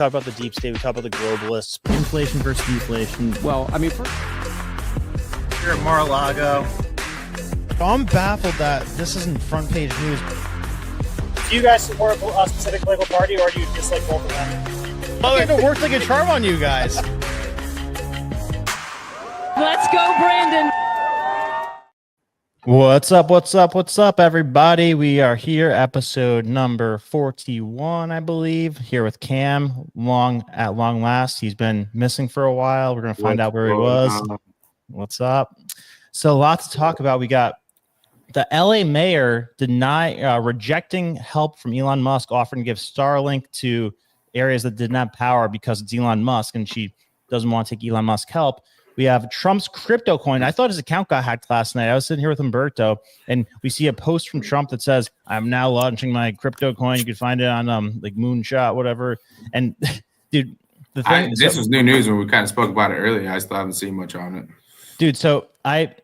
talk about the deep state. We talk about the globalists. Inflation versus deflation. Well, I mean, Here at Mar-a-Lago. I'm baffled that this isn't front page news. Do you guys support a specific political party, or do you dislike both of them? Oh, it worked like a charm on you guys. Let's go, Brandon. What's up? What's up? What's up, everybody? We are here, episode number 41, I believe, here with Cam. At long last. He's been missing for a while. We're going to find out where he was. What's up? So, a lot to talk about. We got the LA mayor rejecting help from Elon Musk, offering to give Starlink to areas that didn't have power because it's Elon Musk, and she doesn't want to take Elon Musk help. We have Trump's crypto coin. I thought his account got hacked last night. I was sitting here with Humberto, and we see a post from Trump that says, "I'm now launching my crypto coin. You can find it on like Moonshot, whatever." And dude, the thing this was new news when we kind of spoke about it earlier. I still haven't seen much on it, dude. So I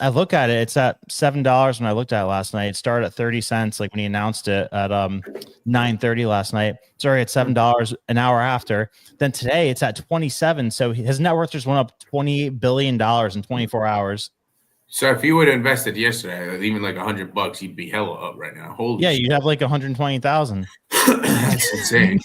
look at it. It's at $7 when I looked at it last night. It started at 30 cents, like when he announced it at 9:30 last night. Sorry, at $7 an hour after. Then today it's at 27. So his net worth just went up $28 billion in 24 hours. So if you would have invested yesterday, even like $100, you'd be hella up right now. Holy yeah, shit. you'd have like 120,000. That's insane.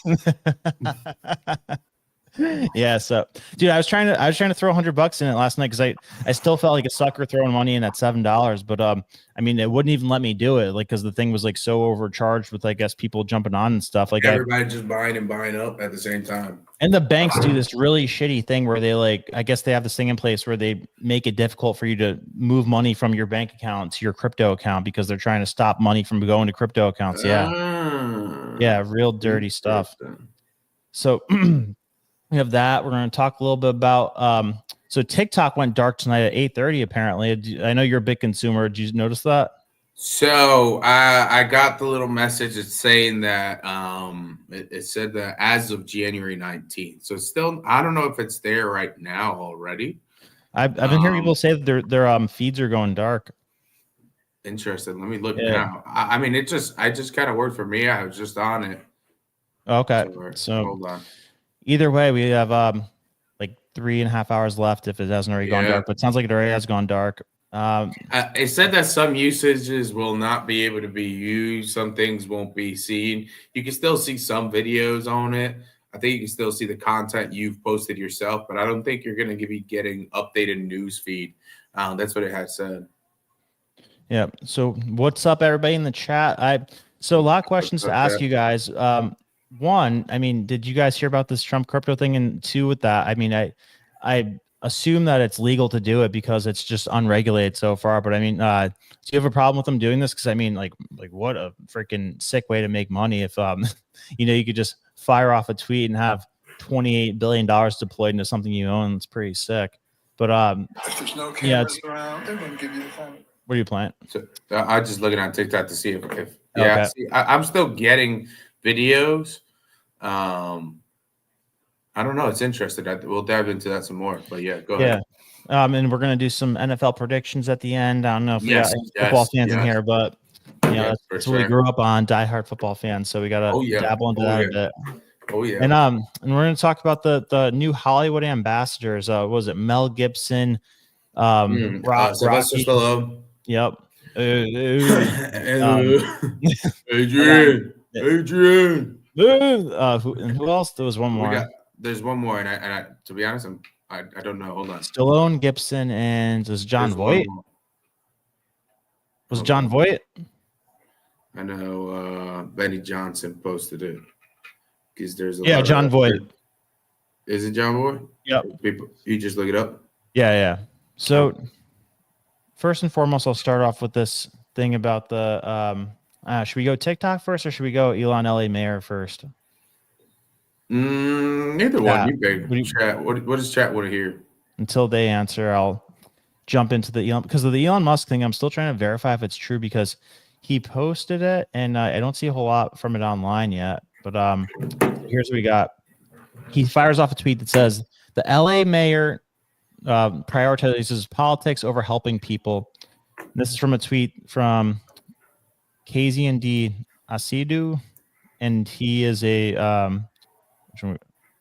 Yeah, so dude, I was trying to throw $100 in it last night because I still felt like a sucker throwing money in at $7, but I mean, it wouldn't even let me do it, like, because the thing was like so overcharged with, I guess, people jumping on and stuff. Like everybody just buying and buying up at the same time. And the banks do this really shitty thing where they, like, I guess they have this thing in place where they make it difficult for you to move money from your bank account to your crypto account because they're trying to stop money from going to crypto accounts. Yeah, real dirty stuff. So we have that. We're going to talk a little bit about so TikTok went dark tonight at 8:30 apparently. I know you're a big consumer. Did you notice that? So I got the little message. It's saying that it said that as of January 19th. So still, I don't know if it's there right now already. I've been hearing people say that their feeds are going dark. Interesting. Let me look now. I mean, I just kind of worked for me. I was just on it. Okay. So hold on. Either way, we have like 3.5 hours left if it hasn't already gone dark, but it sounds like it already has gone dark. It said that some usages will not be able to be used. Some things won't be seen. You can still see some videos on it. I think you can still see the content you've posted yourself, but I don't think you're going to be getting updated news feed. That's what it had said. Yeah. So what's up, everybody in the chat? So a lot of questions to ask you guys. One, I mean, did you guys hear about this Trump crypto thing? And two, with that, I mean, I assume that it's legal to do it because it's just unregulated so far. But I mean, do you have a problem with them doing this? Because I mean, like what a freaking sick way to make money if you could just fire off a tweet and have $28 billion deployed into something you own. It's pretty sick. But if there's no cameras around, they're going to give you the phone. What are you playing? So I'm just looking on TikTok to see if okay. I'm still getting videos. I don't know. It's interesting. We'll dive into that some more. But yeah, go ahead. And we're gonna do some NFL predictions at the end. I don't know if we got any football fans in here, but that's what we grew up on, diehard football fans. So we gotta dabble into that a bit. Oh yeah. And we're gonna talk about the new Hollywood ambassadors. What was it? Mel Gibson, Sylvester Stallone. Yep. Adrian. Who else? There was one more. There's one more, and I to be honest, I don't know. Hold on. Stallone, Gibson, and was John Voight? Was John Voight? I know Benny Johnson posted it because there's John Voight. Is it John Voight? Yep. You just look it up. Yeah. So first and foremost, I'll start off with this thing about the should we go TikTok first or should we go Elon LA mayor first? Neither one. Chat. What does chat want to hear? Until they answer, I'll jump into the Elon, because of the Elon Musk thing. I'm still trying to verify if it's true because he posted it and I don't see a whole lot from it online yet. But here's what we got. He fires off a tweet that says the LA mayor prioritizes politics over helping people. This is from a tweet from KZND Asidu, and he is a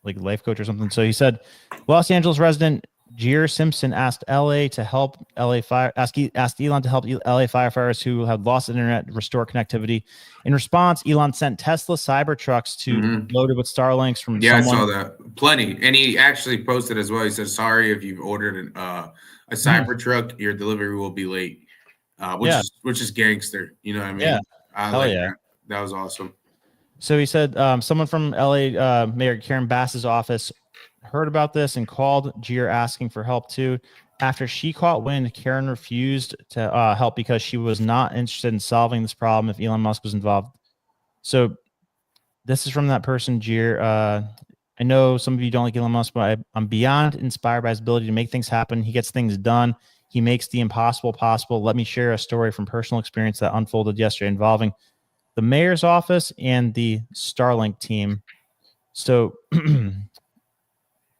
like life coach or something. So he said, Los Angeles resident Jeer Simpson asked LA to help asked Elon to help LA firefighters who had lost internet restore connectivity. In response, Elon sent Tesla Cybertrucks loaded with Starlinks from I someone. saw that plenty, and he actually posted as well. He said, "Sorry if you've ordered a Cybertruck, your delivery will be late," which is gangster. You know what I mean? Yeah, I hell like yeah. that. That was awesome. So he said someone from LA Mayor Karen Bass's office heard about this and called Jeer asking for help too. After she caught wind, Karen refused to help because she was not interested in solving this problem if Elon Musk was involved. So this is from that person, Jeer. I know some of you don't like Elon Musk, but I'm beyond inspired by his ability to make things happen. He gets things done. He makes the impossible possible. Let me share a story from personal experience that unfolded yesterday involving the mayor's office and the Starlink team. So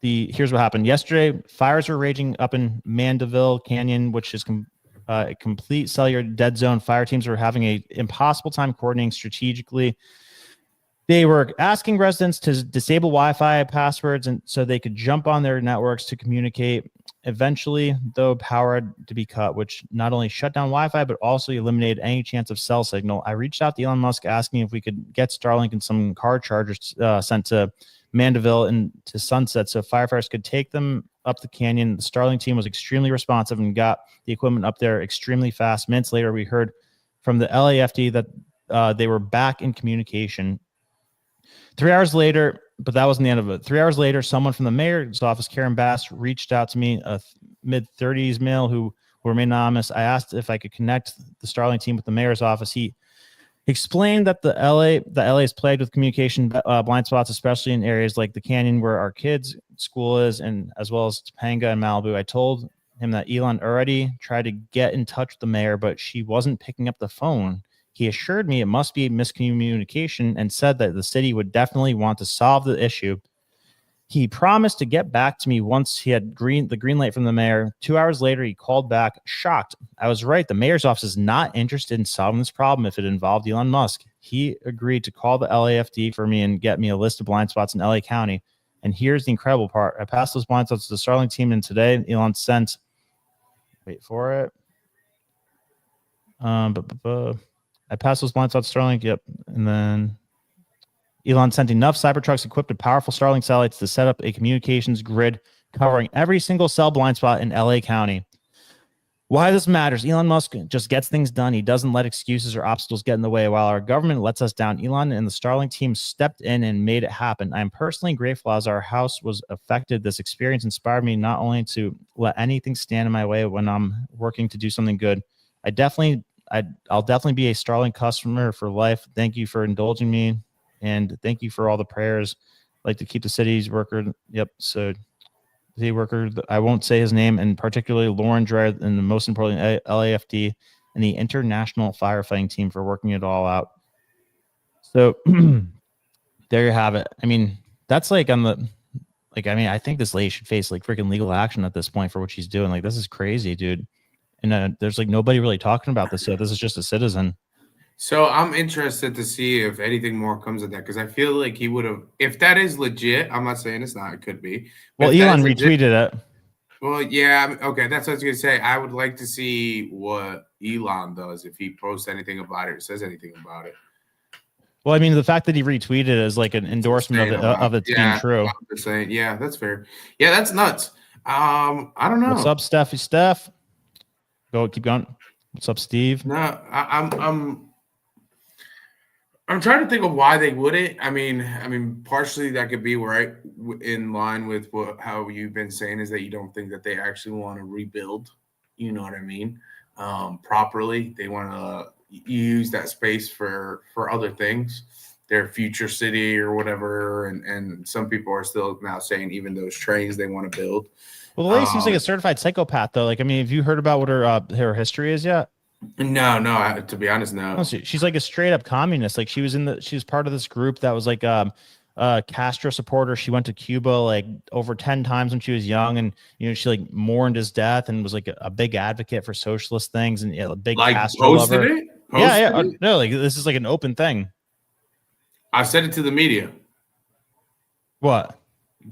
here's what happened yesterday. Fires were raging up in Mandeville Canyon, which is a complete cellular dead zone. Fire teams were having an impossible time coordinating strategically. They were asking residents to disable Wi-Fi passwords and so they could jump on their networks to communicate. Eventually, though, power had to be cut, which not only shut down Wi-Fi, but also eliminated any chance of cell signal. I reached out to Elon Musk asking if we could get Starlink and some car chargers sent to Mandeville and to Sunset so firefighters could take them up the canyon. The Starlink team was extremely responsive and got the equipment up there extremely fast. Minutes later, we heard from the LAFD that they were back in communication. 3 hours later, but that wasn't the end of it. 3 hours later, someone from the mayor's office, Karen Bass, reached out to me, a mid-30s male who will remain anonymous. I asked if I could connect the Starlink team with the mayor's office. He explained that the LA is plagued with communication blind spots, especially in areas like the canyon where our kids' school is, and as well as Topanga and Malibu. I told him that Elon already tried to get in touch with the mayor, but she wasn't picking up the phone. He assured me it must be miscommunication and said that the city would definitely want to solve the issue. He promised to get back to me once he had the green light from the mayor. 2 hours later, he called back, shocked. I was right. The mayor's office is not interested in solving this problem if it involved Elon Musk. He agreed to call the LAFD for me and get me a list of blind spots in LA County. And here's the incredible part. I passed those blind spots to the Starlink team, and today Elon sent, wait for it. I passed those blind spots to Starlink. Yep. And then Elon sent enough Cybertrucks equipped with powerful Starlink satellites to set up a communications grid covering every single cell blind spot in LA County. Why this matters? Elon Musk just gets things done. He doesn't let excuses or obstacles get in the way. While our government lets us down, Elon and the Starlink team stepped in and made it happen. I am personally grateful as our house was affected. This experience inspired me not only to let anything stand in my way when I'm working to do something good. I'll definitely be a Starlink customer for life. Thank you for indulging me. And thank you for all the prayers. I'd like to keep the city's worker. Yep. So the worker, I won't say his name, and particularly Lauren Dreyer, and the most importantly, LAFD and the international firefighting team for working it all out. So there you have it. I mean, that's like I think this lady should face like freaking legal action at this point for what she's doing. Like, this is crazy, dude. And there's like nobody really talking about this yet. This is just a citizen. So I'm interested to see if anything more comes of that, because I feel like he would have, if that is legit. I'm not saying it's not, it could be. Well, Elon retweeted it. Well, yeah, okay, that's what I was gonna say. I would like to see what Elon does if he posts anything about it or says anything about it. Well, I mean, the fact that he retweeted it is like an endorsement of it being true. I'm saying, yeah, that's fair. Yeah, that's nuts. I don't know. What's up, Steph? Go, keep going. What's up, Steve? No, I'm trying to think of why they wouldn't. I mean, partially that could be right in line with how you've been saying, is that you don't think that they actually want to rebuild. You know what I mean? Properly, they want to use that space for other things, their future city or whatever. And some people are still now saying even those trains they want to build. Well, the lady seems like a certified psychopath, though. Like, I mean, have you heard about what her history is yet? No. To be honest, no. She's like a straight up communist. Like, she was part of this group that was like Castro supporter. She went to Cuba like over 10 times when she was young, and she like mourned his death and was like a big advocate for socialist things and a big like Castro lover. It? Yeah. No, like this is like an open thing. I said it to the media. What?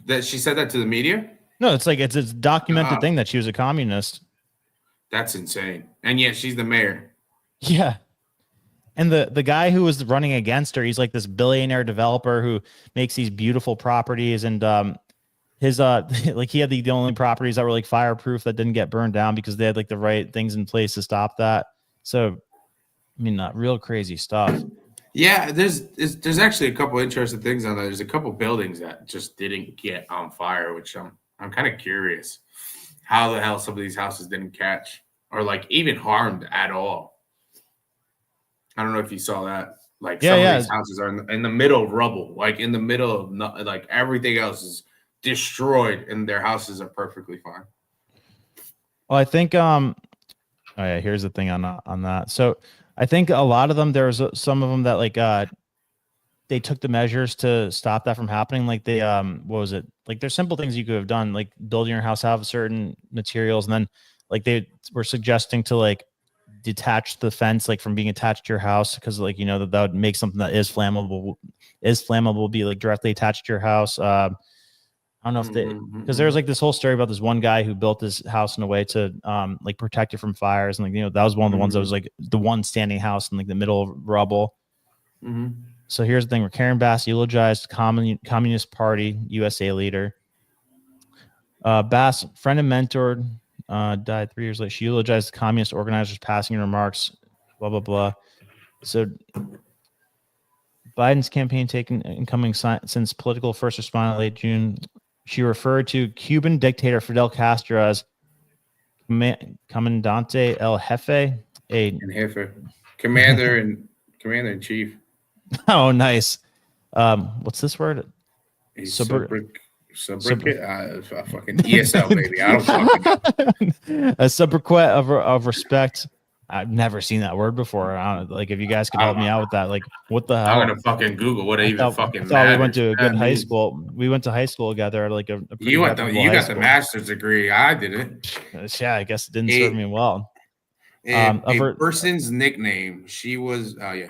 That she said that to the media? No, it's like it's a documented thing that she was a communist. That's insane. And yet she's the mayor. Yeah. And the guy who was running against her, he's like this billionaire developer who makes these beautiful properties, and his like he had the only properties that were like fireproof that didn't get burned down because they had like the right things in place to stop that. So I mean, not real crazy stuff. Yeah, there's actually a couple interesting things on there. There's a couple buildings that just didn't get on fire, which I'm kind of curious how the hell some of these houses didn't catch or like even harmed at all. I don't know if you saw that. Like some of these houses are in the middle of rubble, like in the middle of like everything else is destroyed, and their houses are perfectly fine. Well, I think oh yeah, here's the thing on that. So I think a lot of them, there's some of them that like they took the measures to stop that from happening. Like they what was it? Like there's simple things you could have done, like building your house out of certain materials, and then like they were suggesting to like detach the fence like from being attached to your house, because like that would make something that is flammable be like directly attached to your house. I don't know if they, because there's like this whole story about this one guy who built this house in a way to like protect it from fires, and like that was one of the ones that was like the one standing house in like the middle of rubble. So here's the thing: where Karen Bass eulogized Communist Party USA leader. Bass, friend and mentor, died 3 years later. She eulogized the communist organizers, passing in remarks, blah blah blah. So Biden's campaign taken incoming since political first responded in late June. She referred to Cuban dictator Fidel Castro as Comandante El Jefe, Commander in chief. Oh, nice. What's this word? Fucking ESL, baby. I don't fucking know. A sobriquet of respect. I've never seen that word before. I don't know, like if you guys could help me out with that, like what the hell? I'm gonna fucking Google what it even fucking I thought matters. we went to a good high school. We went to high school together, like a you got the master's degree. I didn't. Yeah, I guess it didn't serve me well. A person's nickname. She was a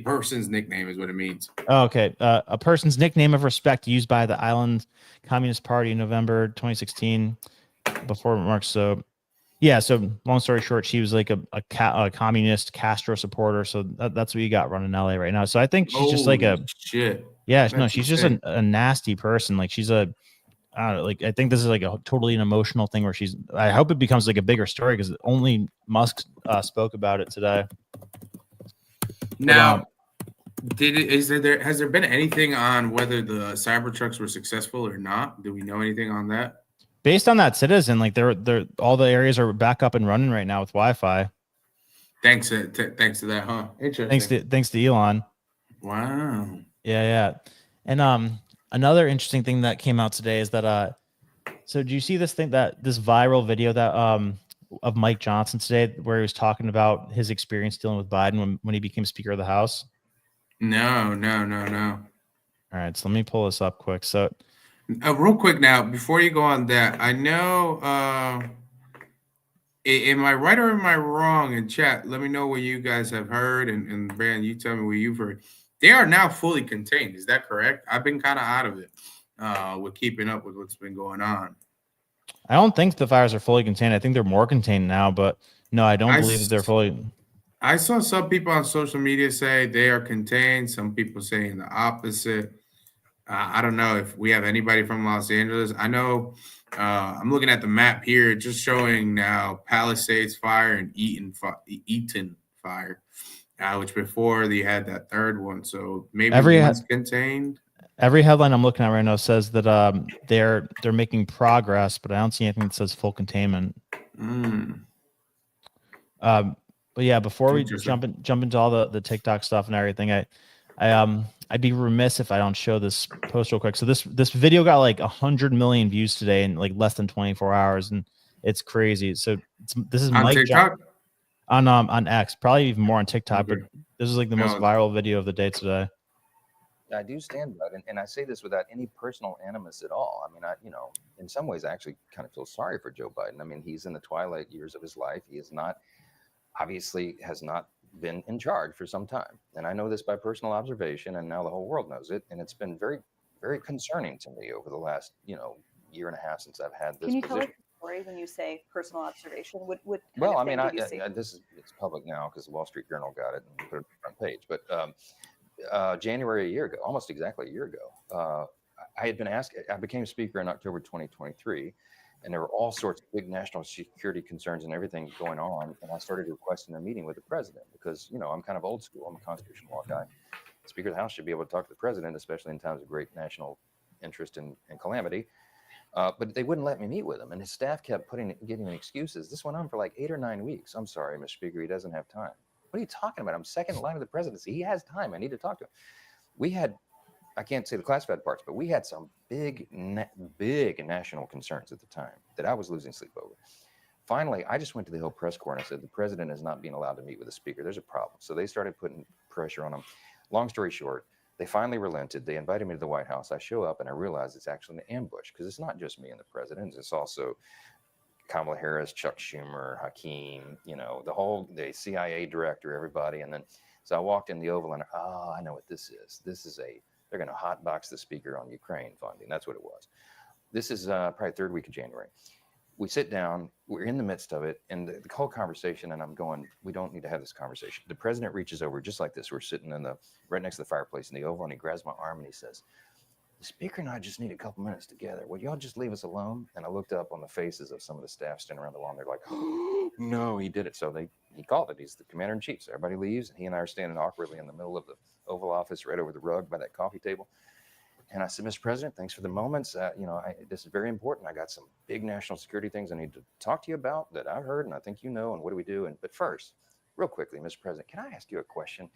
person's nickname is what it means. Oh, okay. A person's nickname of respect used by the Island Communist Party in November 2016 before remarks. So yeah, so long story short, she was like a communist Castro supporter. So that's what you got running LA right now. So I think she's just like a shit. Yeah, no, she's just a nasty person. Like she's I don't know, like I think this is like a totally an emotional thing where I hope it becomes like a bigger story because only Musk spoke about it today. Now, has there been anything on whether the Cybertrucks were successful or not? Do we know anything on that? Based on that Citizen, like they're all the areas are back up and running right now with Wi-Fi. Thanks to that, huh? Interesting. Thanks to Elon. Wow. Yeah. And another interesting thing that came out today is that so do you see this viral video that of Mike Johnson today where he was talking about his experience dealing with Biden when he became Speaker of the House? No. All right, so let me pull this up quick. So real quick now, before you go on that, I know am I right or am I wrong in chat? Let me know what you guys have heard, and Brand, you tell me what you've heard. They are now fully contained. Is that correct? I've been kind of out of it with keeping up with what's been going on. I don't think the fires are fully contained. I think they're more contained now, but no, I don't believe that they're fully. I saw some people on social media say they are contained. Some people saying the opposite. I don't know if we have anybody from Los Angeles. I know I'm looking at the map here, just showing now Palisades fire and Eaton fire. Which before they had that third one, so maybe it's contained. Every headline I'm looking at right now says that they're making progress, but I don't see anything that says full containment. But yeah, before we jump into all the TikTok stuff and everything, I'd be remiss if I don't show this post real quick. So this video got like 100 million views today in like less than 24 hours, and it's crazy. So this is on Mike TikTok. On X, probably even more on TikTok, but this is like the most viral video of the day today. I do stand by it, and I say this without any personal animus at all. I mean, in some ways, I actually kind of feel sorry for Joe Biden. I mean, he's in the twilight years of his life. He has not been in charge for some time, and I know this by personal observation, and now the whole world knows it. And it's been very very concerning to me over the last, year and a half since I've had this Can you tell us position. the story when you say personal observation? What kind Well, of I mean, thing did you see? it's public now because the Wall Street Journal got it and put it on the front page. But January a year ago, almost exactly a year ago, I had been asked. I became speaker in October 2023, and there were all sorts of big national security concerns and everything going on. And I started requesting a meeting with the president because I'm kind of old school. I'm a constitutional law guy. The Speaker of the House should be able to talk to the president, especially in times of great national interest and calamity. But they wouldn't let me meet with him, and his staff kept giving me excuses. This went on for like 8 or 9 weeks. I'm sorry, Mr. Speaker, he doesn't have time. What are you talking about? I'm second in line of the presidency. He has time. I need to talk to him. We had, I can't say the classified parts, but we had some big national concerns at the time that I was losing sleep over. Finally, I just went to the Hill press corps and I said, the president is not being allowed to meet with the speaker. There's a problem. So they started putting pressure on him. Long story short, they finally relented. They invited me to the White House. I show up and I realize it's actually an ambush because it's not just me and the president. It's also Kamala Harris, Chuck Schumer, Hakeem, the CIA director, everybody. And then, so I walked in the Oval and, I know what this is. They're going to hotbox the speaker on Ukraine funding. That's what it was. This is probably third week of January. We sit down, we're in the midst of it, and the whole conversation, and I'm going, we don't need to have this conversation. The president reaches over just like this. We're sitting right next to the fireplace in the Oval, and he grabs my arm and he says, the speaker and I just need a couple minutes together. Would y'all just leave us alone? And I looked up on the faces of some of the staff standing around the wall, and they're like, oh, no, he did it. So he called it. He's the commander in chief. So everybody leaves, and he and I are standing awkwardly in the middle of the Oval Office, right over the rug by that coffee table. And I said, Mr. President, thanks for the moments. This is very important. I got some big national security things I need to talk to you about that I've heard, and I think and what do we do? But first, real quickly, Mr. President, can I ask you a question?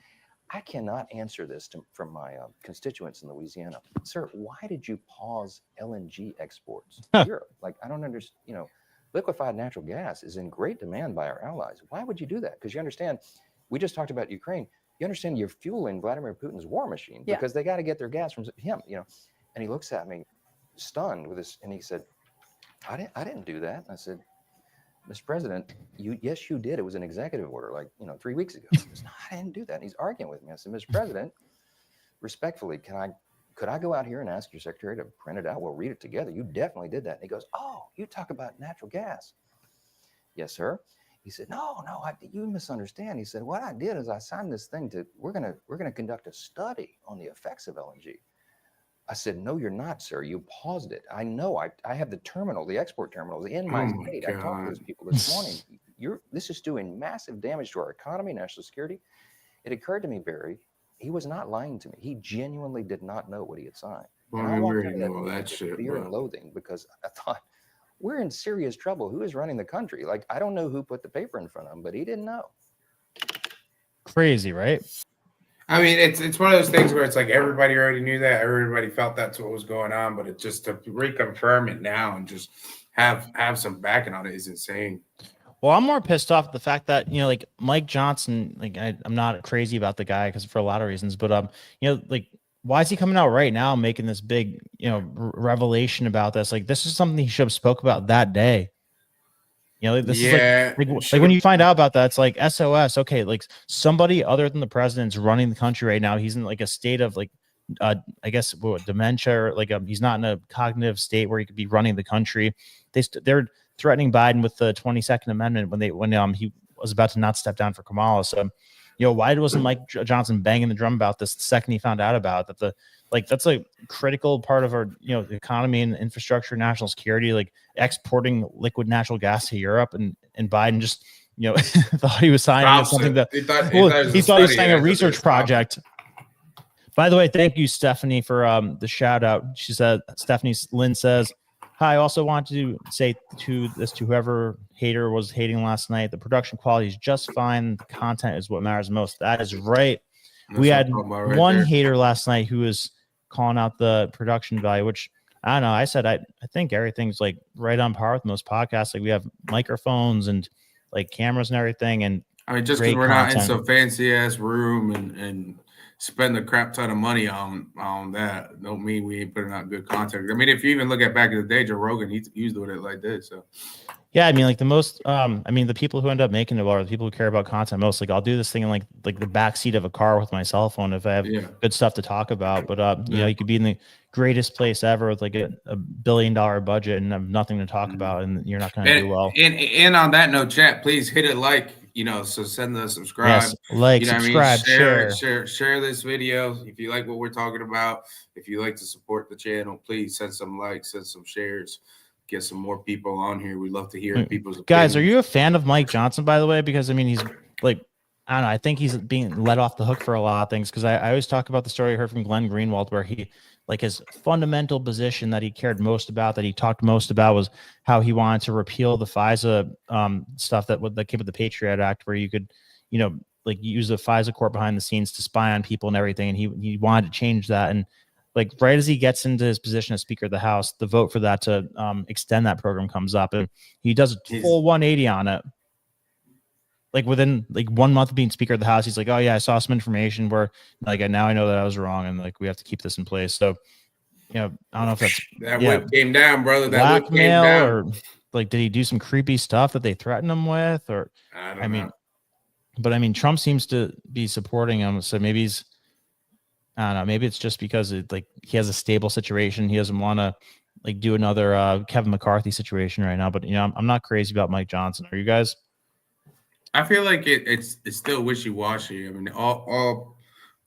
I cannot answer this from my constituents in Louisiana. Sir, why did you pause LNG exports to Europe? Like, I don't understand. Liquefied natural gas is in great demand by our allies. Why would you do that? Because you understand, we just talked about Ukraine. You understand you're fueling Vladimir Putin's war machine because they got to get their gas from him, And he looks at me stunned with this, and he said, I didn't do that. And I said, Mr. President, yes, you did. It was an executive order 3 weeks ago. He goes, no, I didn't do that. And he's arguing with me. I said, Mr. President, respectfully, could I go out here and ask your secretary to print it out? We'll read it together. You definitely did that. And he goes, oh, you talk about natural gas. Yes, sir. He said, no, you misunderstand. He said, what I did is I signed this thing we're gonna conduct a study on the effects of LNG. I said, no, you're not, sir. You paused it. I know. I have the export terminals in my state. I talked to those people this morning. This is doing massive damage to our economy, national security. It occurred to me, Barry, he was not lying to me. He genuinely did not know what he had signed. Well, and I walked out of that meeting that shit, fear and loathing because I thought, we're in serious trouble. Who is running the country? Like, I don't know who put the paper in front of him, but he didn't know. Crazy, right? I mean, it's one of those things where it's like everybody already knew that. Everybody felt that's what was going on, but it's just to reconfirm it now and just have some backing on it is insane. Well, I'm more pissed off at the fact that, like Mike Johnson, like I'm not crazy about the guy because for a lot of reasons, but why is he coming out right now making this big, revelation about this? Like, this is something he should have spoke about that day. This is like when you find out about that, it's like SOS. Okay, like somebody other than the president's running the country right now. He's in like a state of I guess dementia, or he's not in a cognitive state where he could be running the country. They're threatening Biden with the 22nd Amendment when he was about to not step down for Kamala. So, why wasn't Mike Johnson banging the drum about this the second he found out about that? That's a critical part of our, the economy and infrastructure, national security, like exporting liquid natural gas to Europe, and Biden just, thought he was signing something that he thought he was signing a research project. By the way, thank you, Stephanie, for the shout out. She said, Stephanie Lynn says, hi, I also want to say to whoever hater was hating last night, the production quality is just fine. The content is what matters most. That is right. We had one hater last night who was calling out the production value, which I don't know. I said, I think everything's like right on par with most podcasts. Like we have microphones and like cameras and everything. And I mean, just because we're not in some fancy ass room and spend a crap ton of money on that don't mean we ain't putting out good content. I mean, if you even look at back in the day, Joe Rogan, he was doing it like this. So Yeah, I mean, like the most, I mean, the people who end up making it are the people who care about content most. Like, I'll do this thing in like the back seat of a car with my cell phone if I have good stuff to talk about. But you know, you could be in the greatest place ever with like a $1 billion budget and have nothing to talk about, and you're not going to do well. And on that note, chat, please hit it like, you know, so send the subscribe. Yes, like, you know subscribe, what I mean? Share this video if you like what we're talking about. If you like to support the channel, please send some likes, send some shares. Get some more people on here. We'd love to hear people's guys. opinions. Are you a fan of Mike Johnson, by the way? Because I mean, he's like, I don't know. I think he's being let off the hook for a lot of things. Because I always talk about the story I heard from Glenn Greenwald, where he, like, his fundamental position that he cared most about, that he talked most about, was how he wanted to repeal the FISA stuff that came with the Patriot Act, where you could, you know, like use the FISA court behind the scenes to spy on people and everything. And he wanted to change that. And like right as he gets into his position as Speaker of the House, the vote for that to extend that program comes up, and he does a full 180 on it. Like within like 1 month of being Speaker of the House, he's like, "Oh yeah, I saw some information where like now I know that I was wrong, and like we have to keep this in place." So, you know, I don't know if that's that whip came down, brother. That whip came down. Or like, did he do some creepy stuff that they threatened him with, or I mean, but I mean, Trump seems to be supporting him, so maybe he's. I don't know. Maybe it's just because like he has a stable situation. He doesn't want to like do another Kevin McCarthy situation right now. But you know, I'm not crazy about Mike Johnson. Are you guys? I feel like it's still wishy-washy. I mean, all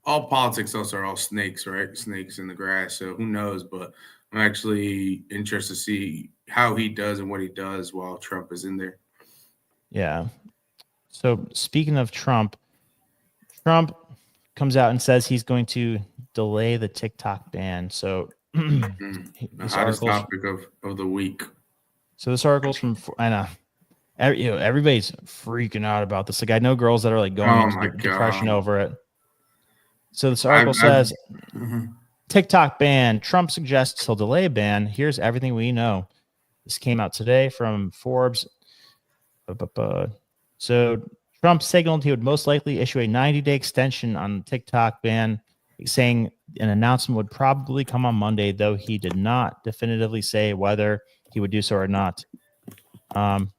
politics also are all snakes, right? Snakes in the grass. So who knows? But I'm actually interested to see how he does and what he does while Trump is in there. Yeah. So speaking of Trump comes out and says he's going to delay the TikTok ban. So the hottest topic of the week. So this article's from, I know, everybody's freaking out about this. Like I know girls that are like going into depression over it. So this article says TikTok ban. Trump suggests he'll delay ban. Here's everything we know. This came out today from Forbes. So Trump signaled he would most likely issue a 90-day extension on the TikTok ban, saying an announcement would probably come on Monday, though he did not definitively say whether he would do so or not. And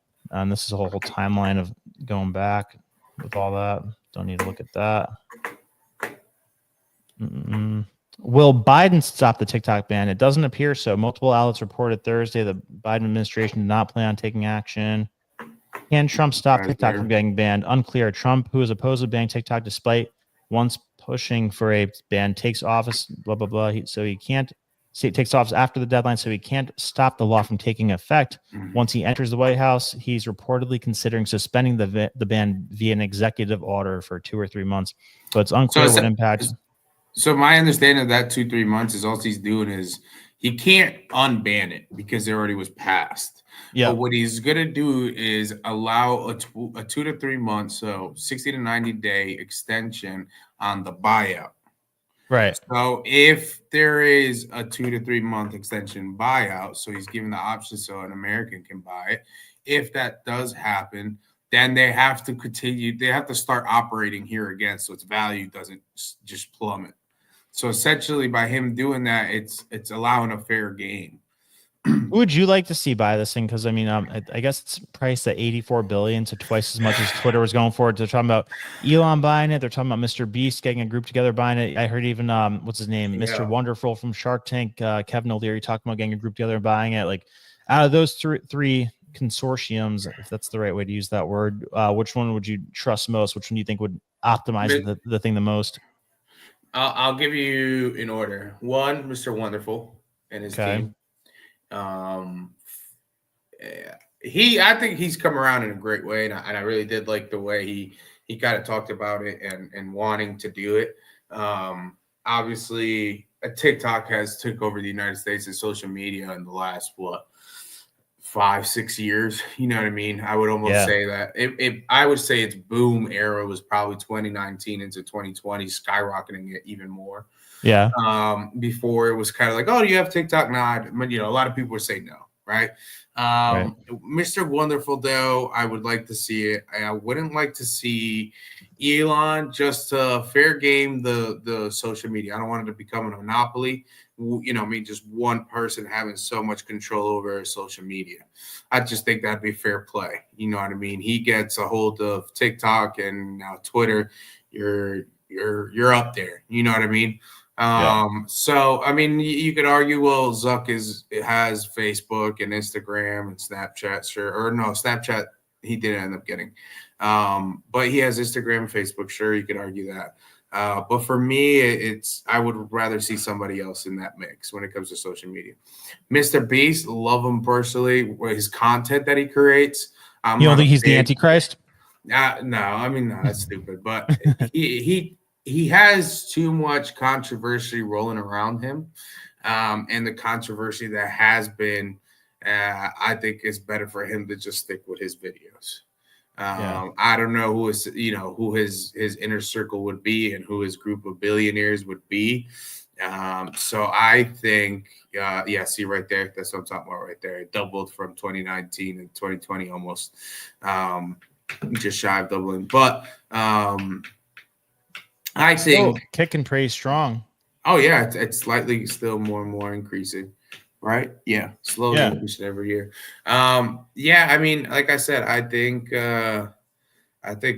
this is a whole timeline of going back with all that. Don't need to look at that. Will Biden stop the TikTok ban? It doesn't appear so. Multiple outlets reported Thursday the Biden administration did not plan on taking action. Can Trump stop TikTok from getting banned? Unclear. Trump, who is opposed to banning TikTok despite once pushing for a ban, takes office, blah, blah, blah. He can't see it takes office after the deadline, so he can't stop the law from taking effect. Once he enters the White House, he's reportedly considering suspending the ban via an executive order for 2 or 3 months. But it's unclear what impact. So my understanding of that 2-3 months is all he's doing is he can't unban it because it already was passed. Yeah. But what he's going to do is allow a 2 to 3 months, so 60 to 90 day extension on the buyout. Right. So if there is a 2 to 3 month extension buyout, so he's giving the option so an American can buy it. If that does happen, then they have to continue. They have to start operating here again, so its value doesn't just plummet. So essentially, by him doing that, it's allowing a fair game. Who would you like to see buy this thing? Because I mean, I guess it's priced at $84 billion, so twice as much as Twitter was going for it. They're talking about Elon buying it. They're talking about Mr. Beast getting a group together buying it. I heard even what's his name, Mr. Wonderful from Shark Tank, Kevin O'Leary talking about getting a group together and buying it. Like out of those three consortiums, if that's the right way to use that word, which one would you trust most? Which one do you think would optimize the thing the most? I'll give you in order. One, Mr. Wonderful and his team. I think he's come around in a great way, and I really did like the way he kind of talked about it and wanting to do it. Obviously, TikTok has took over the United States and social media in the last 5-6 years. You know what I mean? I would almost say that I would say its boom era was probably 2019 into 2020, skyrocketing it even more. Yeah. Before it was kind of like, oh, do you have TikTok? Nah, but a lot of people would say no, right? Mr. Wonderful, though, I would like to see it. I wouldn't like to see Elon just fair game the social media. I don't want it to become a monopoly. just one person having so much control over social media. I just think that'd be fair play. You know what I mean? He gets a hold of TikTok and now Twitter. You're up there. You know what I mean? So I mean, you could argue, well, Zuck has Facebook and Instagram and Snapchat, sure, or no, Snapchat he did end up getting, but he has Instagram and Facebook, sure, you could argue that. But for me, I would rather see somebody else in that mix when it comes to social media. Mr. Beast, love him personally, his content that he creates. You don't think he's the Antichrist? No, I mean, no, that's stupid. But he has too much controversy rolling around him, and the controversy that has been, I think it's better for him to just stick with his videos. I don't know who his inner circle would be and who his group of billionaires would be. So I think, see right there, that's what I'm talking about right there. It doubled from 2019 and 2020 almost. Just shy of doubling, but I think kicking pretty strong. Oh yeah, it's slightly still more and more increasing, right? Yeah, slowly increasing every year. I mean, like I said, I think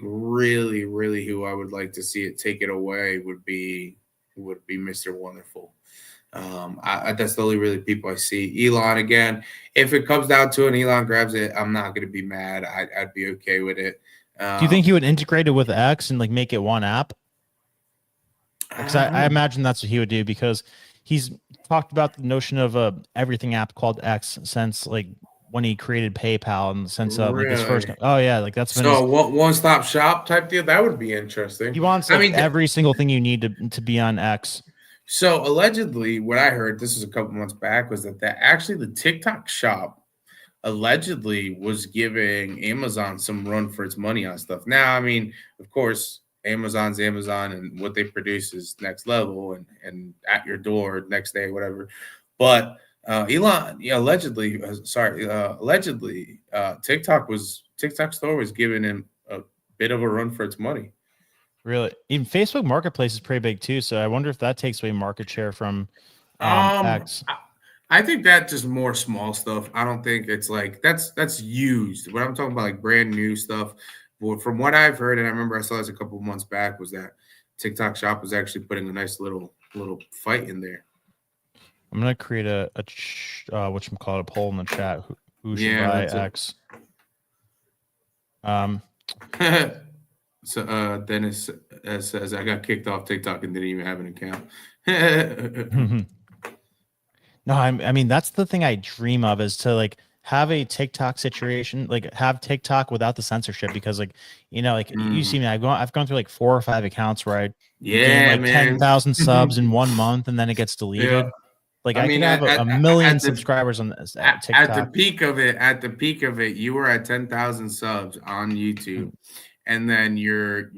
really, really who I would like to see it take it away would be Mr. Wonderful. That's the only really people I see. Elon again. If it comes down to it and Elon grabs it, I'm not going to be mad. I'd be okay with it. Do you think he would integrate it with X and like make it one app? Because I imagine that's what he would do, because he's talked about the notion of a everything app called X since like when he created PayPal, in the sense of like his first. Oh yeah, like that's been so one-stop shop type deal. That would be interesting. He wants every single thing you need to be on X. So allegedly, what I heard, this was a couple months back, was that actually the TikTok shop allegedly was giving Amazon some run for its money on stuff. Now, I mean, of course, Amazon's Amazon, and what they produce is next level and at your door next day, whatever. But Elon, allegedly, TikTok store was giving him a bit of a run for its money. Really? Even Facebook Marketplace is pretty big too, so I wonder if that takes away market share from X. I think that's just more small stuff. I don't think it's like that's used. What I'm talking about, like brand new stuff. Well, from what I've heard, and I remember I saw this a couple months back, was that TikTok shop was actually putting a nice little fight in there. I'm gonna create a poll in the chat. Who should buy X? So Dennis says I got kicked off TikTok and didn't even have an account. No, I mean that's the thing I dream of, is to like have a TikTok situation, like have TikTok without the censorship, because like you see me, I've gone through like 4 or 5 accounts where I gain like 10,000 subs in 1 month and then it gets deleted. Yeah. Like I mean, could have a million subscribers on TikTok. At the peak of it, you were at 10,000 subs on YouTube, and then your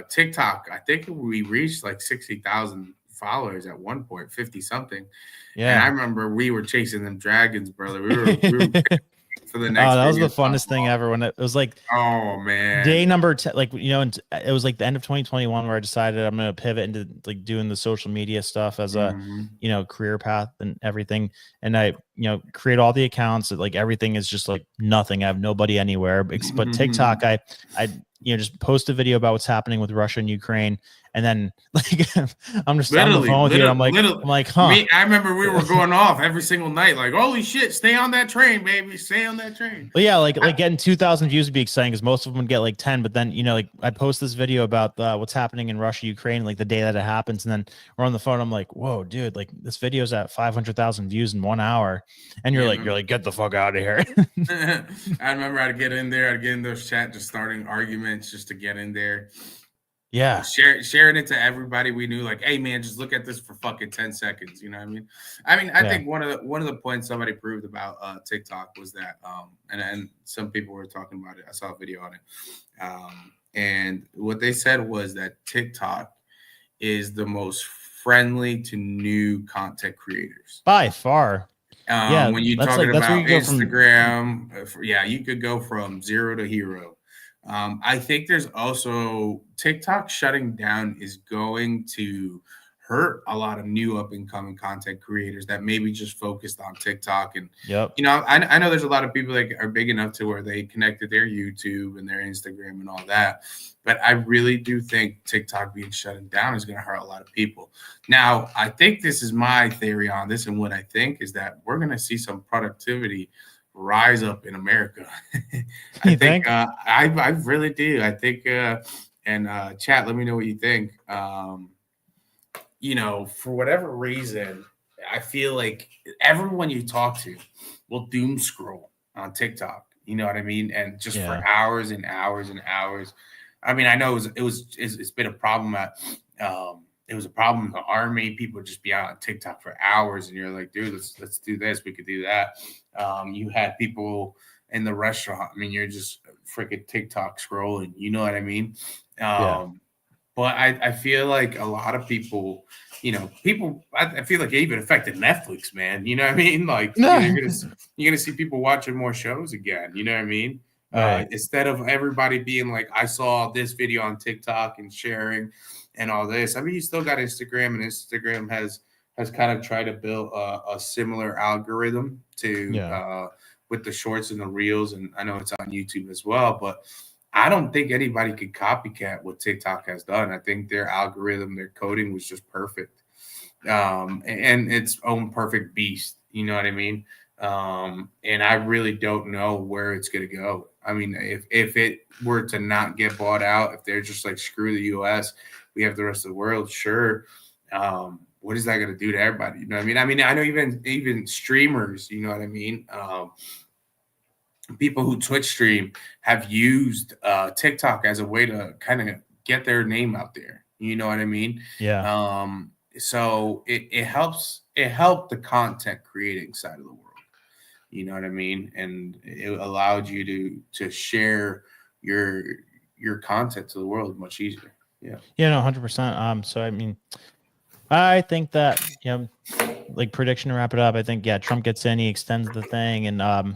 TikTok, I think we reached like 60,000 followers at one point, 50 something. Yeah, and I remember we were chasing them dragons, brother. We were for the next. Oh, that was the funnest thing ever. When it was like, oh man, day number 10, like it was like the end of 2021 where I decided I'm gonna pivot into like doing the social media stuff as a career path and everything. And I create all the accounts that like everything is just like nothing. I have nobody anywhere. But TikTok, I just post a video about what's happening with Russia and Ukraine, and then like I'm just on the phone with you. I'm like, huh? I remember we were going off every single night, like, holy shit, stay on that train, baby, stay on that train. But yeah, like getting 2,000 views would be exciting, because most of them would get like 10. But then like I post this video about what's happening in Russia, Ukraine, like the day that it happens, and then we're on the phone. I'm like, whoa, dude, like this video's at 500,000 views in 1 hour, and you're like, get the fuck out of here. I remember I'd get in those chat, just starting arguments just to get in there. Yeah, sharing it to everybody we knew, like, hey man, just look at this for fucking 10 seconds. You know what I mean? I think one of the points somebody proved about TikTok was that, and some people were talking about it. I saw a video on it, and what they said was that TikTok is the most friendly to new content creators by far. When you're talking about Instagram, you could go from 0 to hero. I think there's also TikTok shutting down is going to hurt a lot of new up and coming content creators that maybe just focused on TikTok. And Yep. you know, I know there's a lot of people that are big enough to where they connected their YouTube and their Instagram and all that. But I really do think TikTok being shut down is going to hurt a lot of people. Now, I think this is my theory on this, and what I think is that we're going to see some productivity rise up in America. I think I really do. I think and chat, let me know what you think. You know, for whatever reason, I feel like everyone you talk to will doom scroll on TikTok. You know what I mean? And just for hours and hours and hours. I mean, I know it's been a problem at it was a problem in the army. People would just be out on TikTok for hours, and you're like, dude, let's do this. We could do that. You had people in the restaurant. I mean, you're just freaking TikTok scrolling. You know what I mean? But I feel like a lot of people, you know, I feel like it even affected Netflix, man. You know what I mean? Like you're gonna see people watching more shows again. You know what I mean? Instead of everybody being like, I saw this video on TikTok and sharing and all this. I mean, you still got Instagram, and Instagram has kind of tried to build a similar algorithm to with the shorts and the reels, and I know it's on YouTube as well, but I don't think anybody could copycat what TikTok has done. I think their algorithm, their coding was just perfect, and its own perfect beast. You know what I mean? And I really don't know where it's going to go. I mean, if it were to not get bought out, if they're just like, screw the US, we have the rest of the world, sure. What is that going to do to everybody? You know what I mean? I know even streamers, you know what I mean? People who Twitch stream have used TikTok as a way to kind of get their name out there. You know what I mean? Yeah. So it helped the content creating side of the world. You know what I mean? And it allowed you to share your content to the world much easier. Yeah. Yeah, no, 100%. So I mean, I think that, you know, like, prediction to wrap it up, I think, Trump gets in, he extends the thing, and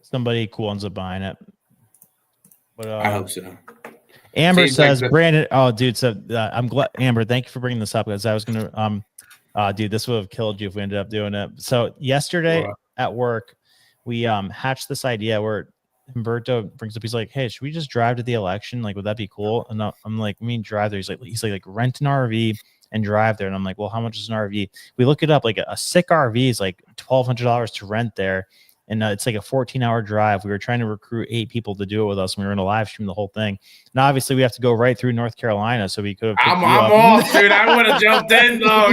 somebody cool ends up buying it. But I hope so. Amber says, Brandon, oh dude, so I'm glad, Amber, thank you for bringing this up, because I was gonna dude, this would have killed you if we ended up doing it. So yesterday at work, we hatched this idea where Humberto brings up, he's like, hey, should we just drive to the election? Like, would that be cool? And I'm like, we mean drive there. He's like rent an RV and drive there. And I'm like, well, how much is an RV? We look it up. Like a sick RV is like $1,200 to rent there. And it's like a 14-hour drive. We were trying to recruit 8 people to do it with us, and we were going to live stream the whole thing. Now, obviously, we have to go right through North Carolina, so we could have. I'm off, dude. I would have jumped in, though.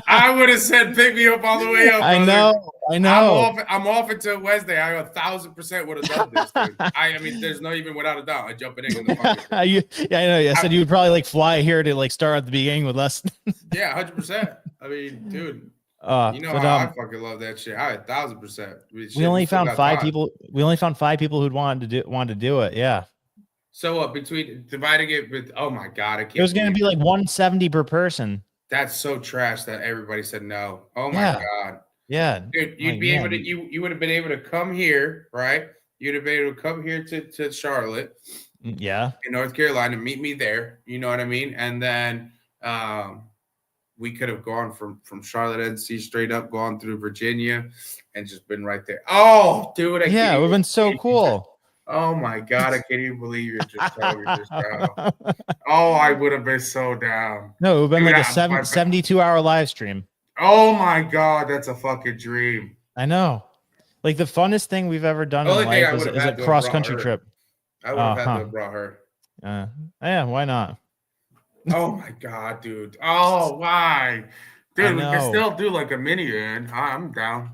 I would have said, pick me up all the way up. I know. I'm off until Wednesday. I 1,000% would have done this, dude. I mean, there's no even without a doubt. I jump in the fucking. Yeah, I know. I said you would probably like fly here to like start at the beginning with us. Yeah, 100%. I mean, dude. You know how I fucking love that shit. I 1,000%. We only found 5 people. We only found 5 people who'd wanted to do it. Yeah. So between dividing it with, oh my god, I can't. It was going to be like $170 per person. That's so trash that everybody said no. Oh my god. Yeah. Dude, you'd be able to. You would have been able to come here, right? You'd have been able to come here to Charlotte. Yeah. In North Carolina, meet me there. You know what I mean? And then we could have gone from Charlotte, NC, straight up, gone through Virginia, and just been right there. Oh, dude! It would have been so cool. Oh my god, I can't even believe you're just down. Oh, I would have been so down. No, it would have been like a 72-hour live stream. Oh my god, that's a fucking dream. I know. Like, the funnest thing we've ever done in life is a cross-country trip. I would have had to have brought her. Yeah, why not? Oh my god, dude. Oh, why? Dude, we can still do like a mini-van. I'm down.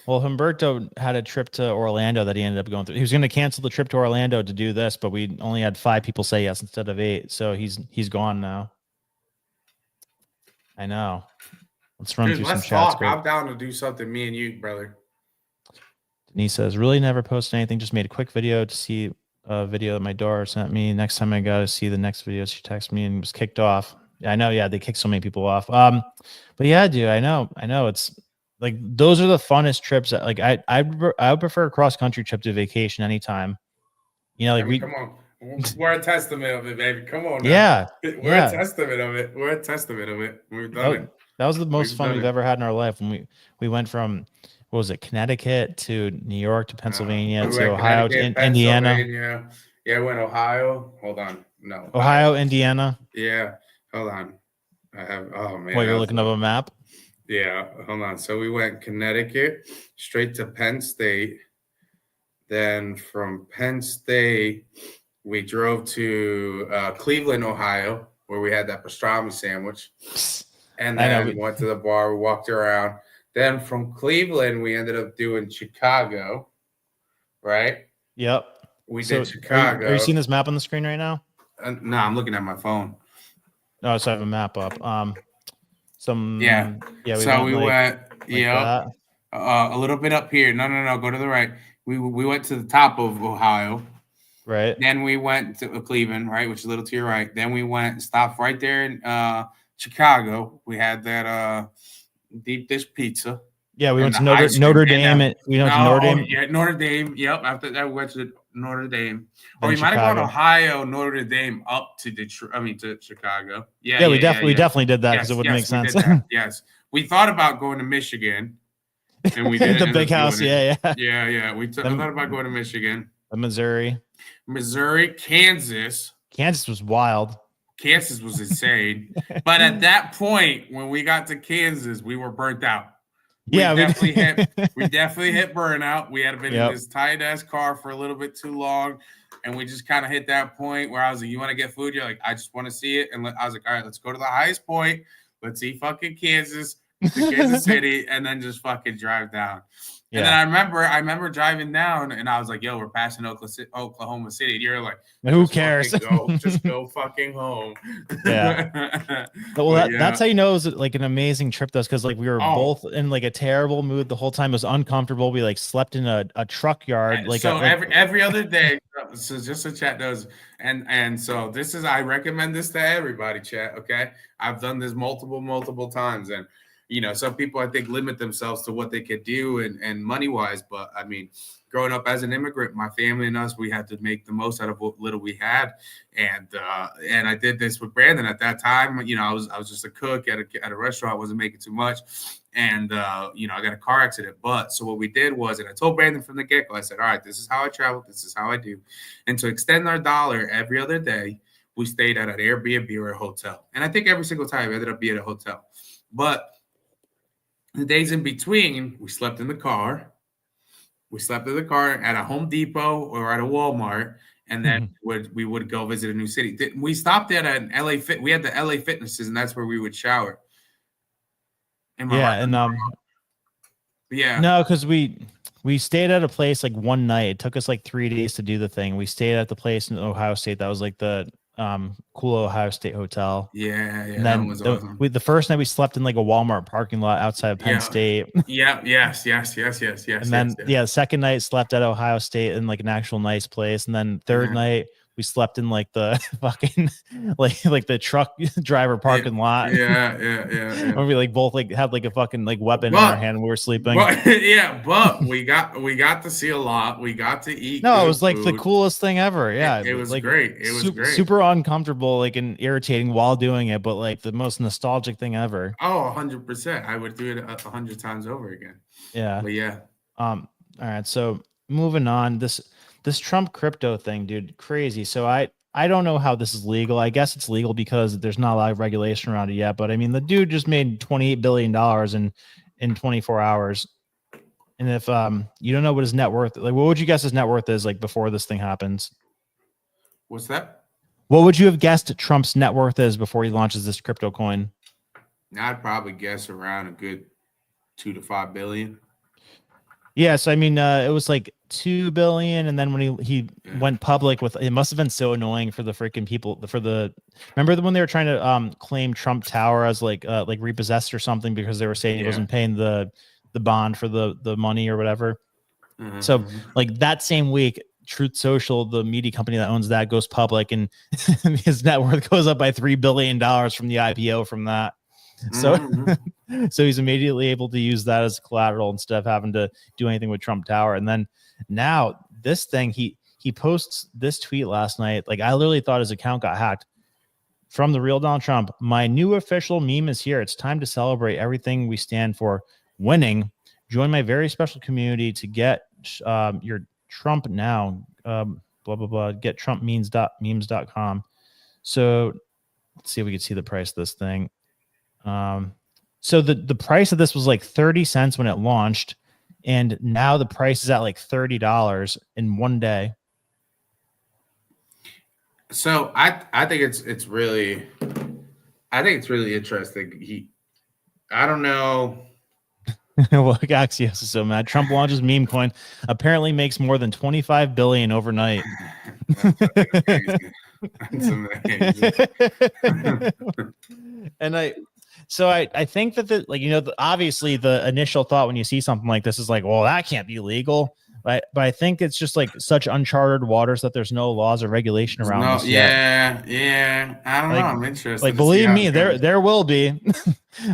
Well, Humberto had a trip to Orlando that he ended up going through. He was going to cancel the trip to Orlando to do this, but we only had 5 people say yes instead of 8. So he's gone now. I know. Let's run through some chats. I'm down to do something, me and you, brother. Denise says, really never posted anything. Just made a quick video to see a video that my daughter sent me. Next time I got to see the next video, she texted me and was kicked off. I know. Yeah, they kicked so many people off. But yeah, dude, I know. It's like, those are the funnest trips. Like, I would prefer a cross country trip to vacation anytime. You know, like, come on. We're a testament of it, baby. Come on. Now. Yeah. We're a testament of it. We're a testament of it. We've done it. That was the most We've fun done we've it. ever had in our life when we went from, what was it, Connecticut to New York to Pennsylvania We to went Ohio to Connecticut, Indiana. Pennsylvania. Yeah, I went Ohio. Hold on. No. Ohio, Indiana. Yeah. Hold on. I have. Oh man. Well, you're that was looking up a map. Yeah. Hold on. So we went Connecticut straight to Penn State. Then from Penn State, we drove to Cleveland, Ohio, where we had that pastrami sandwich. And I know, then went to the bar. We walked around. Then from Cleveland, we ended up doing Chicago, right? Yep. We So did Chicago. Are you seeing this map on the screen right now? No, I'm looking at my phone. Oh, so I have a map up. Yeah. Yeah. We went that. a little bit up here. No. Go to the right. We went to the top of Ohio. Right. Then we went to Cleveland, right, which is a little to your right. Then we stopped right there in Chicago. We had that deep dish pizza. Yeah, we went to Notre Dame. We went to Notre Dame. Yeah, Notre Dame. Yep. After that, we went to Notre Dame. Or Then we might have gone Chicago. Ohio, Notre Dame, up to Detroit. I mean, to Chicago. Yeah, we definitely did that because it would make sense. We did that. Yes, we thought about going to Michigan, and we did the big house. Yeah. Yeah. We thought about going to Michigan, Missouri, Kansas. Kansas was wild. Kansas was insane. But at that point, when we got to Kansas, we were burnt out. We definitely hit burnout. We had been in this tight ass car for a little bit too long, and we just kind of hit that point where I was like, "You want to get food?" You're like, "I just want to see it." And I was like, "All right, let's go to the highest point. Let's see fucking Kansas, to Kansas City, and then just fucking drive down." And then I remember driving down, and I was like, "Yo, we're passing Oklahoma City." And you're like, "Who cares? Just go fucking home." Yeah. Well, that's how you know it was like an amazing trip, though, because like we were both in like a terrible mood the whole time. It was uncomfortable. We like slept in a truck yard. Every other day. So just so chat knows, and so this is, I recommend this to everybody, chat. Okay, I've done this multiple times, and some people I think limit themselves to what they could do and money wise. But I mean, growing up as an immigrant, my family and us, we had to make the most out of what little we had. And I did this with Brandon at that time. I was just a cook at a restaurant. I wasn't making too much. And, I got a car accident. But so what we did was, and I told Brandon from the get-go, I said, all right, this is how I travel. This is how I do. And to extend our dollar every other day, we stayed at an Airbnb or a hotel. And I think every single time we ended up being at a hotel. But the days in between, we slept in the car. We slept in the car at a Home Depot or at a Walmart, and then we would go visit a new city. We stopped at an LA Fit. We had the LA Fitnesses, and that's where we would shower. Yeah. No, because we stayed at a place like one night. It took us like 3 days to do the thing. We stayed at the place in Ohio State that was like the cool Ohio State hotel. Yeah. And then the first night we slept in like a Walmart parking lot outside of Penn State. Yes. And then the second night slept at Ohio State in like an actual nice place. And then third night we slept in like the fucking like the truck driver parking lot. Yeah. Where we like both like had like a fucking like weapon in our hand when we were sleeping. But we got to see a lot. We got to eat. No, it was like the coolest thing ever. Yeah, it was like, great. It was great. Super uncomfortable, like and irritating while doing it, but like the most nostalgic thing ever. Oh, 100%. I would do it 100 times over again. Yeah. But yeah. All right. So moving on, this Trump crypto thing, dude, crazy. So I don't know how this is legal. I guess it's legal because there's not a lot of regulation around it yet. But I mean, the dude just made $28 billion in 24 hours. And if you don't know what his net worth, like, what would you guess his net worth is like before this thing happens? What's that? What would you have guessed Trump's net worth is before he launches this crypto coin? I'd probably guess around a good 2 to 5 billion. Yes, I mean it was like 2 billion, and then when he went public with, it must have been so annoying for the freaking people remember when they were trying to claim Trump Tower as like repossessed or something because they were saying he wasn't paying the bond for the money or whatever. So like that same week, Truth Social, the media company that owns that, goes public, and his net worth goes up by $3 billion from the IPO from that. So so he's immediately able to use that as collateral instead of having to do anything with Trump Tower. And then now this thing, he posts this tweet last night. Like, I literally thought his account got hacked. From the real Donald Trump, my new official meme is here. It's time to celebrate everything we stand for. Winning. Join my very special community to get your Trump now. Blah, blah, blah. Get trumpmemes.memes.com. So let's see if we can see the price of this thing. So the price of this was like 30 cents when it launched. And now the price is at like $30 in one day. So I think it's really interesting. I don't know. Well, Axios is so mad. Trump launches meme coin, apparently makes more than 25 billion overnight. That's amazing. And I think that obviously the initial thought when you see something like this is like, well, that can't be legal. But I think it's just like such uncharted waters that there's no laws or regulation around this yet. Yeah. I don't know. I'm interested. Like, believe me, there will be.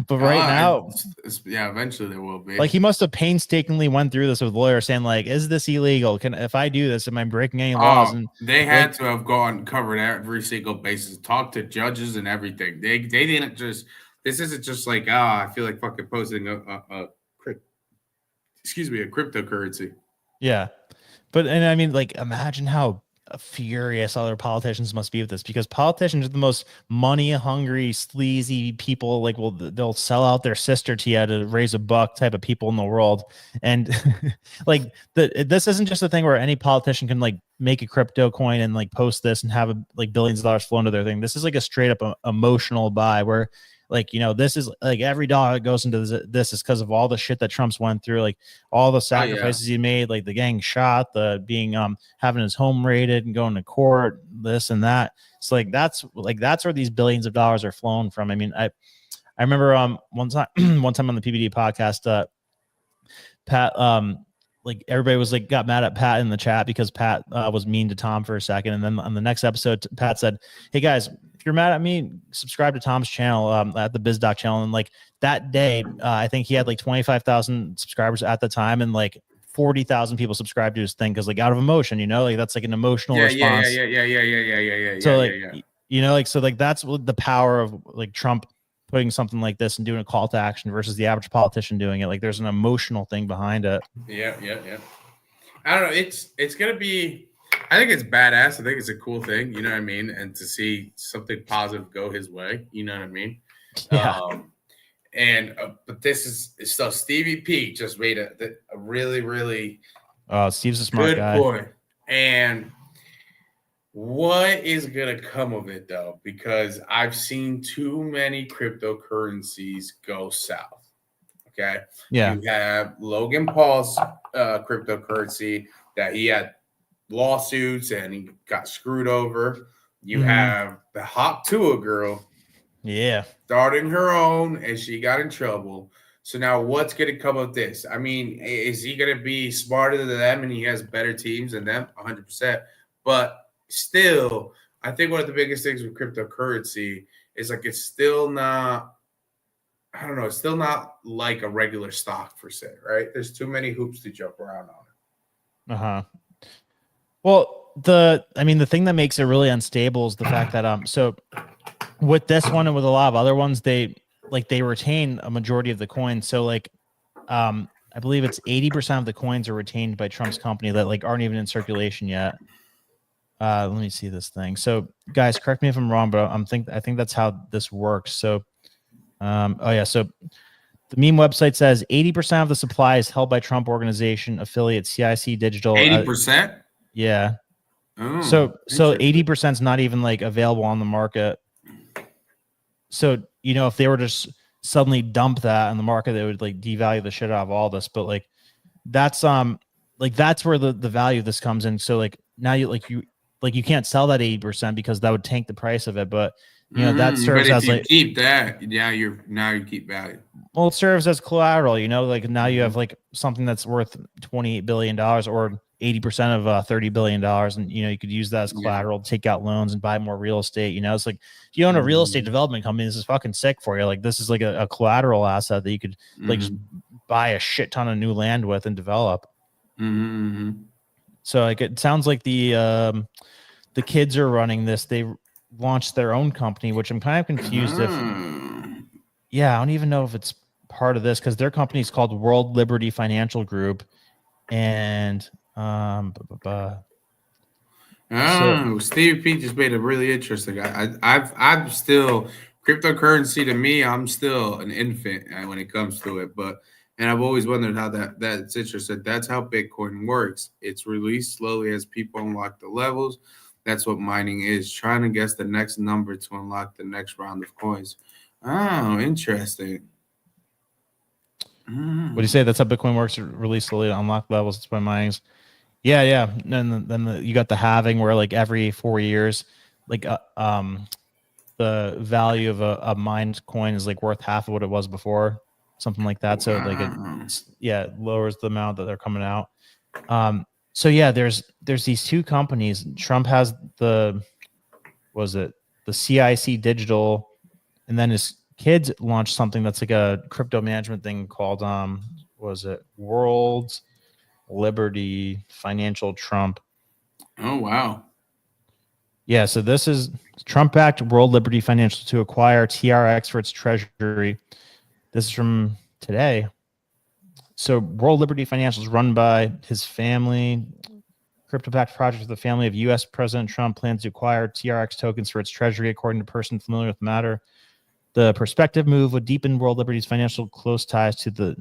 But right now, eventually there will be. Like, he must have painstakingly went through this with lawyers saying, like, is this illegal? If I do this, am I breaking any laws? And they had to have covered every single basis, talked to judges and everything. They didn't just. This isn't just like, I feel like fucking posting a cryptocurrency. Yeah. But, and I mean, like, imagine how furious other politicians must be with this, because politicians are the most money hungry, sleazy people. Like, they'll sell out their sister to you to raise a buck type of people in the world. And like, this isn't just a thing where any politician can like make a crypto coin and like post this and have like billions of dollars flow into their thing. This is like a straight up emotional buy where, like, this is like every dollar that goes into this is because of all the shit that Trump's went through, like all the sacrifices he made, like the getting shot, the being having his home raided and going to court, this and that. It's like that's where these billions of dollars are flowing from. I mean, I remember one time on the PBD podcast, Pat like everybody was like got mad at Pat in the chat because Pat was mean to Tom for a second, and then on the next episode Pat said, "Hey guys, if you're mad at me, subscribe to Tom's channel at the BizDoc channel." And like that day, I think he had like 25,000 subscribers at the time, and like 40,000 people subscribed to his thing because like out of emotion, like that's like an emotional response. Yeah. So like so like that's the power of like Trump putting something like this and doing a call to action versus the average politician doing it. Like there's an emotional thing behind it. Yeah. I don't know. It's gonna be. I think it's badass. I think it's a cool thing. You know what I mean? And to see something positive go his way. You know what I mean? Yeah. But this is so Stevie P just made a really, really. Steve's a smart guy. Point. And what is gonna come of it though? Because I've seen too many cryptocurrencies go south. Okay. Yeah. You have Logan Paul's cryptocurrency that he had lawsuits and he got screwed over. You have the Hop Tua girl, starting her own, and she got in trouble. So now what's going to come of this? I mean, is he going to be smarter than them and he has better teams than them? 100%. But still, I think one of the biggest things with cryptocurrency is like it's still not. I don't know. It's still not like a regular stock per se, right? There's too many hoops to jump around on it. Well, the thing that makes it really unstable is the fact that so with this one and with a lot of other ones, they retain a majority of the coins. So like I believe it's 80% of the coins are retained by Trump's company that like aren't even in circulation yet. Let me see this thing. So guys, correct me if I'm wrong, but I think that's how this works. So so the meme website says 80% of the supply is held by Trump Organization affiliate CIC Digital. 80%? Yeah. So 80% is not even like available on the market. So, if they were to suddenly dump that on the market, they would like devalue the shit out of all this. But like that's where the value of this comes in. So like now you can't sell that 80% because that would tank the price of it. But that serves as like keep that. Yeah, you keep value. Well, it serves as collateral, like now you have like something that's worth $28 billion or 80% of $30 billion. And, you could use that as collateral to take out loans and buy more real estate. It's like if you own a real estate development company, this is fucking sick for you. Like this is like a collateral asset that you could like just buy a shit ton of new land with and develop. So like, it sounds like the kids are running this. launched their own company, which I'm kind of confused if. Yeah, I don't even know if it's part of this because their company is called World Liberty Financial Group, and Steve P just made a really interesting. I'm still cryptocurrency to me. I'm still an infant when it comes to it, and I've always wondered how that's interesting. That's how Bitcoin works. It's released slowly as people unlock the levels. That's what mining is, trying to guess the next number to unlock the next round of coins. Oh, interesting. What do you say? That's how Bitcoin works. Release slowly to unlock levels. It's by mining. Yeah. And then you got the halving where like every 4 years, like the value of a mined coin is like worth half of what it was before, something like that. So like it lowers the amount that they're coming out. So yeah, there's these two companies. Trump has the CIC Digital, and then his kids launched something that's like a crypto management thing called World Liberty Financial Trump. Oh wow. Yeah, so this is Trump-backed World Liberty Financial to acquire TRX for its treasury. This is from today. So World Liberty Financial is run by his family. Crypto-backed project of the family of U.S. President Trump plans to acquire TRX tokens for its treasury, according to a person familiar with the matter. The prospective move would deepen World Liberty's financial close ties to the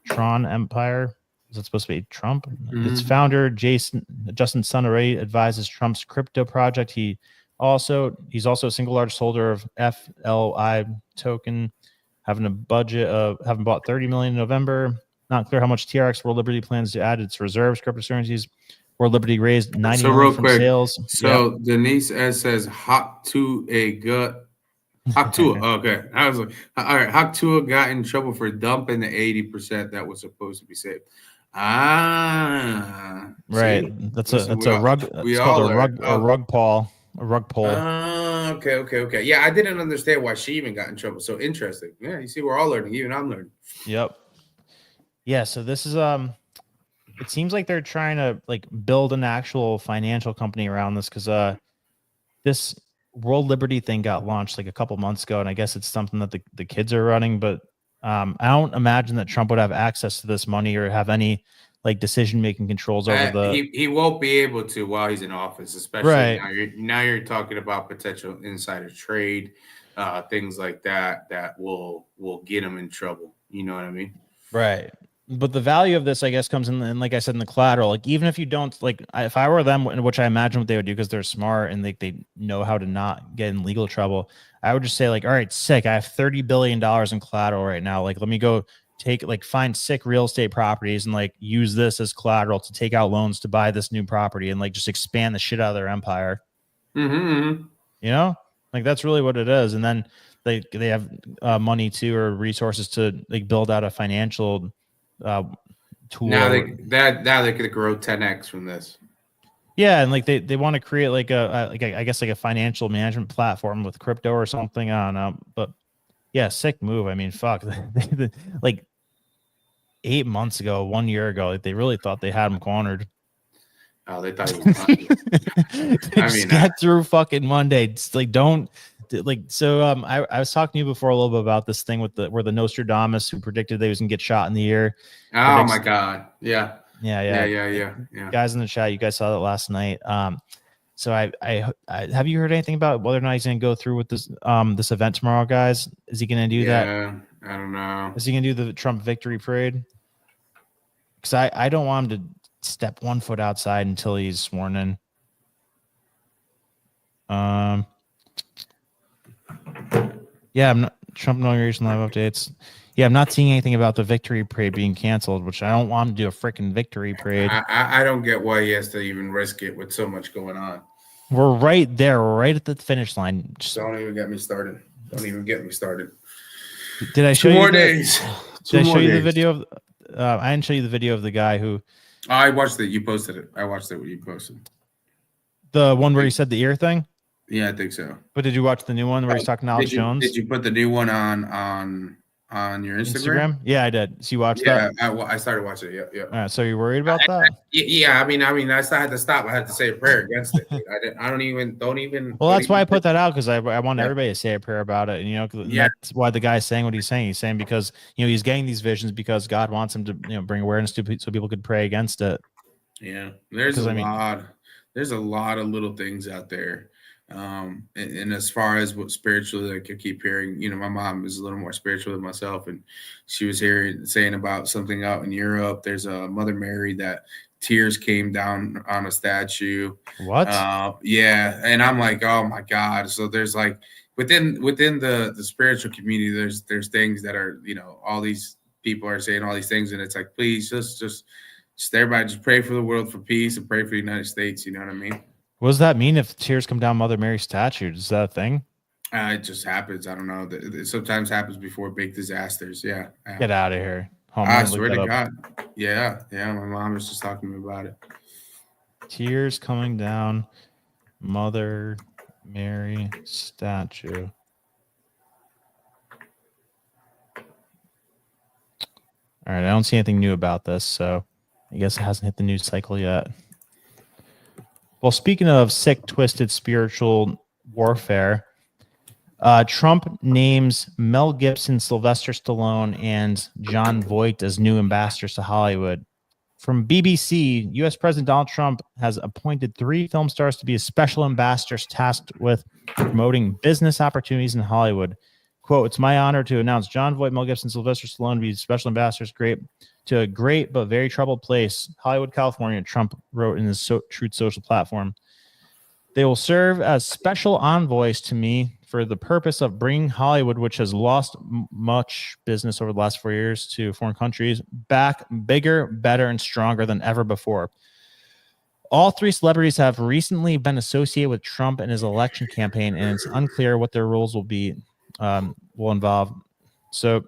Tron Empire. Is it supposed to be Trump? Mm-hmm. Its founder, Justin Sunneray, advises Trump's crypto project. He's also a single largest holder of FLI token, having bought 30 million in November. Not clear how much TRX World Liberty plans to add its reserves cryptocurrencies. World Liberty raised 90 million from sales. So Denise S says hot to a gut. Haktua. Okay. I was like, all right. Haktua got in trouble for dumping the 80% that was supposed to be saved. Right. See? That's a rug. It's called a rug pull. Okay. Yeah, I didn't understand why she even got in trouble. So interesting. Yeah, you see, we're all learning. Even I'm learning. Yep. Yeah. So this is it seems like they're trying to like build an actual financial company around this because this World Liberty thing got launched like a couple months ago, and I guess it's something that the kids are running, but I don't imagine that Trump would have access to this money or have any like decision-making controls over the. He won't be able to while he's in office, especially right. Now you're talking about potential insider trade, things like that will get him in trouble. You know what I mean? Right. But the value of this, I guess, comes in, like I said, in the collateral. Like, even if you don't, like, if I were them, which I imagine what they would do because they're smart and they know how to not get in legal trouble, I would just say, like, all right, sick. I have $30 billion in collateral right now. Like, let me go find sick real estate properties and, like, use this as collateral to take out loans to buy this new property and, like, just expand the shit out of their empire. Mm-hmm. You know? Like, that's really what it is. And then they have money, too, or resources to, like, build out a financial tool. Now they could grow 10x from this. Yeah, and like they want to create like I guess a financial management platform with crypto or something. I don't know, but yeah, sick move. I mean, fuck, like 8 months ago, 1 year ago, like, they really thought they had him cornered. Oh, they thought he was. Get through fucking Monday. It's like don't. Like so, I was talking to you before a little bit about this thing with where the Nostradamus who predicted they was gonna get shot in the ear. Oh my god, yeah. Guys in the chat, you guys saw that last night. So I have you heard anything about whether or not he's gonna go through with this this event tomorrow, guys? Is he gonna do that? I don't know. Is he gonna do the Trump victory parade? Because I don't want him to step 1 foot outside until he's sworn in. Yeah, I'm not Trump inauguration live updates. Yeah, I'm not seeing anything about the victory parade being canceled, which I don't want him to do a freaking victory parade. I don't get why he has to even risk it with so much going on. We're right there, right at the finish line. Don't even get me started. Did I show you more the, days? Did I show you the video of? I didn't show you the video of the guy who. I watched it. You posted it. I watched it when you posted. The one where he said the ear thing. Yeah, I think so. But did you watch the new one where he's talking to Alex Jones? Did you put the new one on on your Instagram? Yeah, I did. So you watched Yeah, that? I started watching it. Yeah. All right. So you're worried about that? Yeah, I mean, I still had to stop. I had to say a prayer against it. I don't even. Well, that's why I put that out, because I want everybody to say a prayer about it. And, Yeah. that's why the guy's saying what he's saying. He's saying because he's getting these visions because God wants him to bring awareness to so people could pray against it. Yeah, there's a lot of little things out there. And as far as what spiritually, like I keep hearing, my mom is a little more spiritual than myself, and she was here saying about something out in Europe. There's a Mother Mary that tears came down on a statue. What? Yeah, and I'm like, oh my God. So there's like within the spiritual community, there's things that are, all these people are saying all these things, and it's like, please just everybody just pray for the world for peace and pray for the United States. You know what I mean? What does that mean if tears come down Mother Mary's statue? Is that a thing? It just happens. I don't know. It sometimes happens before big disasters. Yeah. Get out of here. I swear to God. Yeah. My mom was just talking to me about it. Tears coming down Mother Mary statue. All right. I don't see anything new about this, so I guess it hasn't hit the news cycle yet. Well, speaking of sick, twisted spiritual warfare, Trump names Mel Gibson, Sylvester Stallone, and Jon Voight as new ambassadors to Hollywood. From BBC, U.S. President Donald Trump has appointed 3 film stars to be his special ambassadors tasked with promoting business opportunities in Hollywood. Quote, "It's my honor to announce Jon Voight, Mel Gibson, Sylvester Stallone to be special ambassadors to a great but very troubled place, Hollywood, California," Trump wrote in his Truth Social platform. "They will serve as special envoys to me for the purpose of bringing Hollywood, which has lost much business over the last 4 years to foreign countries, back bigger, better, and stronger than ever before. All 3 celebrities have recently been associated with Trump and his election campaign, and it's unclear what their roles will involve." So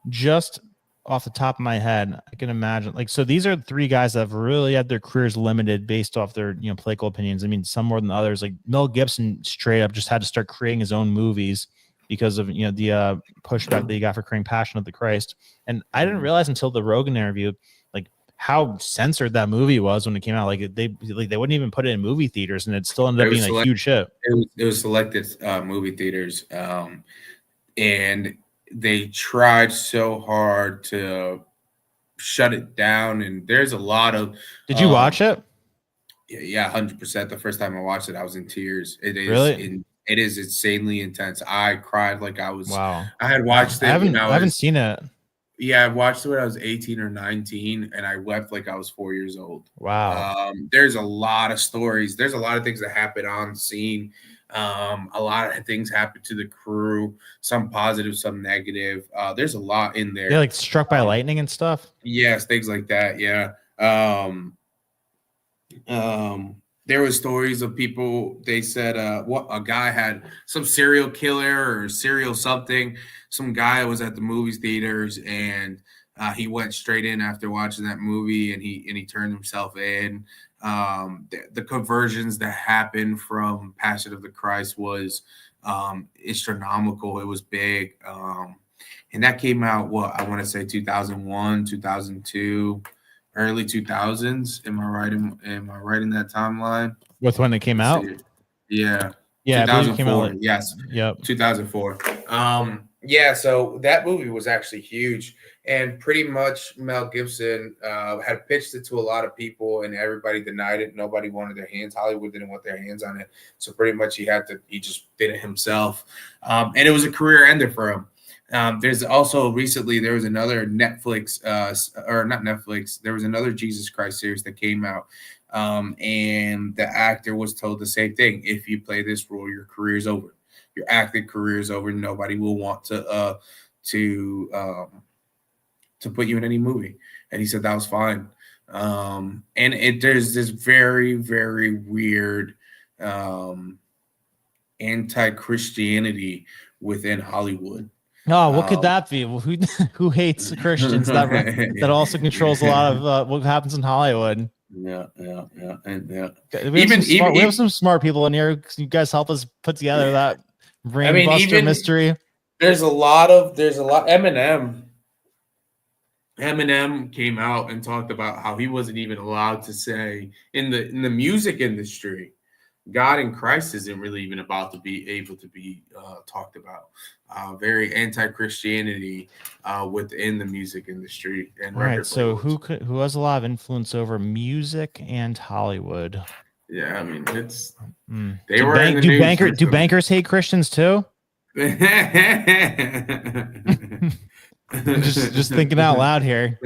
just off the top of my head, I can imagine, so these are 3 guys that have really had their careers limited based off their, political opinions. I mean, some more than others. Like Mel Gibson straight up just had to start creating his own movies because of, the pushback that he got for creating Passion of the Christ. And I didn't realize until the Rogan interview, how censored that movie was when it came out. They wouldn't even put it in movie theaters, and it still ended up being a huge hit. It was selected movie theaters, and they tried so hard to shut it down. And there's a lot of. Did you watch it? Yeah, 100%. The first time I watched it, I was in tears. It is really. It is insanely intense. I cried like I was. Wow. I had watched it. I haven't seen it. Yeah, I watched it when I was 18 or 19, and I wept like I was 4 years old. Wow. There's a lot of stories. There's a lot of things that happen on scene. A lot of things happen to the crew, some positive, some negative. There's a lot in there. Yeah, struck by lightning and stuff. Yes, things like that. Yeah. There were stories of people, they said what a guy had some serial killer or serial something. Some guy was at the movie theaters, and he went straight in after watching that movie, and he turned himself in. The conversions that happened from Passion of the Christ was astronomical. It was big. And that came out, I want to say 2001, 2002. Early 2000s. Am I right in that timeline? With when it came out? Yeah. Yeah. 2004. Yes. Yep. 2004. Yeah. So that movie was actually huge, and pretty much Mel Gibson had pitched it to a lot of people, and everybody denied it. Nobody wanted their hands. Hollywood didn't want their hands on it. So pretty much he just did it himself. And it was a career ender for him. There's also recently there was another Netflix or not Netflix. There was another Jesus Christ series that came out, and the actor was told the same thing: if you play this role, your career's over. Your acting career is over. Nobody will want to put you in any movie. And he said that was fine. And there's this very, very weird anti-Christianity within Hollywood. Oh, what could that be? Who hates Christians? That also controls a lot of what happens in Hollywood. Yeah. We have some smart people in here. You guys help us put together that brain buster mystery. There's a lot. Eminem came out and talked about how he wasn't even allowed to say in the music industry, God and Christ isn't really even about to be able to be talked about. Very anti-Christianity within the music industry and All right. record So labels. who has a lot of influence over music and Hollywood? Yeah, I mean it's they do were in the news. Do bankers hate Christians too? just thinking out loud here.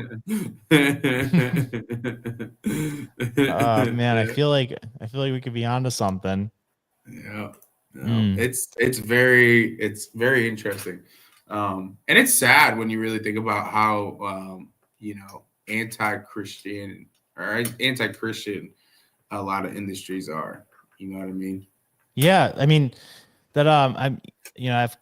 Man, I feel like we could be onto something. Yeah. No, it's very interesting. And it's sad when you really think about how anti-Christian or anti-Christian a lot of industries are. You know what I mean? Yeah, I mean that I've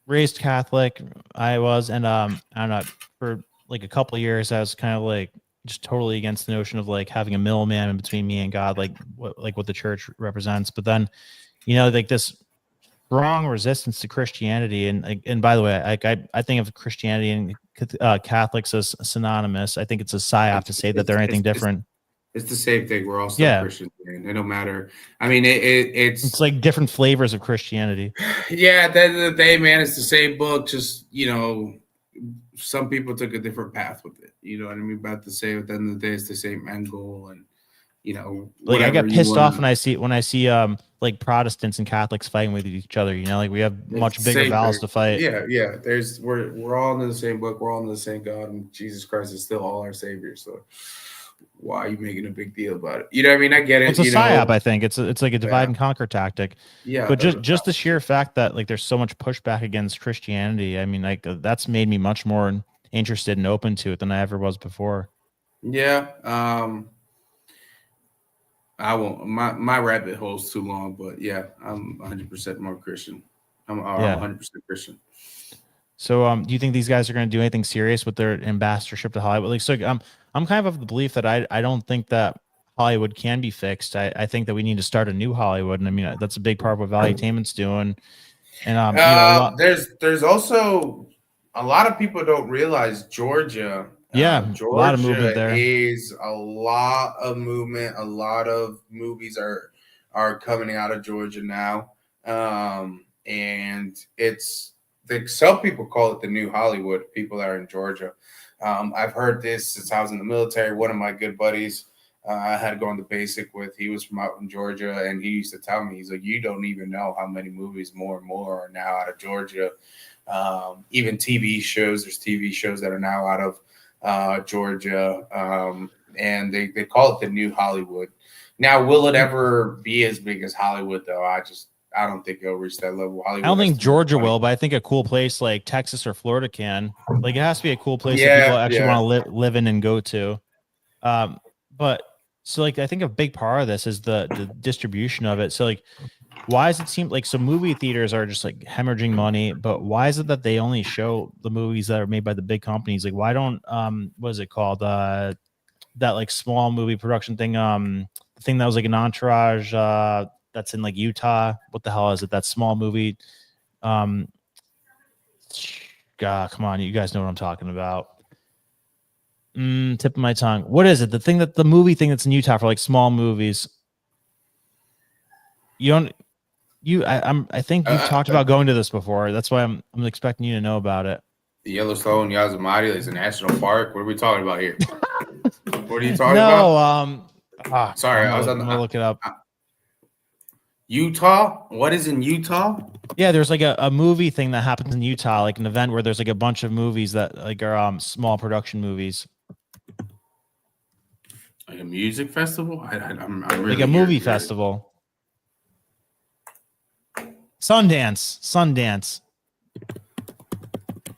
raised Catholic. I was, and I don't know, for like a couple of years I was kind of like just totally against the notion of like having a middleman in between me and God, like what the church represents. But then, like this strong resistance to Christianity, and by the way, I think of Christianity and Catholics as synonymous. I think it's a psyop to say that they're anything different. It's the same thing. We're all still Christians, man. It don't matter. I mean, it's like different flavors of Christianity. Yeah, at the end of the day, man, it's the same book. Just some people took a different path with it. You know what I mean? But at the end of the day, it's the same end goal, and like I get pissed off when I see like Protestants and Catholics fighting with each other. Like we have much bigger battles to fight. Yeah. We're all under the same book. We're all under the same God, and Jesus Christ is still all our Savior. So why are you making a big deal about it? You know what I mean? I get it. It's a psyop. I think it's like a divide and conquer tactic. Yeah. But just the sheer fact that like there's so much pushback against Christianity, I mean, like that's made me much more interested and open to it than I ever was before. Yeah. I won't. My rabbit hole's too long, but yeah, I'm 100% more Christian. I'm 100% Christian. So, do you think these guys are going to do anything serious with their ambassadorship to Hollywood? Like, so I'm kind of the belief that I don't think that Hollywood can be fixed. I think that we need to start a new Hollywood, and I mean that's a big part of what Valuetainment's doing. And there's also a lot of people don't realize Georgia. Georgia, a lot of movement there. Is a lot of movement. A lot of movies are coming out of Georgia now, and it's. Some people call it the new Hollywood. People that are in Georgia. I've heard this since I was in the military. One of my good buddies I had gone to basic with. He was from out in Georgia, and he used to tell me, he's like, you don't even know how many movies more and more are now out of Georgia. Even TV shows. There's TV shows that are now out of Georgia, and they call it the new Hollywood. Now, will it ever be as big as Hollywood, though? I don't think it'll reach that level. Hollywood, I don't think Georgia will, but I think a cool place like Texas or Florida can. Like it has to be a cool place that people actually want to live in and go to. But so like I think a big part of this is the distribution of it. So like, why does it seem like so movie theaters are just like hemorrhaging money? But why is it that they only show the movies that are made by the big companies? Like why don't what is it called? That like small movie production thing. The thing that was like an Entourage. That's in like Utah. What the hell is it? That small movie. God, come on, you guys know what I'm talking about. Tip of my tongue. What is it? The movie thing that's in Utah for like small movies. I think you've talked about going to this before. That's why I'm expecting you to know about it. The Yellowstone Yosemite is a national park. What are we talking about here? What are you talking about? Sorry, I was on the look it up. Utah? What is in Utah? Yeah, there's like a movie thing that happens in Utah, like an event where there's like a bunch of movies that like are small production movies. Like a music festival? I'm really like a movie festival. Sundance.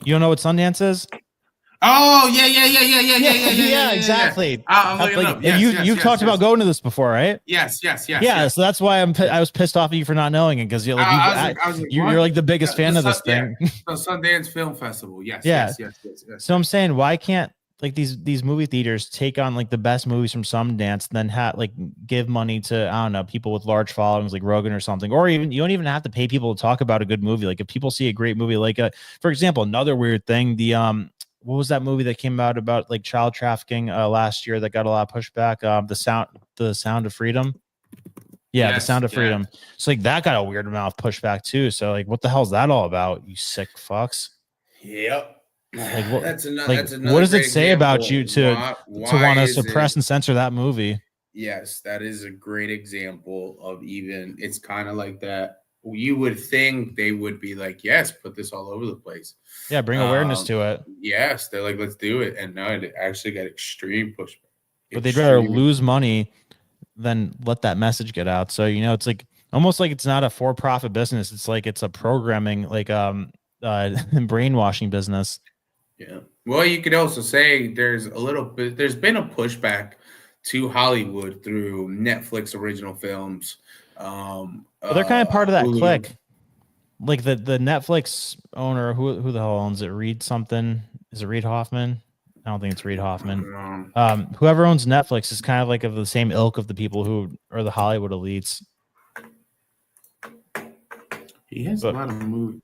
You don't know what Sundance is? Oh yeah, exactly. I'm looking up. Yes, you've talked about going to this before, right? Yes. Yeah, so that's why I was pissed off at you for not knowing it because you're like the biggest fan of this thing. The Sundance Film Festival. Yes. So I'm saying, why can't like these movie theaters take on like the best movies from Sundance, then give money to, I don't know, people with large followings like Rogan or something, or even you don't even have to pay people to talk about a good movie. Like if people see a great movie, like for example, another weird thing, the what was that movie that came out about like child trafficking last year that got a lot of pushback? The Sound of Freedom. Yeah, The Yes, Sound of yeah. Freedom. So like that got a weird amount of pushback too. So like, what the hell is that all about? You sick fucks. Yep. Like what? That's Like another what does it great say about you example. to want to Why is suppress it? and censor that movie? Yes, that is a great example of even. It's kind of like that. You would think they would be like, yes, put this all over the place. Yeah, bring awareness to it. Yes, they're like, let's do it, and no, it actually got extreme pushback. But they'd rather lose money than let that message get out. So it's like almost like it's not a for-profit business. It's like it's a programming brainwashing business. Yeah. Well, you could also say there's been a pushback to Hollywood through Netflix original films. But they're kind of part of that Hulu. clique. Like the Netflix owner, who the hell owns it? Reed something? Is it Reed Hoffman? I don't think it's Reed Hoffman. Whoever owns Netflix is kind of like of the same ilk of the people who are the Hollywood elites. He has a lot of movies.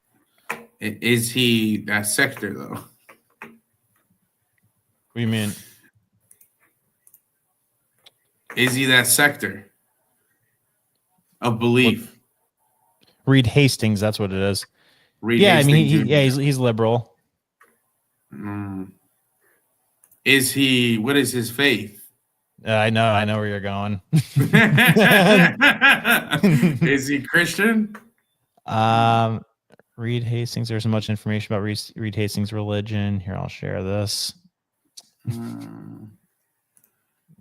Is he that sector though? What do you mean? Is he that sector of belief? Reed Hastings, that's what it is. Reed yeah, Hastings I mean, Jr. he's liberal. Is he? What is his faith? I know where you're going. Is he Christian? Reed Hastings. There's so much information about Reed Hastings' religion. Here, I'll share this.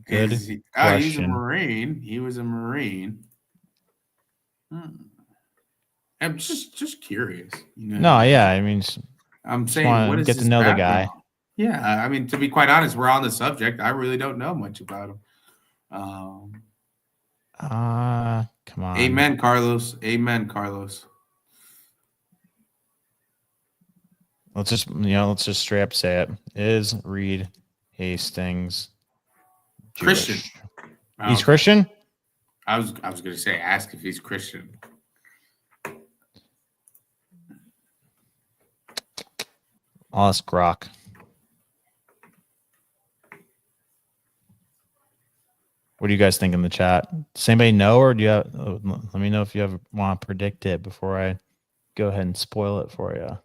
Good question. He's a Marine. He was a Marine. I'm just curious. No, yeah. I mean, I'm saying, what is get to know background? the guy. Yeah, I mean, to be quite honest, we're on the subject. I really don't know much about him. Come on. Amen, Carlos. Amen, Carlos. Let's just straight up say it. Is Reed Hastings Jewish? Christian? He's Christian? I was going to say, ask if he's Christian. I'll ask Grok. What do you guys think in the chat? Does anybody know, or do you have? Let me know if you want to predict it before I go ahead and spoil it for you.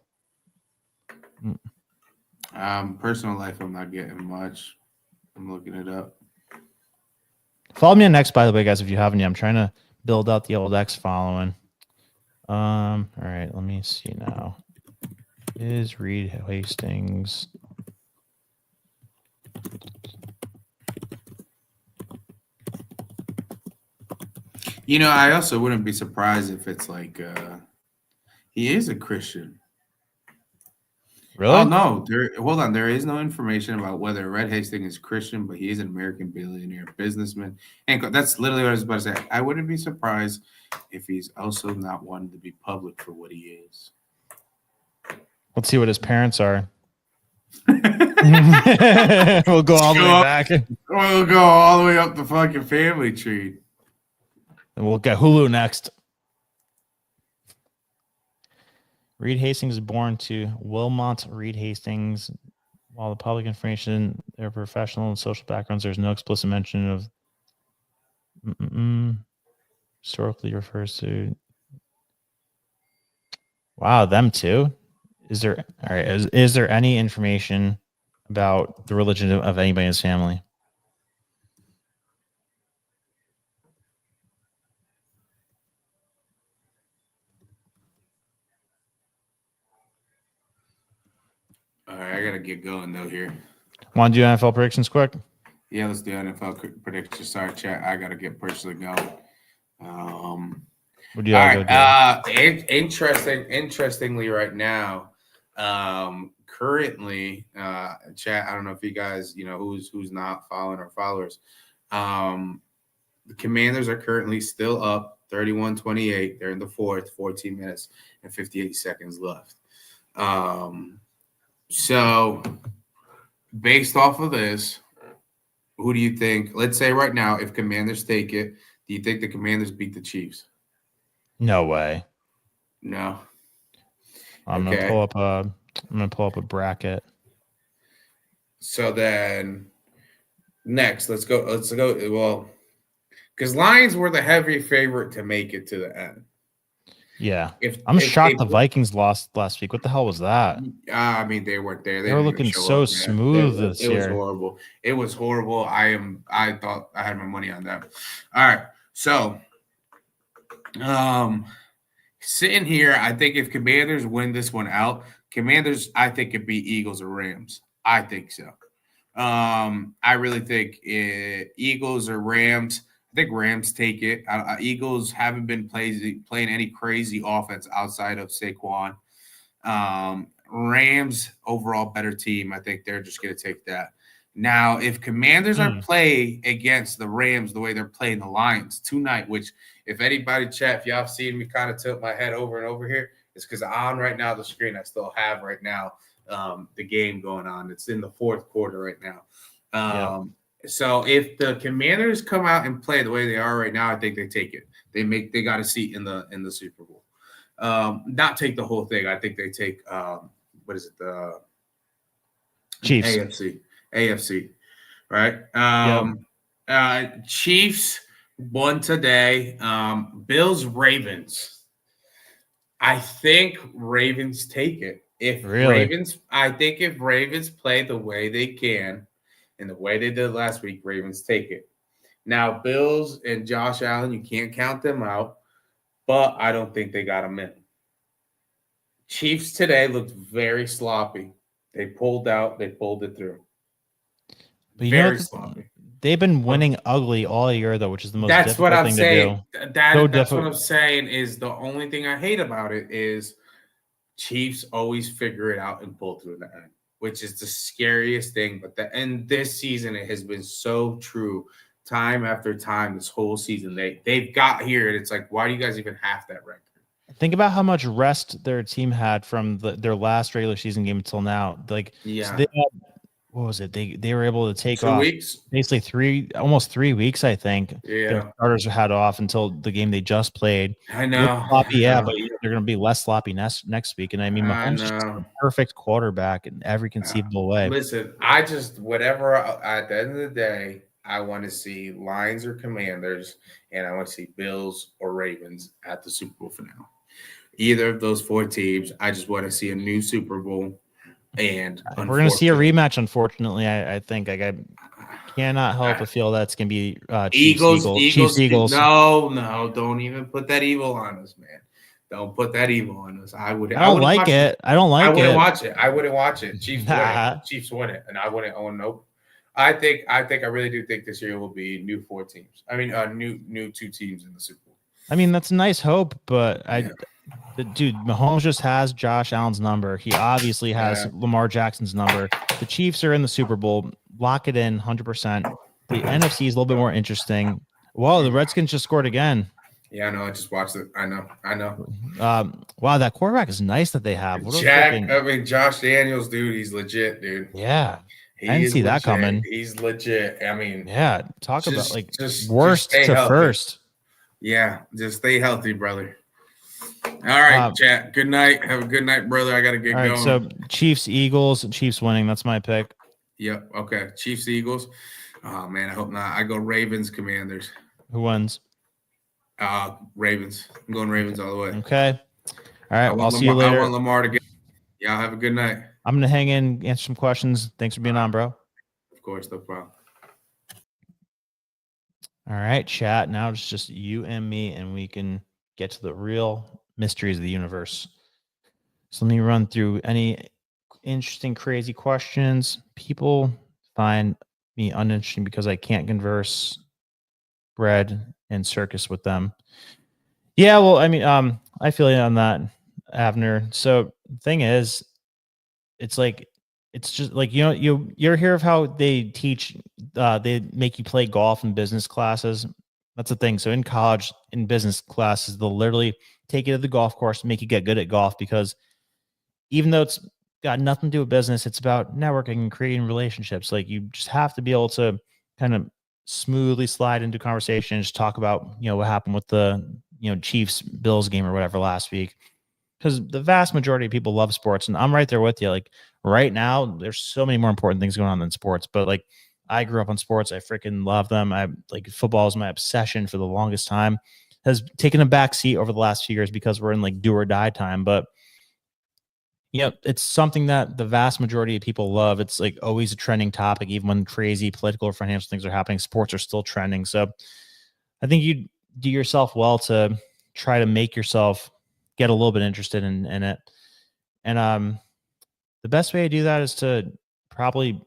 Personal life, I'm not getting much. I'm looking it up. Follow me on X, by the way, guys, if you haven't yet. I'm trying to build out the old X following. All right, let me see now. Is Reed Hastings? I also wouldn't be surprised if it's like he is a Christian. Really? Oh no! Hold on. There is no information about whether Red Hastings is Christian, but he is an American billionaire, businessman, and that's literally what I was about to say. I wouldn't be surprised if he's also not one to be public for what he is. Let's see what his parents are. We'll go all the way back. We'll go all the way up the fucking family tree. And we'll get Hulu next. Reed Hastings is born to Wilmot Reed Hastings. While the public information, their professional and social backgrounds, there's no explicit mention of historically refers to. Wow, them too. Is there any information about the religion of anybody in his family? All right, I gotta get going though here. Want to do NFL predictions quick? Yeah, let's do NFL predictions. Sorry, chat. I gotta get personally going. What do you all right. Interestingly, right now, currently, chat. I don't know if you guys, who's not following our followers. The Commanders are currently still up 31-28. They're in the fourth, 14 minutes and 58 seconds left. So based off of this, who do you think? Let's say right now, if Commanders take it, do you think the Commanders beat the Chiefs? No way. No. I'm gonna pull up a bracket. So then next, let's go. Well, because Lions were the heavy favorite to make it to the end. Yeah. I'm shocked the Vikings lost last week. What the hell was that? I mean, they weren't there. They were looking so smooth this year. It was horrible. It was horrible. I thought I had my money on that. All right. So sitting here, I think if Commanders win this one out, Commanders, I think, could beat Eagles or Rams. I think so. I really think Eagles or Rams. I think Rams take it. Eagles haven't been playing any crazy offense outside of Saquon. Rams, overall better team. I think they're just going to take that. Now, if Commanders are playing against the Rams the way they're playing the Lions tonight, which if anybody chat, if y'all have seen me kind of tilt my head over and over here, it's because on right now the screen I still have right now the game going on. It's in the fourth quarter right now. So if the Commanders come out and play the way they are right now, I think they take it. They got a seat in the Super Bowl. Not take the whole thing. I think they take what is it, the Chiefs. AFC, right? Chiefs won today. Bills, Ravens. I think Ravens take it. I think if Ravens play the way they can and the way they did last week, Ravens take it. Now, Bills and Josh Allen, you can't count them out, but I don't think they got them in. Chiefs today looked very sloppy. They pulled it through. But very sloppy. They've been winning ugly all year, though, which is the most That's difficult what I'm thing saying. to do. That's what I'm saying is the only thing I hate about it is Chiefs always figure it out and pull through the end, which is the scariest thing. But this season, it has been so true time after time this whole season. They've got here, and it's like, why do you guys even have that record? Think about how much rest their team had from their last regular season game until now. Like, yeah. So they had, what was it? They were able to take 2 off weeks? basically almost 3 weeks, I think. Yeah. Their starters had off until the game they just played. I know. Sloppy, yeah, but they're going to be less sloppy next week. And I mean, Mahomes is just a perfect quarterback in every conceivable way. Listen, at the end of the day, I want to see Lions or Commanders, and I want to see Bills or Ravens at the Super Bowl final. Either of those 4 teams, I just want to see a new Super Bowl. And we're going to see a rematch, unfortunately. I think I cannot help but feel that's going to be Chiefs-Eagles. No, don't even put that evil on us, man. Don't put that evil on us. I don't like it. I wouldn't watch it. I wouldn't watch it. Chiefs win it, and I wouldn't. Oh no. I really do think this year will be new 4 teams. I mean, new 2 teams in the Super Bowl. I mean, that's a nice hope, but dude, Mahomes just has Josh Allen's number. He obviously has Lamar Jackson's number. The Chiefs are in the Super Bowl. Lock it in 100%. The NFC is a little bit more interesting. Whoa, the Redskins just scored again. Yeah, I know. I just watched it. I know. Wow, that quarterback is nice that they have. Josh Daniels, dude, he's legit, dude. Yeah. I didn't see that coming. He's legit. I mean, yeah, talk about worst to healthy. First. Yeah, just stay healthy, brother. All right, chat. Good night. Have a good night, brother. I got to get going. So Chiefs, Eagles, Chiefs winning. That's my pick. Yep. Okay. Chiefs, Eagles. Oh, man, I hope not. I go Ravens, Commanders. Who wins? Ravens. I'm going Ravens all the way. Okay. All right. I'll see you later. I want Lamar to get. Y'all have a good night. I'm going to hang in, answer some questions. Thanks for being on, bro. Of course. No problem. All right, chat. Now it's just you and me, and we can get to the real mysteries of the universe. So let me run through any interesting, crazy questions. People find me uninteresting because I can't converse bread and circus with them. Yeah, well, I mean, I feel you on that, Avner. So the thing is, it's just like, you're hear of how they teach, they make you play golf in business classes. That's the thing. So in college, in business classes, they'll literally take you to the golf course and make you get good at golf, because even though it's got nothing to do with business. It's about networking and creating relationships. Like you just have to be able to kind of smoothly slide into conversation, just talk about, what happened with the, Chiefs Bills game or whatever last week. Because the vast majority of people love sports, and I'm right there with you. Like right now, there's so many more important things going on than sports. But like I grew up on sports, I freaking love them. I like football is my obsession for the longest time. Has taken a back seat over the last few years because we're in like do or die time. But it's something that the vast majority of people love. It's like always a trending topic, even when crazy political or financial things are happening. Sports are still trending. So I think you do yourself well to try to make yourself get a little bit interested in it. And the best way to do that is to probably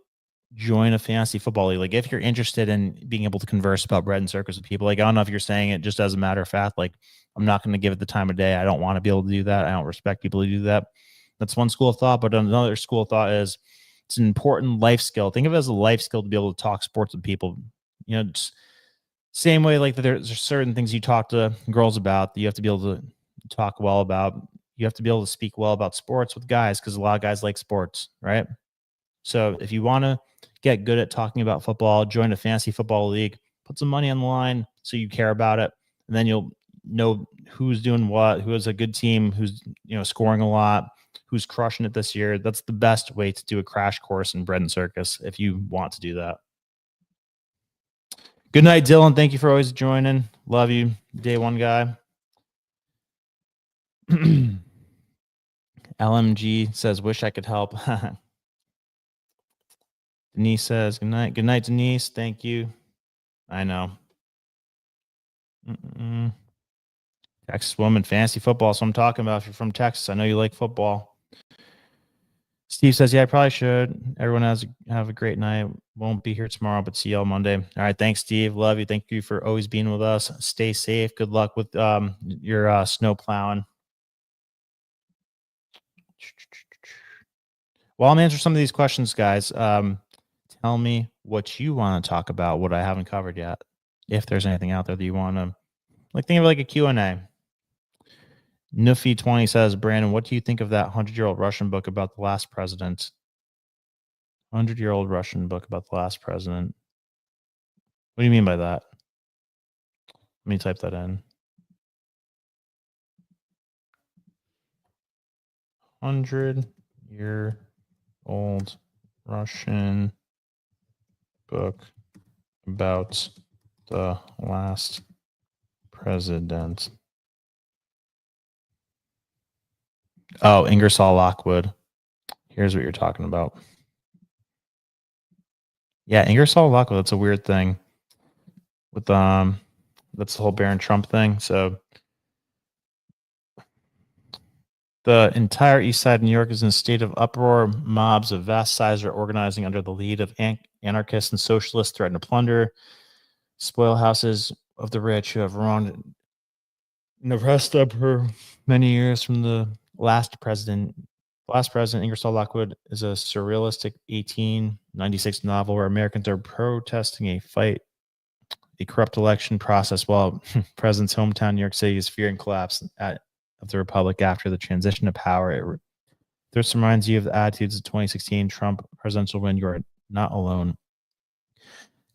join a fantasy football league. Like if you're interested in being able to converse about bread and circus with people, like I don't know if you're saying it just as a matter of fact, like I'm not going to give it the time of day. I don't want to be able to do that. I don't respect people who do that. That's one school of thought. But another school of thought is it's an important life skill. Think of it as a life skill to be able to talk sports with people. Just same way like there's certain things you talk to girls about that you have to be able to talk well about. You have to be able to speak well about sports with guys because a lot of guys like sports, right? So if you want to get good at talking about football, join a fantasy football league, put some money on the line so you care about it, and then you'll know who's doing what, who has a good team, who's scoring a lot, who's crushing it this year. That's the best way to do a crash course in bread and circus if you want to do that. Good night, Dylan. Thank you for always joining. Love you, day one guy. LMG says, wish I could help. Denise says, good night. Good night, Denise. Thank you. I know. Texas woman, fantasy football. So I'm talking about. If you're from Texas, I know you like football. Steve says, yeah, I probably should. Everyone have a great night. Won't be here tomorrow, but see y'all Monday. All right. Thanks, Steve. Love you. Thank you for always being with us. Stay safe. Good luck with your snow plowing. While I'm answering some of these questions, guys, tell me what you want to talk about, what I haven't covered yet. If there's anything out there that you want to, think of it like a Q&A. Nuffy20 says, Brandon, what do you think of that 100-year-old Russian book about the last president? 100-year-old Russian book about the last president. What do you mean by that? Let me type that in. 100-year-old Russian book about the last president. Oh, Ingersoll Lockwood. Here's what you're talking about. Yeah, Ingersoll Lockwood. That's a weird thing. With that's the whole Barron Trump thing. So the entire east side of New York is in a state of uproar. Mobs of vast size are organizing under the lead of anarchists and socialists, threaten to plunder, spoil houses of the rich who have wronged Nebraska for many years from the last president. The last president, Ingersoll Lockwood, is a surrealistic 1896 novel where Americans are protesting a corrupt election process while president's hometown, New York City, is fearing collapse of the republic after the transition of power. This reminds you of the attitudes of 2016 Trump presidential win. You are not alone.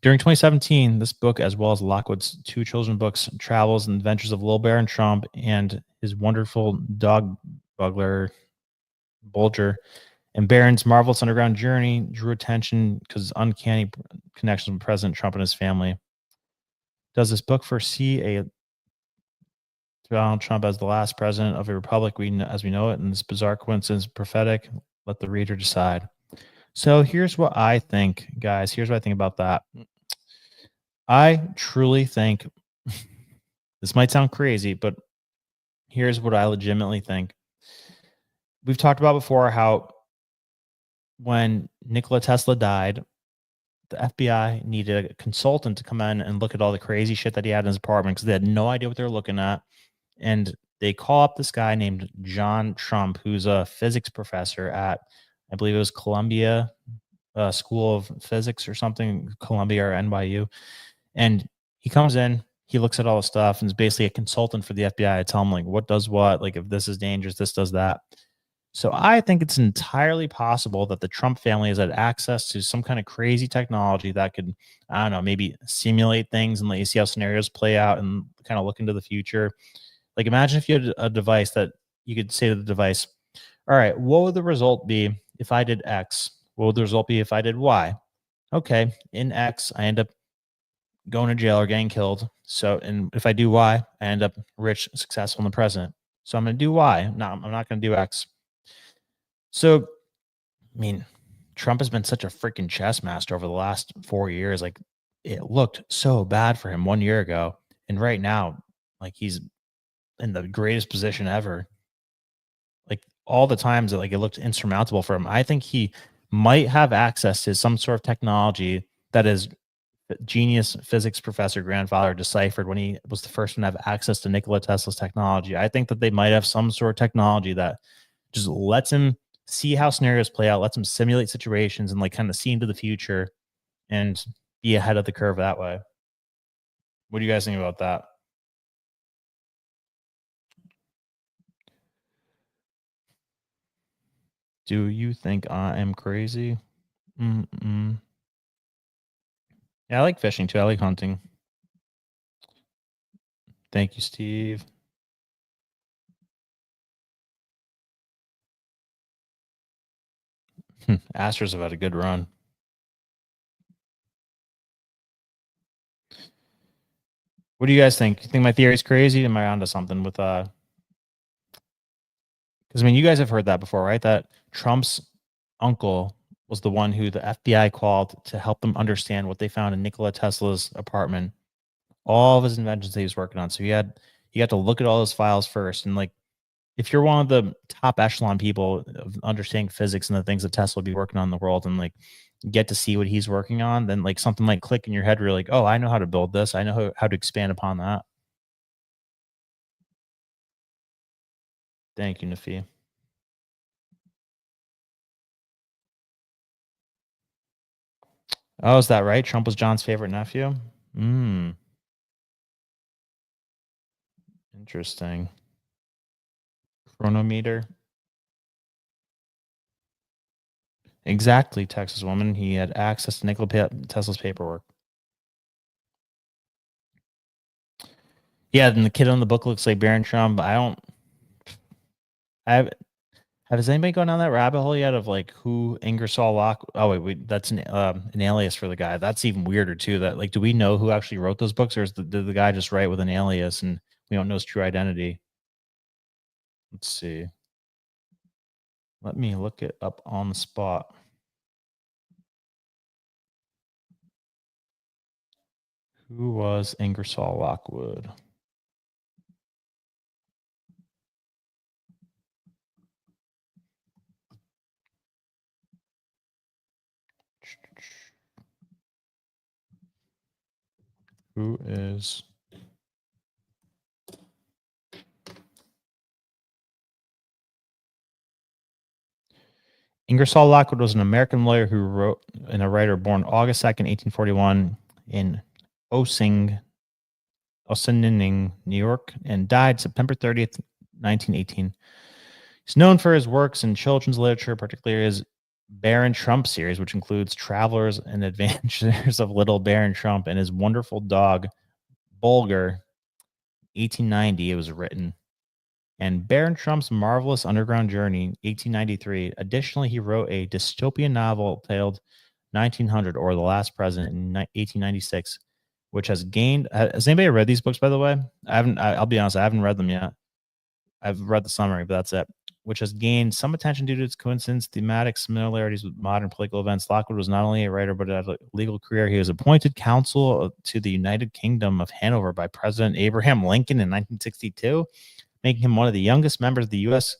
During 2017, this book, as well as Lockwood's two children's books, Travels and Adventures of Little Baron Trump and his wonderful dog Bulger, and Barron's Marvelous Underground Journey, drew attention because uncanny connections with President Trump and his family. Does this book foresee Donald Trump as the last president of a republic as we know it, and this bizarre coincidence prophetic? Let the reader decide. So here's what I think, guys. Here's what I think about that. I truly think, this might sound crazy, but here's what I legitimately think. We've talked about before how when Nikola Tesla died, the FBI needed a consultant to come in and look at all the crazy shit that he had in his apartment because they had no idea what they were looking at. And they call up this guy named John Trump, who's a physics professor at, I believe it was Columbia School of Physics or something, Columbia or NYU. And he comes in, he looks at all the stuff, and is basically a consultant for the FBI. I tell him, like, what does what, like, if this is dangerous, this does that. So I think it's entirely possible that the Trump family has had access to some kind of crazy technology that could, I don't know, maybe simulate things and let you see how scenarios play out and kind of look into the future. Like imagine if you had a device that you could say to the device, all right, what would the result be if I did X? What would the result be if I did Y? Okay, in X, I end up going to jail or getting killed. So, and if I do Y, I end up rich, successful, and the president. So I'm going to do Y. No, I'm not going to do X. So, I mean, Trump has been such a freaking chess master over the last 4 years. Like, it looked so bad for him 1 year ago. And right now, like, he's in the greatest position ever. Like, all the times that, like, it looked insurmountable for him. I think he might have access to some sort of technology that is genius physics professor grandfather deciphered when he was the first one to have access to Nikola Tesla's technology. I think that they might have some sort of technology that just lets him see how scenarios play out, lets him simulate situations and like kind of see into the future and be ahead of the curve that way. What do you guys think about that? Do you think I am crazy? Mm-mm. Yeah, I like fishing too. I like hunting. Thank you, Steve. Astros have had a good run. What do you guys think? You think my theory is crazy? Am I onto something with because I mean you guys have heard that before, right? That Trump's uncle was the one who the FBI called to help them understand what they found in Nikola Tesla's apartment, all of his inventions that he was working on. So you had to look at all those files first. And like if you're one of the top echelon people of understanding physics and the things that Tesla would be working on in the world and like get to see what he's working on, then like something like click in your head, where you're like, oh, I know how to build this. I know how to expand upon that. Thank you, Nafi. Oh, is that right? Trump was John's favorite nephew? Interesting. Chronometer. Exactly, Texas woman. He had access to Nikola Tesla's paperwork. Yeah, and the kid on the book looks like Baron Trump. Has anybody gone down that rabbit hole yet of like who Ingersoll Locke? Oh wait, that's an alias for the guy. That's even weirder too. That like, do we know who actually wrote those books, or did the guy just write with an alias and we don't know his true identity? Let's see. Let me look it up on the spot. Who was Ingersoll Lockwood? Who is Ingersoll Lockwood? Was an American lawyer who wrote and a writer born August 2nd, 1841 in Ossining, New York, and died September 30th, 1918. He's known for his works in children's literature, particularly his Baron Trump series, which includes Travelers and Adventures of Little Baron Trump and his wonderful dog, Bulger. 1890, it was written. And Baron Trump's Marvelous Underground Journey, 1893. Additionally, he wrote a dystopian novel titled 1900, or The Last President, in 1896, which has gained. Has anybody read these books, by the way? I haven't. I'll be honest, I haven't read them yet. I've read the summary, but that's it. Which has gained some attention due to its coincidence, thematic similarities with modern political events. Lockwood was not only a writer, but had a legal career. He was appointed counsel to the United Kingdom of Hanover by President Abraham Lincoln in 1962, making him one of the youngest members of the U.S.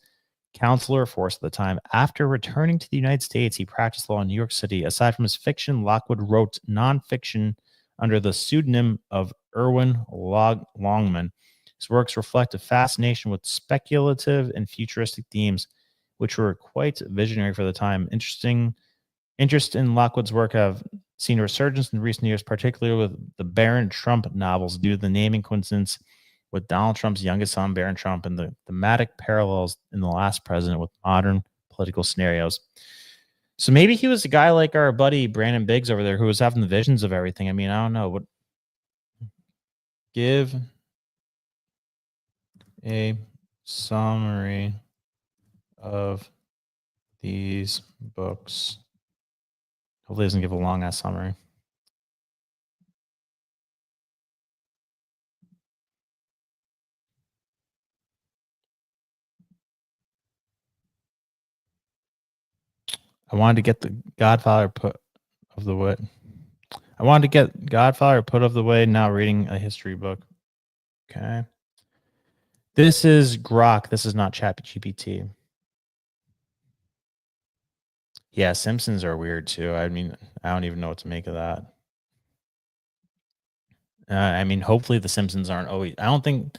consular force at the time. After returning to the United States, he practiced law in New York City. Aside from his fiction, Lockwood wrote nonfiction under the pseudonym of Irwin Longman. His works reflect a fascination with speculative and futuristic themes, which were quite visionary for the time. Interest in Lockwood's work have seen a resurgence in recent years, particularly with the Baron Trump novels, due to the naming coincidence with Donald Trump's youngest son, Barron Trump, and the thematic parallels in the last president with modern political scenarios. So maybe he was a guy like our buddy Brandon Biggs over there who was having the visions of everything. I mean, I don't know. What give a summary of these books. Hopefully, it doesn't give a long ass summary. I wanted to get the Godfather put of the way. I wanted to get Godfather put of the way. Now reading a history book. Okay. This is Grok. This is not ChatGPT. Yeah, Simpsons are weird too. I mean, I don't even know what to make of that. I mean, hopefully the Simpsons aren't always. I think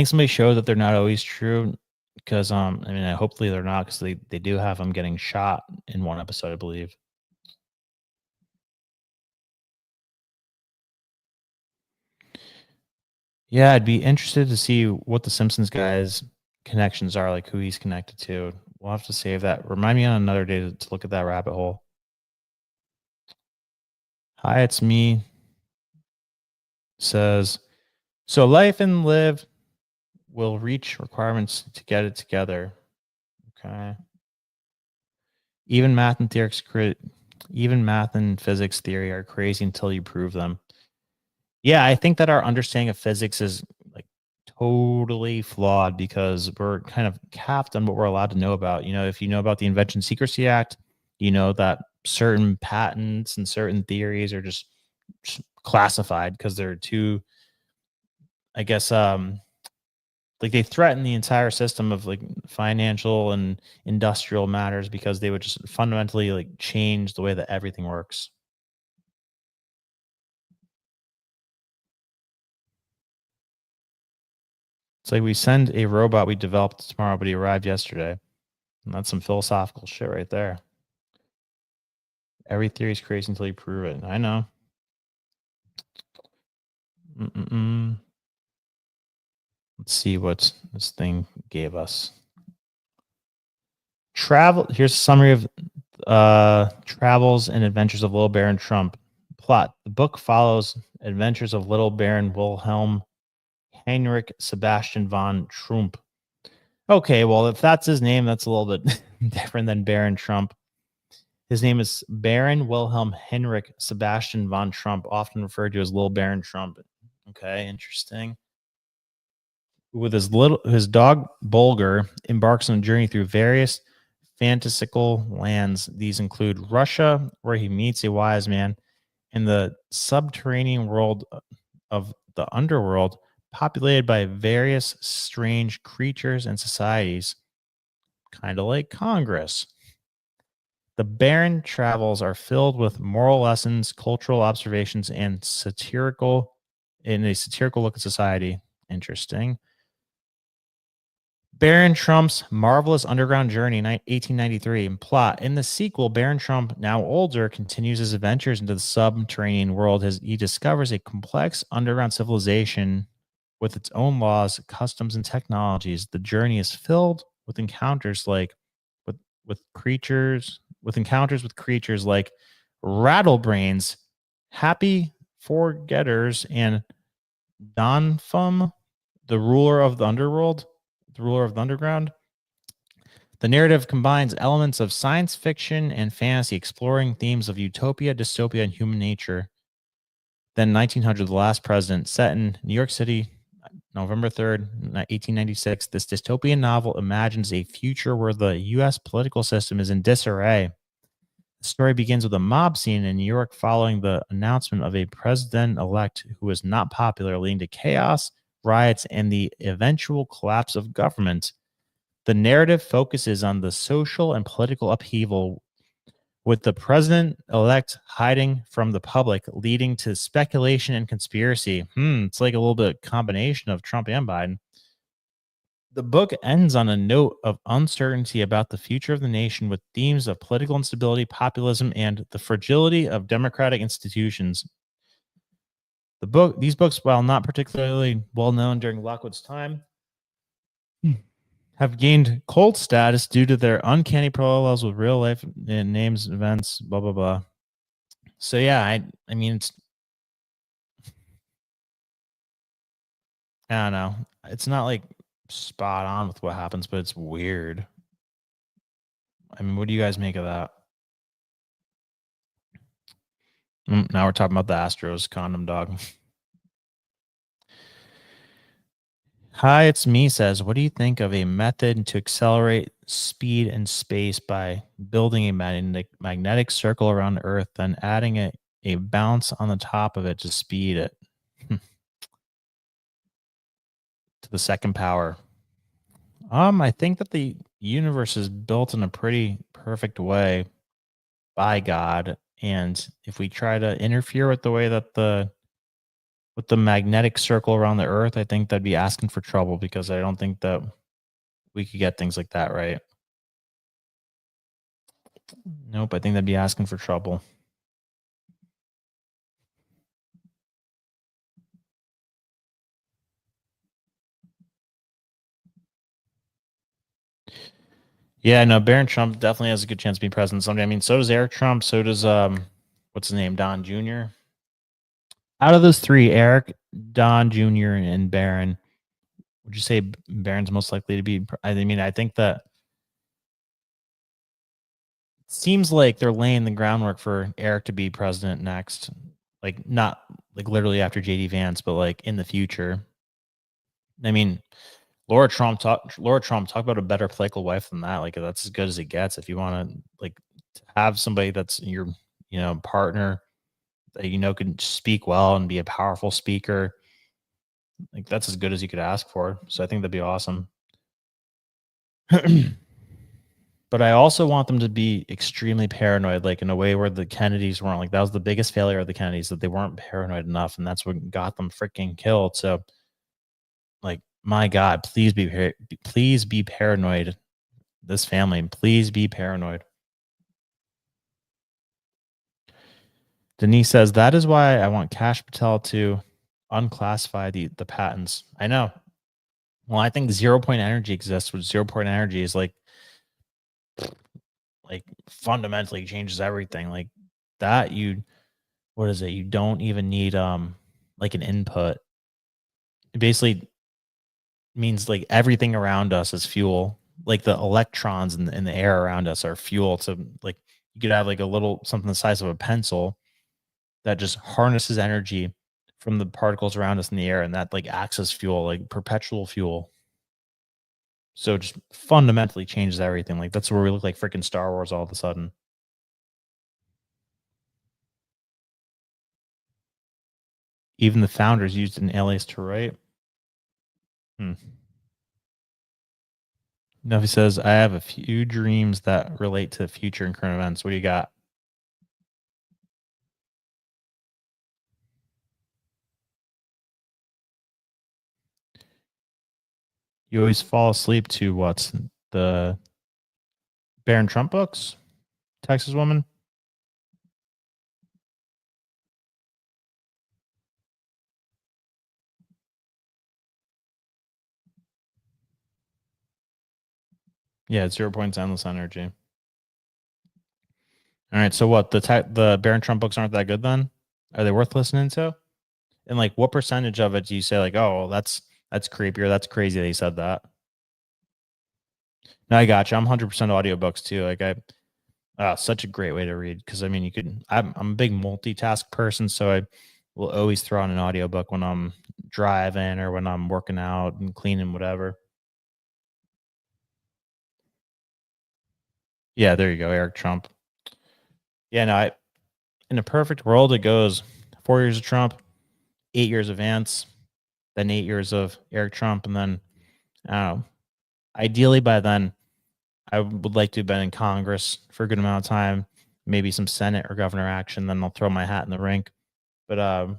somebody showed that they're not always true because I mean, hopefully they're not because they do have them getting shot in one episode, I believe. Yeah, I'd be interested to see what the Simpsons guy's connections are, like who he's connected to. We'll have to save that. Remind me on another day to look at that rabbit hole. Hi, it's me. Says, so life and live will reach requirements to get it together. Okay. Even math and physics theory are crazy until you prove them. Yeah, I think that our understanding of physics is like totally flawed because we're kind of capped on what we're allowed to know about. You know, if you know about the Invention Secrecy Act, you know that certain patents and certain theories are just classified because they're too, I guess, like they threaten the entire system of like financial and industrial matters because they would just fundamentally like change the way that everything works. It's like we send a robot we developed tomorrow, but he arrived yesterday. And that's some philosophical shit right there. Every theory is crazy until you prove it. I know. Let's see what this thing gave us. Here's a summary of travels and adventures of Little Baron Trump. Plot. The book follows adventures of Little Baron Wilhelm Heinrich Sebastian von Trump. Okay, well, if that's his name, that's a little bit different than Baron Trump. His name is Baron Wilhelm Heinrich Sebastian von Trump, often referred to as Little Baron Trump. Okay, interesting. With his dog Bulger embarks on a journey through various fantastical lands. These include Russia, where he meets a wise man, and the subterranean world of the underworld, populated by various strange creatures and societies, kind of like Congress. The Baron travels are filled with moral lessons, cultural observations, and a satirical look at society. Interesting. Baron Trump's Marvelous Underground Journey, 1893. Plot. In the sequel, Baron Trump, now older, continues his adventures into the subterranean world as he discovers a complex underground civilization with its own laws, customs, and technologies. The journey is filled with encounters like with creatures like Rattlebrains, Happy Forgetters, and Donfum, the ruler of the underworld. The ruler of the underground. The narrative combines elements of science fiction and fantasy, exploring themes of utopia, dystopia, and human nature. Then 1900, The Last President, set in New York City, November 3rd, 1896. This dystopian novel imagines a future where the U.S. political system is in disarray. The story begins with a mob scene in New York following the announcement of a president-elect who was not popular, leading to chaos, riots, and the eventual collapse of government. The narrative focuses on the social and political upheaval, with the president-elect hiding from the public, leading to speculation and conspiracy. It's like a little bit combination of Trump and Biden. The book ends on a note of uncertainty about the future of the nation, with themes of political instability, populism, and the fragility of democratic institutions. These books, while not particularly well known during Lockwood's time, have gained cult status due to their uncanny parallels with real life names, events, blah blah blah. So yeah, I mean, I don't know. It's not like spot on with what happens, but it's weird. I mean, what do you guys make of that? Now we're talking about the Astros condom dog. Hi, it's me says, what do you think of a method to accelerate speed in space by building a magnetic circle around Earth, then adding a bounce on the top of it to speed it to the second power? I think that the universe is built in a pretty perfect way by God, and if we try to interfere with the way that with the magnetic circle around the Earth, I think that'd be asking for trouble, because I don't think that we could get things like that right. Nope, I think that'd be asking for trouble. Yeah, no, Barron Trump definitely has a good chance to be president someday. I mean, so does Eric Trump. So does what's his name, Don Jr. Out of those three, Eric, Don Jr., and Barron, would you say Barron's most likely to be? I mean, I think that it seems like they're laying the groundwork for Eric to be president next. Like, not like literally after JD Vance, but like in the future. I mean, Laura Trump talk about a better political wife than that. Like, that's as good as it gets. If you want to like have somebody that's your partner that can speak well and be a powerful speaker, like that's as good as you could ask for. So I think that'd be awesome. But I also want them to be extremely paranoid, like in a way where the Kennedys weren't. Like, that was the biggest failure of the Kennedys, that they weren't paranoid enough, and that's what got them freaking killed. So, like, my God, please be paranoid. This family, please be paranoid. Denise says, that is why I want Kash Patel to unclassify the patents. I know. Well, I think 0 point energy exists, which 0 point energy is like fundamentally changes everything. Like that, what is it? You don't even need like an input. It basically means like everything around us is fuel. Like the electrons in the air around us are fuel. To like, you could have like a little something the size of a pencil that just harnesses energy from the particles around us in the air, and that like acts as fuel, like perpetual fuel. So it just fundamentally changes everything. Like, that's where we look like freaking Star Wars all of a sudden. Even the founders used an alias to write. Nuffy says, I have a few dreams that relate to future and current events. What do you got? You always fall asleep to what's the Barron Trump books? Texas Woman? Yeah, it's 0 points endless energy. All right, so what? The Barron Trump books aren't that good then? Are they worth listening to? And like, what percentage of it do you say like, oh, well, that's creepier, that's crazy that he said that? No, I got you. I'm 100% audiobooks too. Like, such a great way to read, because I mean, I'm a big multitask person, so I will always throw on an audiobook when I'm driving or when I'm working out and cleaning, whatever. Yeah, there you go, Eric Trump. Yeah, no, in a perfect world, it goes 4 years of Trump, 8 years of Vance, then 8 years of Eric Trump, and then I don't know. Ideally, by then, I would like to have been in Congress for a good amount of time, maybe some Senate or governor action. Then I'll throw my hat in the ring. But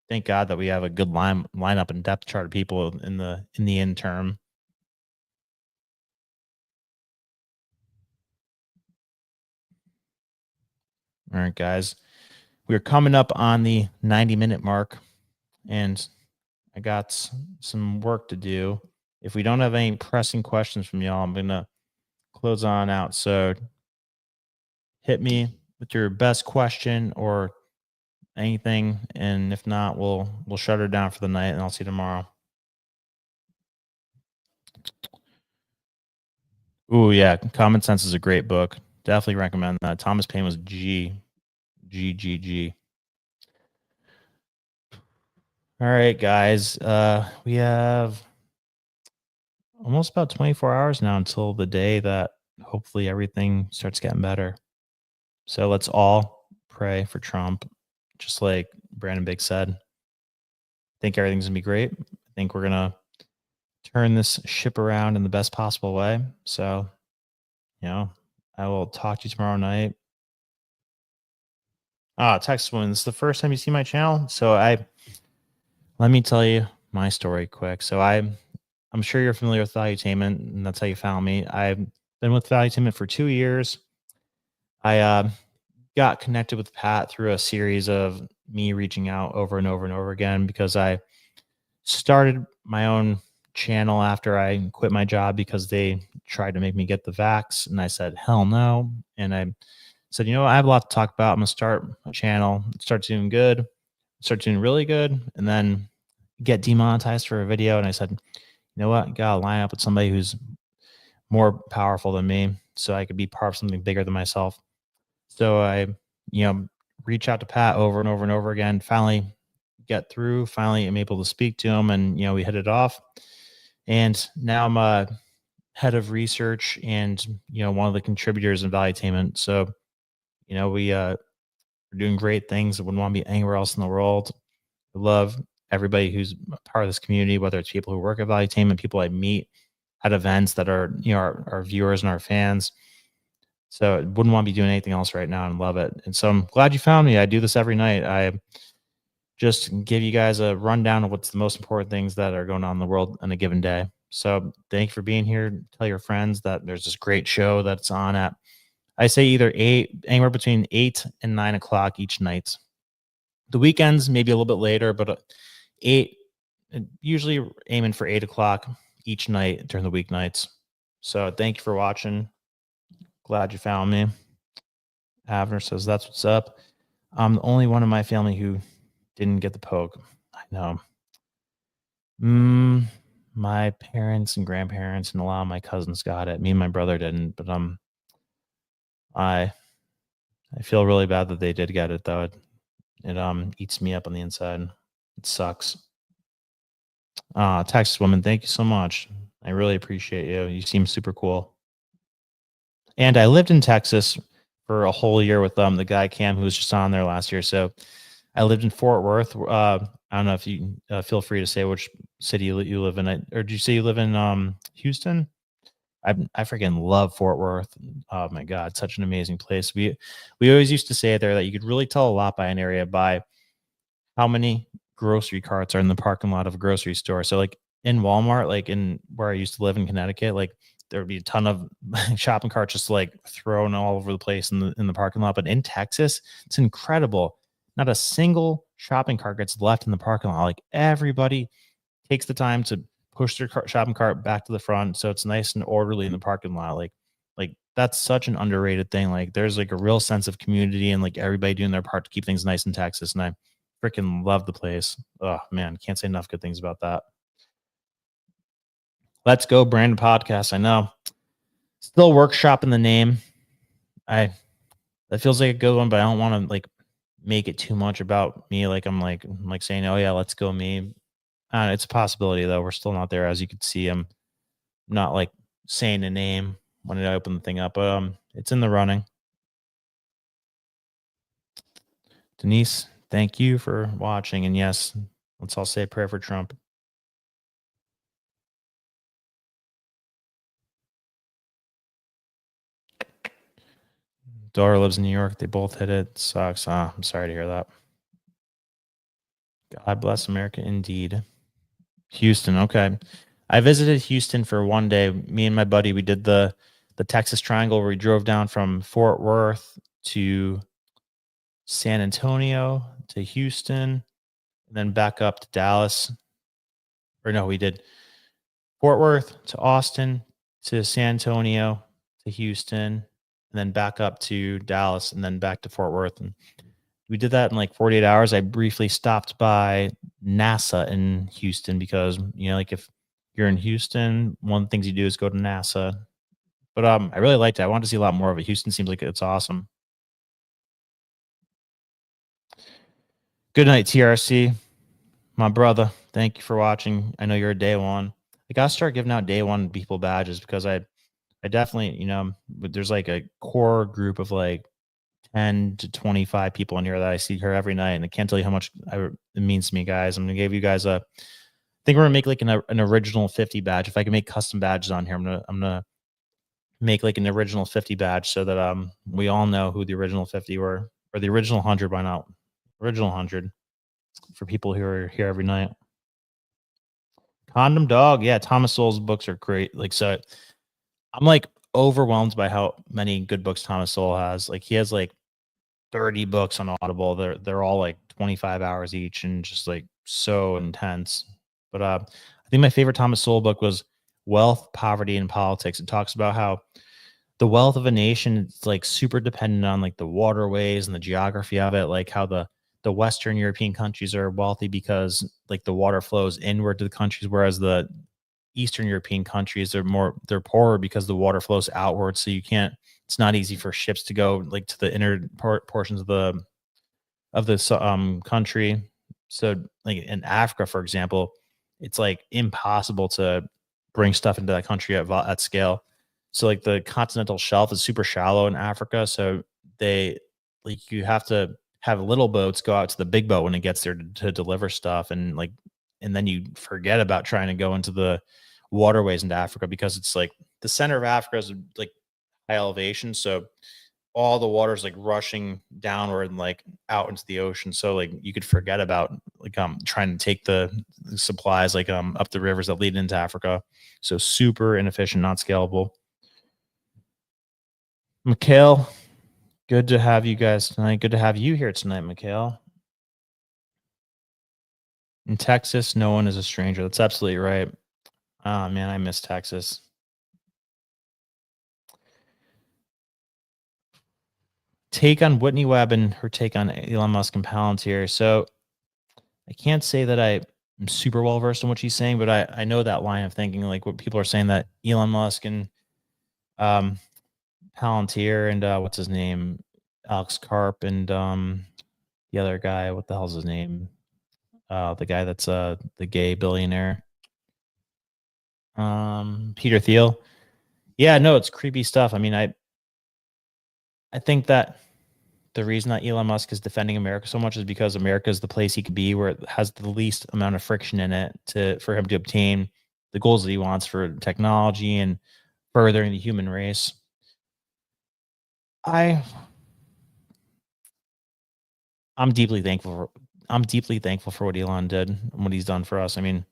thank God that we have a good lineup and depth chart of people in the interim. All right, guys, we're coming up on the 90-minute mark. and I got some work to do. If we don't have any pressing questions from y'all, I'm going to close on out. So hit me with your best question or anything, and if not, we'll shut her down for the night, and I'll see you tomorrow. Ooh, yeah, Common Sense is a great book. Definitely recommend that. Thomas Paine was G. All right, guys. We have almost about 24 hours now until the day that hopefully everything starts getting better. So let's all pray for Trump, just like Brandon Big said. I think everything's gonna be great. I think we're gonna turn this ship around in the best possible way. So, I will talk to you tomorrow night. Texas Woman, this is the first time you see my channel. So let me tell you my story quick. So I'm sure you're familiar with Valuetainment, and that's how you found me. I've been with Valuetainment for 2 years. I got connected with Pat through a series of me reaching out over and over and over again because I started my own channel after I quit my job because they tried to make me get the vax, and I said, hell no. And I said, I have a lot to talk about. I'm going to start a channel, start doing good, start doing really good, and then get demonetized for a video. And I said, you know what? Got to line up with somebody who's more powerful than me so I could be part of something bigger than myself. So I, reach out to Pat over and over and over again, finally get through, finally I'm able to speak to him, and, we hit it off. And now I'm a head of research and, one of the contributors in Valuetainment. So, we're doing great things. I wouldn't want to be anywhere else in the world. I love everybody who's part of this community, whether it's people who work at Valuetainment, people I meet at events that are, our viewers and our fans. So I wouldn't want to be doing anything else right now and love it. And so I'm glad you found me. I do this every night. I just give you guys a rundown of what's the most important things that are going on in the world on a given day. So thank you for being here. Tell your friends that there's this great show that's on at, I say anywhere between 8 and 9 o'clock each night. The weekends, maybe a little bit later, but 8, usually aiming for 8 o'clock each night during the weeknights. So thank you for watching. Glad you found me. Avner says, that's what's up. I'm the only one in my family who didn't get the poke. I know. My parents and grandparents and a lot of my cousins got it. Me and my brother didn't, but I feel really bad that they did get it though. It eats me up on the inside. It sucks. Texas Woman, thank you so much. I really appreciate you. You seem super cool. And I lived in Texas for a whole year with the guy Cam who was just on there last year. So I lived in Fort Worth. I don't know if you feel free to say which city you live in. Or did you say you live in Houston? I freaking love Fort Worth. Oh my God, such an amazing place. We always used to say there that you could really tell a lot by an area by how many grocery carts are in the parking lot of a grocery store. So like in Walmart, like in where I used to live in Connecticut, like there would be a ton of shopping carts just like thrown all over the place in the parking lot. But in Texas, it's incredible. Not a single shopping cart gets left in the parking lot. Like everybody takes the time to push their shopping cart back to the front, so it's nice and orderly in the parking lot. Like that's such an underrated thing. Like there's like a real sense of community and like everybody doing their part to keep things nice in Texas. And I freaking love the place. Oh man, can't say enough good things about that. Let's go, Brandon Podcast. I know. Still workshopping the name. That feels like a good one, but I don't want to like make it too much about me. Like I'm saying, oh yeah, let's go me. It's a possibility though. We're still not there. As you can see, I'm not like saying a name when I open the thing up, but it's in the running. Denise, thank you for watching. And yes, let's all say a prayer for Trump. Daughter lives in New York. They both hit it. Sucks. I'm sorry to hear that. God bless America indeed. Houston. Okay. I visited Houston for one day. Me and my buddy, we did the Texas Triangle where we drove down from Fort Worth to San Antonio to Houston. and then back up to Dallas. Or no, we did Fort Worth to Austin to San Antonio to Houston, and then back up to Dallas, and then back to Fort Worth. And we did that in like 48 hours. I briefly stopped by NASA in Houston because, like if you're in Houston, one of the things you do is go to NASA. But I really liked it. I wanted to see a lot more of it. Houston seems like it's awesome. Good night, TRC. My brother, thank you for watching. I know you're a day one. I gotta start giving out day one people badges because I definitely, there's like a core group of like 10 to 25 people in here that I see here every night, and I can't tell you how much it means to me, guys. I'm gonna give you guys I think we're gonna make like an original 50 badge. If I can make custom badges on here, I'm gonna make like an original 50 badge so that we all know who the original 50 were, or the original 100 by now. Original 100 for people who are here every night. Condom Dog, yeah, Thomas Sowell's books are great. Like, so I'm like overwhelmed by how many good books Thomas Sowell has. Like, he has like 30 books on Audible. They're all like 25 hours each and just like so intense. But I think my favorite Thomas Sowell book was Wealth, Poverty, and Politics. It talks about how the wealth of a nation is like super dependent on like the waterways and the geography of it, like how the Western European countries are wealthy because like the water flows inward to the countries, whereas the Eastern European countries they're poorer because the water flows outward. So it's not easy for ships to go like to the inner portions of the country. So like in Africa, for example, it's like impossible to bring stuff into that country at scale. So like the continental shelf is super shallow in Africa. So you have to have little boats go out to the big boat when it gets there to deliver stuff. And then you forget about trying to go into the waterways into Africa because it's like the center of Africa is like high elevation. So all the water is like rushing downward and like out into the ocean. So like you could forget about like trying to take the supplies like up the rivers that lead into Africa. So super inefficient, not scalable. Mikhail, good to have you guys tonight. Good to have you here tonight, Mikhail. In Texas, no one is a stranger. That's absolutely right. Oh man, I miss Texas. Take on Whitney Webb and her take on Elon Musk and Palantir. So I can't say that I'm super well versed in what she's saying, but I know that line of thinking, like what people are saying, that Elon Musk and Palantir and what's his name, Alex Karp, and the other guy, what the hell's his name? The guy that's the gay billionaire, Peter Thiel. Yeah, no, it's creepy stuff. I mean, I think that the reason that Elon Musk is defending America so much is because America is the place he could be where it has the least amount of friction in it for him to obtain the goals that he wants for technology and furthering the human race. I'm deeply thankful for what Elon did and what he's done for us. I mean,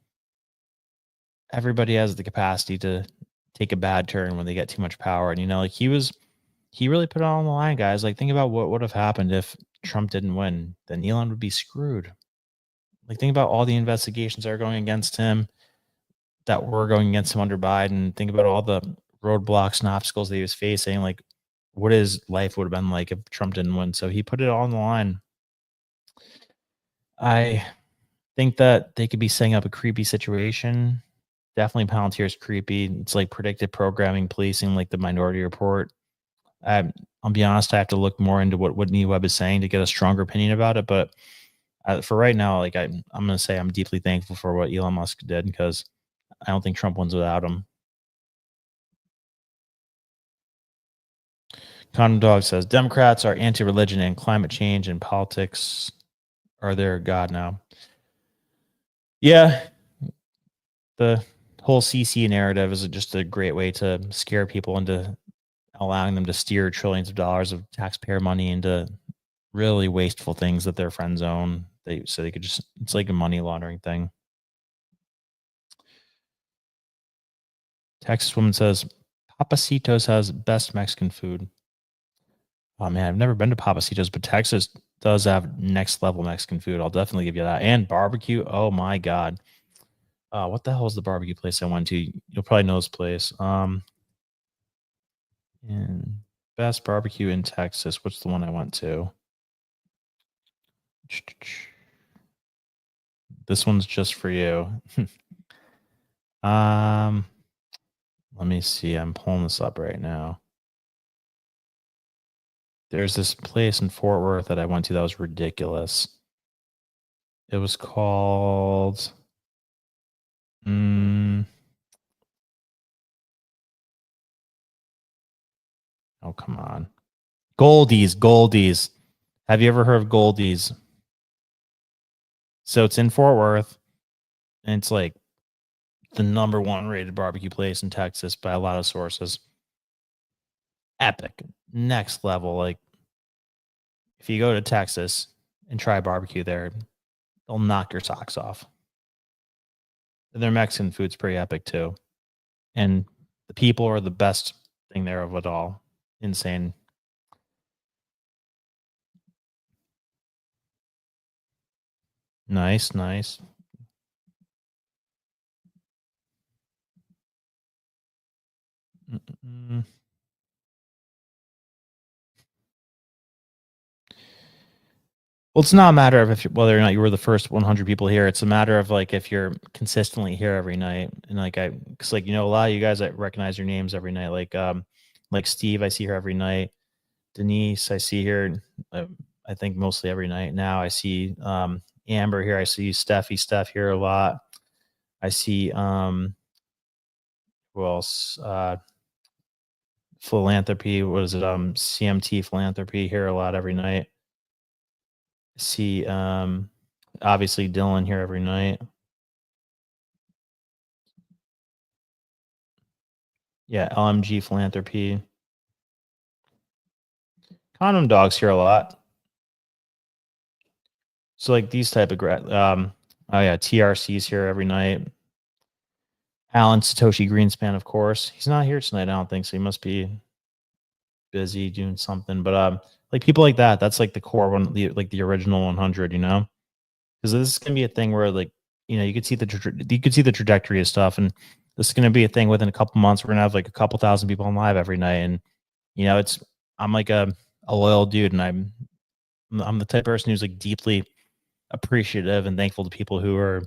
everybody has the capacity to take a bad turn when they get too much power. And like he really put it all on the line, guys. Like, think about what would have happened if Trump didn't win. Then Elon would be screwed. Like, think about all the investigations that are going against him, that were going against him under Biden. Think about all the roadblocks and obstacles that he was facing. Like, what his life would have been like if Trump didn't win. So he put it all on the line. I think that they could be setting up a creepy situation. Definitely Palantir is creepy. It's like predictive programming, policing, like the Minority Report. I'll be honest, I have to look more into what Whitney Webb is saying to get a stronger opinion about it. But for right now, like I'm going to say I'm deeply thankful for what Elon Musk did, because I don't think Trump wins without him. Condom Dog says Democrats are anti-religion and climate change and politics are their god now. Yeah, the whole CC narrative is just a great way to scare people into allowing them to steer trillions of dollars of taxpayer money into really wasteful things that their friends own. So they could just, it's like a money laundering thing. Texas woman says Papacitos has best Mexican food. Oh man, I've never been to Papacitos, but Texas does have next level Mexican food. I'll definitely give you that. And barbecue. Oh my god. What the hell is the barbecue place I went to? You'll probably know this place. And best barbecue in Texas. What's the one I went to? This one's just for you. Let me see. I'm pulling this up right now. There's this place in Fort Worth that I went to that was ridiculous. It was called oh, come on. Goldie's. Have you ever heard of Goldie's? So it's in Fort Worth, and it's like the number one rated barbecue place in Texas by a lot of sources. Epic. Next level. Like, if you go to Texas and try barbecue there, they'll knock your socks off. And their Mexican food's pretty epic too. And the people are the best thing there of it all. Insane. Nice. Mm-mm. Well, it's not a matter of whether or not you were the first 100 people here. It's a matter of like if you're consistently here every night, and because a lot of you guys, I recognize your names every night. Like Steve, I see her every night. Denise, I see her, I think mostly every night now. I see Amber here. I see Steph here a lot. I see who else? Philanthropy. What is it? CMT Philanthropy here a lot every night. See obviously Dylan here every night. Yeah, LMG Philanthropy. Condom Dogs here a lot. So like these type of oh yeah, TRC's here every night. Alan Satoshi Greenspan, of course. He's not here tonight, I don't think so. He must be busy doing something. But like people like that, that's like the core one, the original 100, because this is gonna be a thing where like you could see the trajectory of stuff, and this is gonna be a thing within a couple months. We're gonna have like a couple thousand people on live every night, and I'm like a loyal dude, and I'm the type of person who's like deeply appreciative and thankful to people who are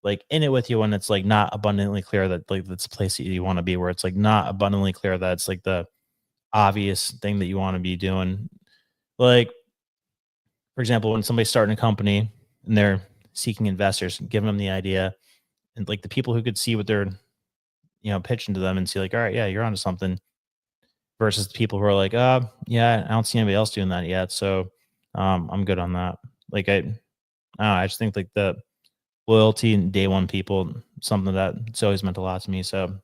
like in it with you when it's like not abundantly clear that like that's a place that you want to be, where it's like not abundantly clear that it's like the obvious thing that you want to be doing. Like, for example, when somebody's starting a company and they're seeking investors, giving them the idea, and like the people who could see what they're pitching to them and see like, all right, yeah, you're onto something, versus the people who are like, yeah, I don't see anybody else doing that yet, so I'm good on that. Like I don't know, I just think like the loyalty and day one people, something that's always meant a lot to me. So I'm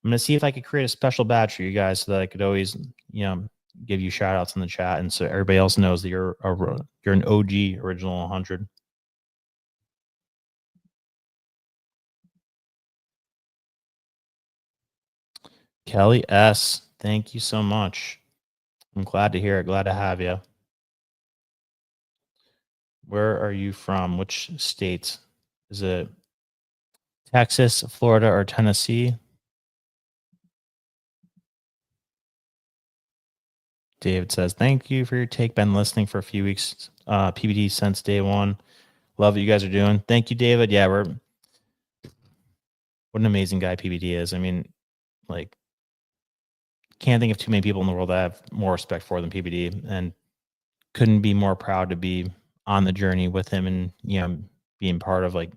gonna see if I could create a special badge for you guys so that I could always give you shout outs in the chat, and so everybody else knows that you're an OG original 100. Kelly S, thank you so much. I'm glad to hear it. Glad to have you. Where are you from? Which state? Is it Texas, Florida, or Tennessee? David says, thank you for your take. Been listening for a few weeks. PBD since day one. Love what you guys are doing. Thank you, David. Yeah, what an amazing guy PBD is. I mean, like, can't think of too many people in the world that I have more respect for than PBD, and couldn't be more proud to be on the journey with him and being part of like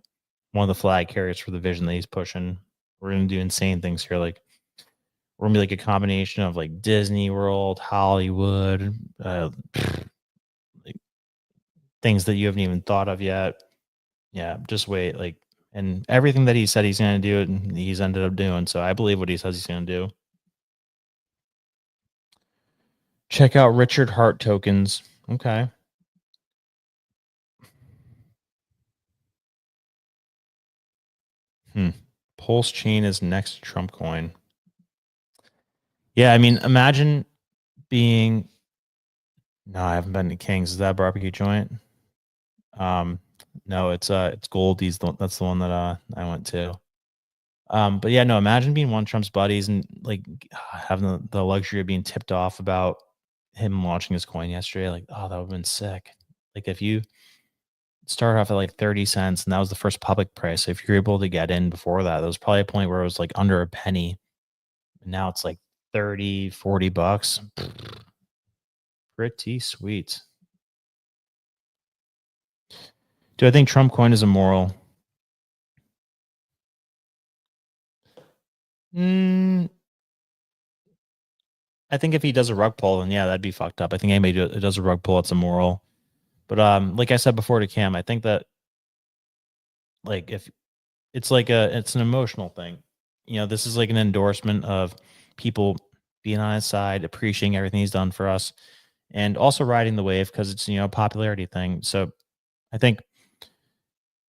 one of the flag carriers for the vision that he's pushing. We're gonna do insane things here. Like, we're gonna be like a combination of like Disney World, Hollywood, like things that you haven't even thought of yet. Yeah, just wait. Like, and everything that he said he's gonna do, and he's ended up doing. So I believe what he says he's gonna do. Check out Richard Hart tokens. Okay. Pulse chain is next Trump coin. Yeah, I mean, imagine being No, I haven't been to King's. Is that a barbecue joint? No, it's Goldie's. That's the one that I went to. But yeah, no, imagine being one of Trump's buddies and like having the luxury of being tipped off about him launching his coin yesterday. Like, oh, that would have been sick. Like if you started off at like 30 cents and that was the first public price. So if you're able to get in before that, there was probably a point where it was like under a penny. And now it's like 30, 40 bucks. Pretty sweet. Do I think Trump coin is immoral? I think if he does a rug pull, then yeah, that'd be fucked up. I think anybody who does a rug pull, it's immoral. But like I said before to Cam, I think that like if it's it's an emotional thing. You know, this is like an endorsement of people being on his side, appreciating everything he's done for us, and also riding the wave because it's a popularity thing. So I think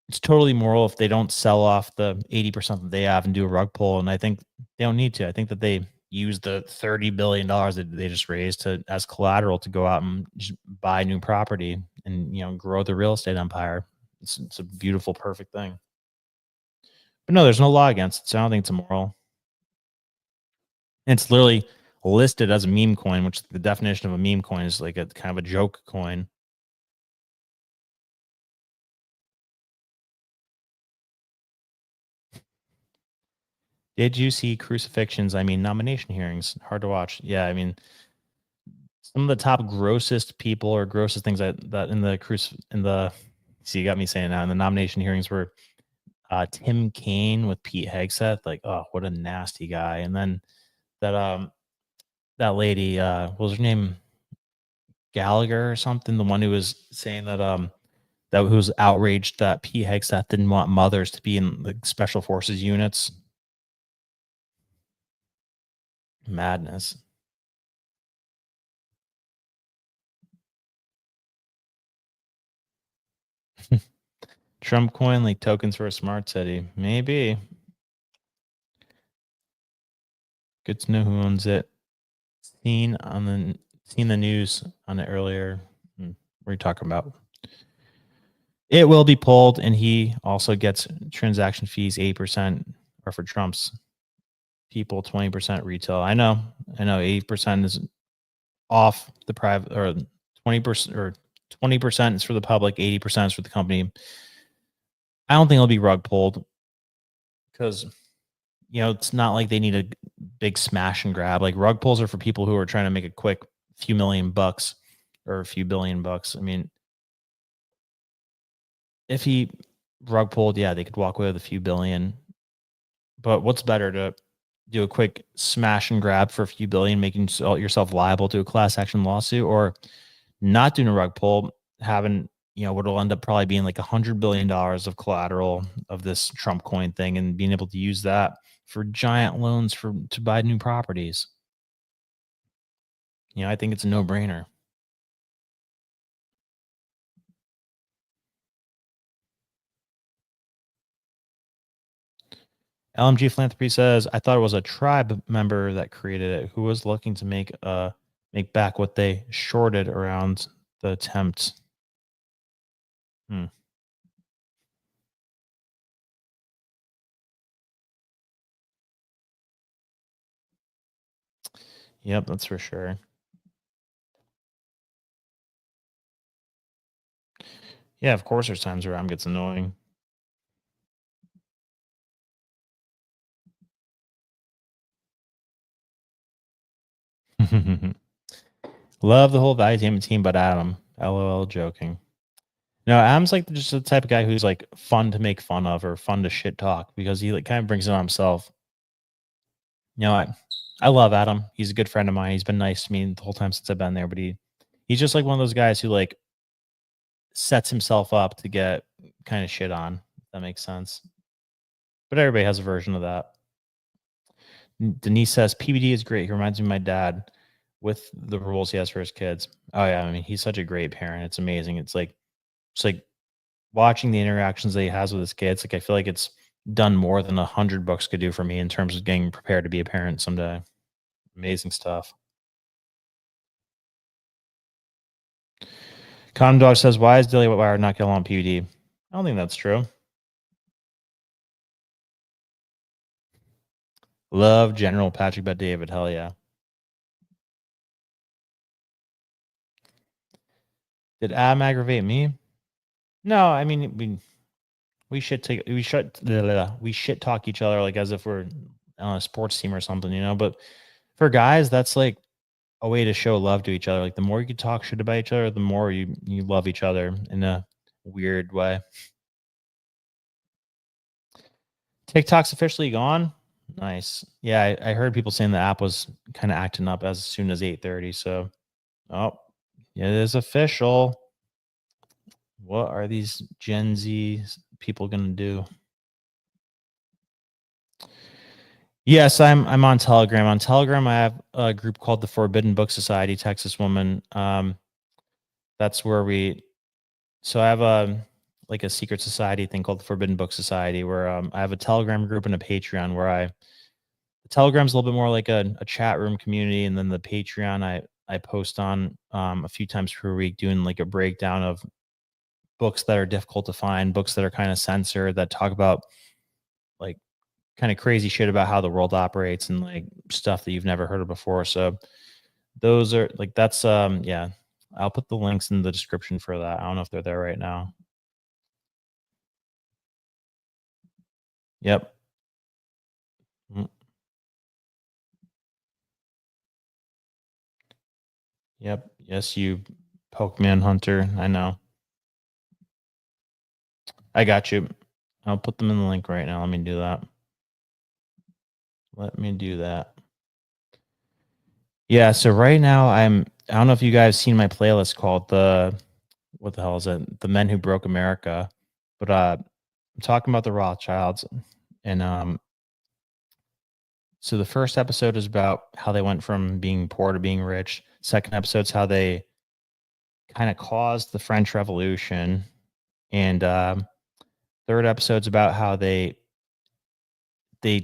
it's totally moral if they don't sell off the 80% that they have and do a rug pull. And I think they don't need to. I think that they use the $30 billion that they just raised as collateral to go out and just buy new property and grow the real estate empire. It's a beautiful, perfect thing. But no, there's no law against it, so I don't think it's immoral. And it's literally listed as a meme coin, which the definition of a meme coin is like a kind of a joke coin. Did you see crucifixions? I mean, nomination hearings. Hard to watch. Yeah, I mean, some of the top grossest people or grossest things that in the see, you got me saying now in the nomination hearings were Tim Kaine with Pete Hegseth. Like, oh, what a nasty guy. And then that lady, what was her name? Gallagher or something, the one who was saying that who was outraged that Pete Hegseth didn't want mothers to be in the special forces units. Madness. Trump coin like tokens for a smart city. Maybe. Good to know who owns it. Seen the news on it earlier. What are you talking about? It will be pulled, and he also gets transaction fees 8%, or for Trump's people 20% retail. I know 8% is off the private, or 20% or 20% is for the public, 80% is for the company. I don't think it'll be rug pulled because it's not like they need a big smash and grab. Like rug pulls are for people who are trying to make a quick few million bucks or a few billion bucks. I mean, if he rug pulled, yeah, they could walk away with a few billion. But what's better, to do a quick smash and grab for a few billion, making yourself liable to a class action lawsuit, or not doing a rug pull, having what'll end up probably being like $100 billion of collateral of this Trump coin thing, and being able to use that for giant loans to buy new properties. I think it's a no-brainer. LMG Philanthropy says, I thought it was a tribe member that created it who was looking to make back what they shorted around the attempt. Yep, that's for sure. Yeah, of course there's times where Ram gets annoying. Love the whole value team, but Adam. LOL, joking. No, Adam's like just the type of guy who's like fun to make fun of or fun to shit talk because he like kind of brings it on himself. I love Adam. He's a good friend of mine. He's been nice to me the whole time since I've been there, but he's just like one of those guys who like sets himself up to get kind of shit on, if that makes sense. But everybody has a version of that. Denise says PBD is great. He reminds me of my dad with the rules he has for his kids. Oh yeah, I mean he's such a great parent. It's amazing. It's like watching the interactions that he has with his kids. Like I feel like it's done more than 100 books could do for me in terms of getting prepared to be a parent someday. Amazing stuff. Condom Dog says, "Why is Dilly Wire not getting on PUD?" I don't think that's true. Love General Patrick Bet David. Hell yeah. Did Adam aggravate me? No, I mean we shit talk each other like as if we're on a sports team or something, you know. But for guys, that's like a way to show love to each other. Like the more you can talk shit about each other, the more you love each other in a weird way. TikTok's officially gone. Nice. Yeah, I heard people saying the app was kind of acting up as soon as 8:30. So, oh, it is official. What are these Gen Z people gonna do? Yes, I'm on Telegram. On Telegram, I have a group called the Forbidden Book Society, Texas Woman. That's where so I have a secret society thing called the Forbidden Book Society, where I have a Telegram group and a Patreon where the Telegram's a little bit more like a chat room community, and then the Patreon I post on a few times per week, doing like a breakdown of books that are difficult to find, books that are kind of censored, that talk about like kind of crazy shit about how the world operates and like stuff that you've never heard of before. So those are like, that's yeah, I'll put the links in the description for that. I don't know if they're there right now. Yep. Yep. Yes, you Pokemon hunter. I know. I got you. I'll put them in the link right now. Let me do that. Yeah, so right now I don't know if you guys seen my playlist called what the hell is it? The Men Who Broke America. But I'm talking about the Rothschilds, and so the first episode is about how they went from being poor to being rich. Second episode's how they kind of caused the French Revolution, and third episode's about how they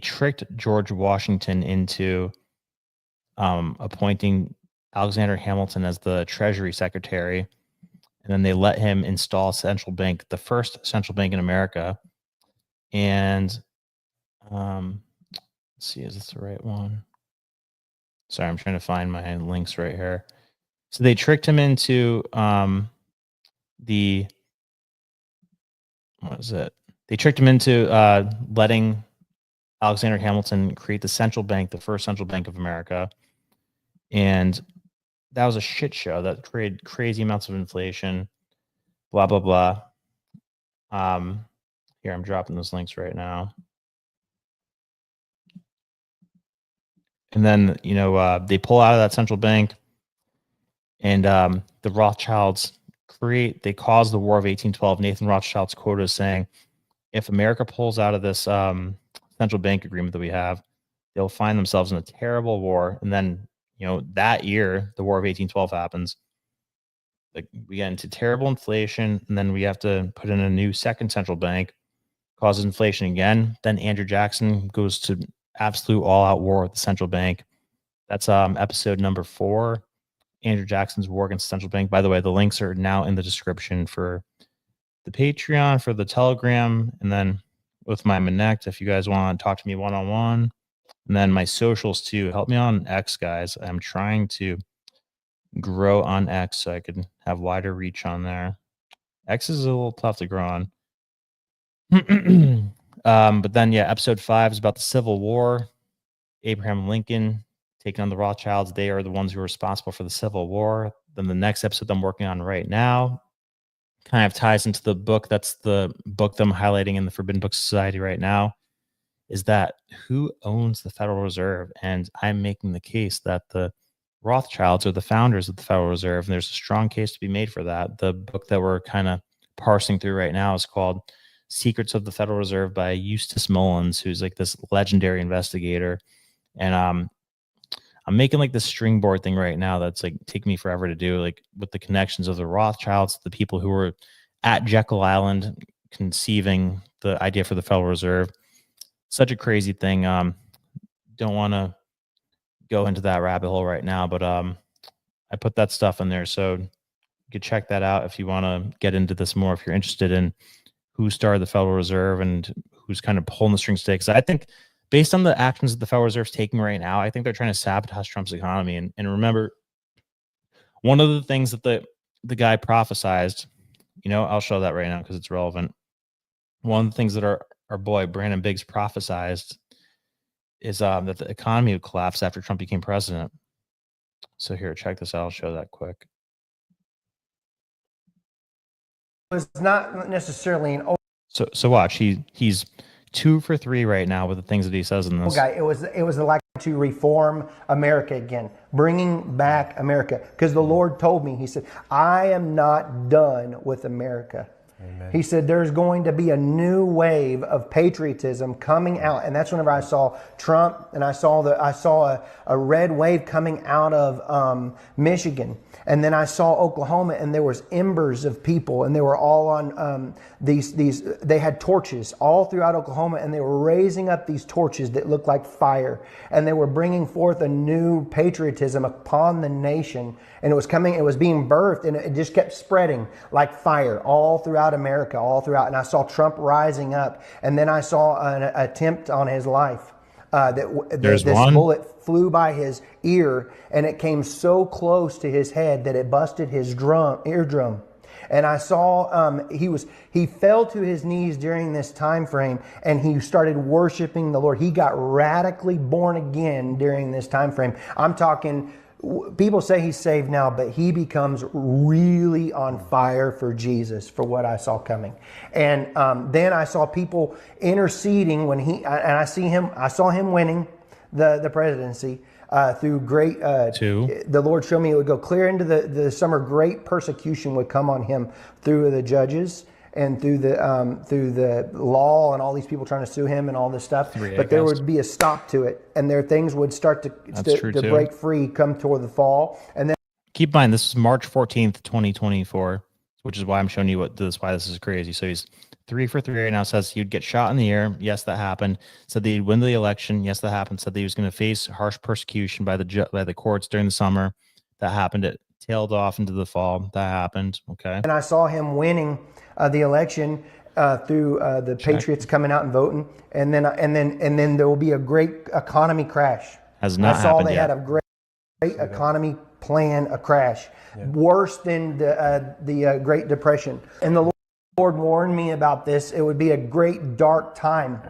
tricked George Washington into appointing Alexander Hamilton as the Treasury Secretary, and then they let him install a central bank, the first central bank in America. And let's see, is this the right one? Sorry, I'm trying to find my links right here. So they tricked him into They tricked him into letting Alexander Hamilton create the central bank, the first central bank of America. And that was a shit show that created crazy amounts of inflation, blah, blah, blah. Here, I'm dropping those links right now. And then, they pull out of that central bank, and the Rothschilds they cause the War of 1812. Nathan Rothschild's quote is saying, if America pulls out of this central bank agreement that we have, they'll find themselves in a terrible war. And then, that year, the War of 1812 happens. Like, we get into terrible inflation, and then we have to put in a new second central bank, causes inflation again. Then Andrew Jackson goes to absolute all-out war with the central bank. That's episode number 4, Andrew Jackson's war against the central bank. By the way, the links are now in the description for the Patreon, for the Telegram, and then with my Minnect, if you guys want to talk to me one-on-one. And then my socials too. Help me on X, guys. I'm trying to grow on X so I could have wider reach on there. X is a little tough to grow on. But then, yeah, episode 5 is about the Civil War. Abraham Lincoln taking on the Rothschilds. They are the ones who are responsible for the Civil War. Then the next episode I'm working on right now kind of ties into the book. That's the book that I'm highlighting in the Forbidden Book Society right now, is that who owns the Federal Reserve? And I'm making the case that the Rothschilds are the founders of the Federal Reserve, and there's a strong case to be made for that. The book that we're kind of parsing through right now is called Secrets of the Federal Reserve by Eustace Mullins, who's like this legendary investigator. And I'm making like this stringboard thing right now that's like taking me forever to do, like with the connections of the Rothschilds, the people who were at Jekyll Island conceiving the idea for the Federal Reserve. Such a crazy thing. Don't want to go into that rabbit hole right now, but I put that stuff in there. So You could check that out if you want to get into this more, if you're interested in who started the Federal Reserve and who's kind of pulling the strings today. Because I think based on the actions that the Federal Reserve's taking right now, I think they're trying to sabotage Trump's economy. And remember, one of the things that the guy prophesized, I'll show that right now because it's relevant. One of the things that our boy Brandon Biggs prophesized is that the economy would collapse after Trump became president. So here, check this out. I'll show that quick. Was not necessarily an old So watch. He's 2 for 3 right now with the things that he says in this. guy. It was like to reform America again, bringing back America. Because the Lord told me, He said, I am not done with America. Amen. He said, there's going to be a new wave of patriotism coming out. And that's whenever I saw Trump and I saw a red wave coming out of Michigan. And then I saw Oklahoma, and there was embers of people, and they were all on they had torches all throughout Oklahoma, and they were raising up these torches that looked like fire, and they were bringing forth a new patriotism upon the nation, and it was being birthed, and it just kept spreading like fire all throughout America, all throughout. And I saw Trump rising up, and then I saw an attempt on his life. This bullet flew by his ear, and it came so close to his head that it busted his eardrum. And I saw he fell to his knees during this time frame, and he started worshiping the Lord. He got radically born again during this time frame. I'm talking. People say he's saved now, but he becomes really on fire for Jesus, for what I saw coming. And then I saw people interceding when I saw him winning the presidency through great. The Lord showed me it would go clear into the summer. Great persecution would come on him through the judges and through the law and all these people trying to sue him and all this stuff. But there would be a stop to it, and their things would start to break free come toward the fall. And then keep in mind, this is March 14th, 2024, which is why I'm showing you why this is crazy. So he's 3 for 3 right now. Says he'd get shot in the air. Yes, that happened. Said that he'd win the election. Yes, that happened. Said that he was going to face harsh persecution by the courts during the summer. That happened. It tailed off into the fall. That happened. Okay. And I saw him winning the election through the Patriots coming out and voting, and then there will be a great economy crash. Has not happened yet. I saw they had a great economy plan, a crash, worse than the Great Depression. And the Lord warned me about this. It would be a great dark time.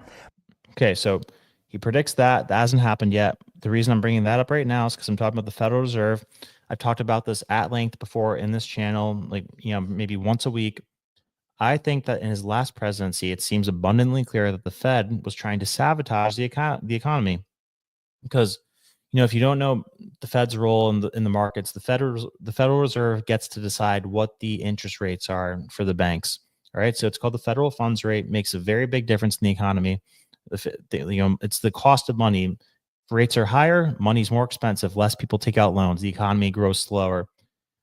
Okay, so he predicts that. That hasn't happened yet. The reason I'm bringing that up right now is because I'm talking about the Federal Reserve. I've talked about this at length before in this channel, maybe once a week. I think that in his last presidency, it seems abundantly clear that the Fed was trying to sabotage the economy. Because, if you don't know the Fed's role in the markets, the Federal Reserve gets to decide what the interest rates are for the banks. All right, so it's called the federal funds rate. Makes a very big difference in the economy. It's the cost of money. If rates are higher, money's more expensive. Less people take out loans. The economy grows slower.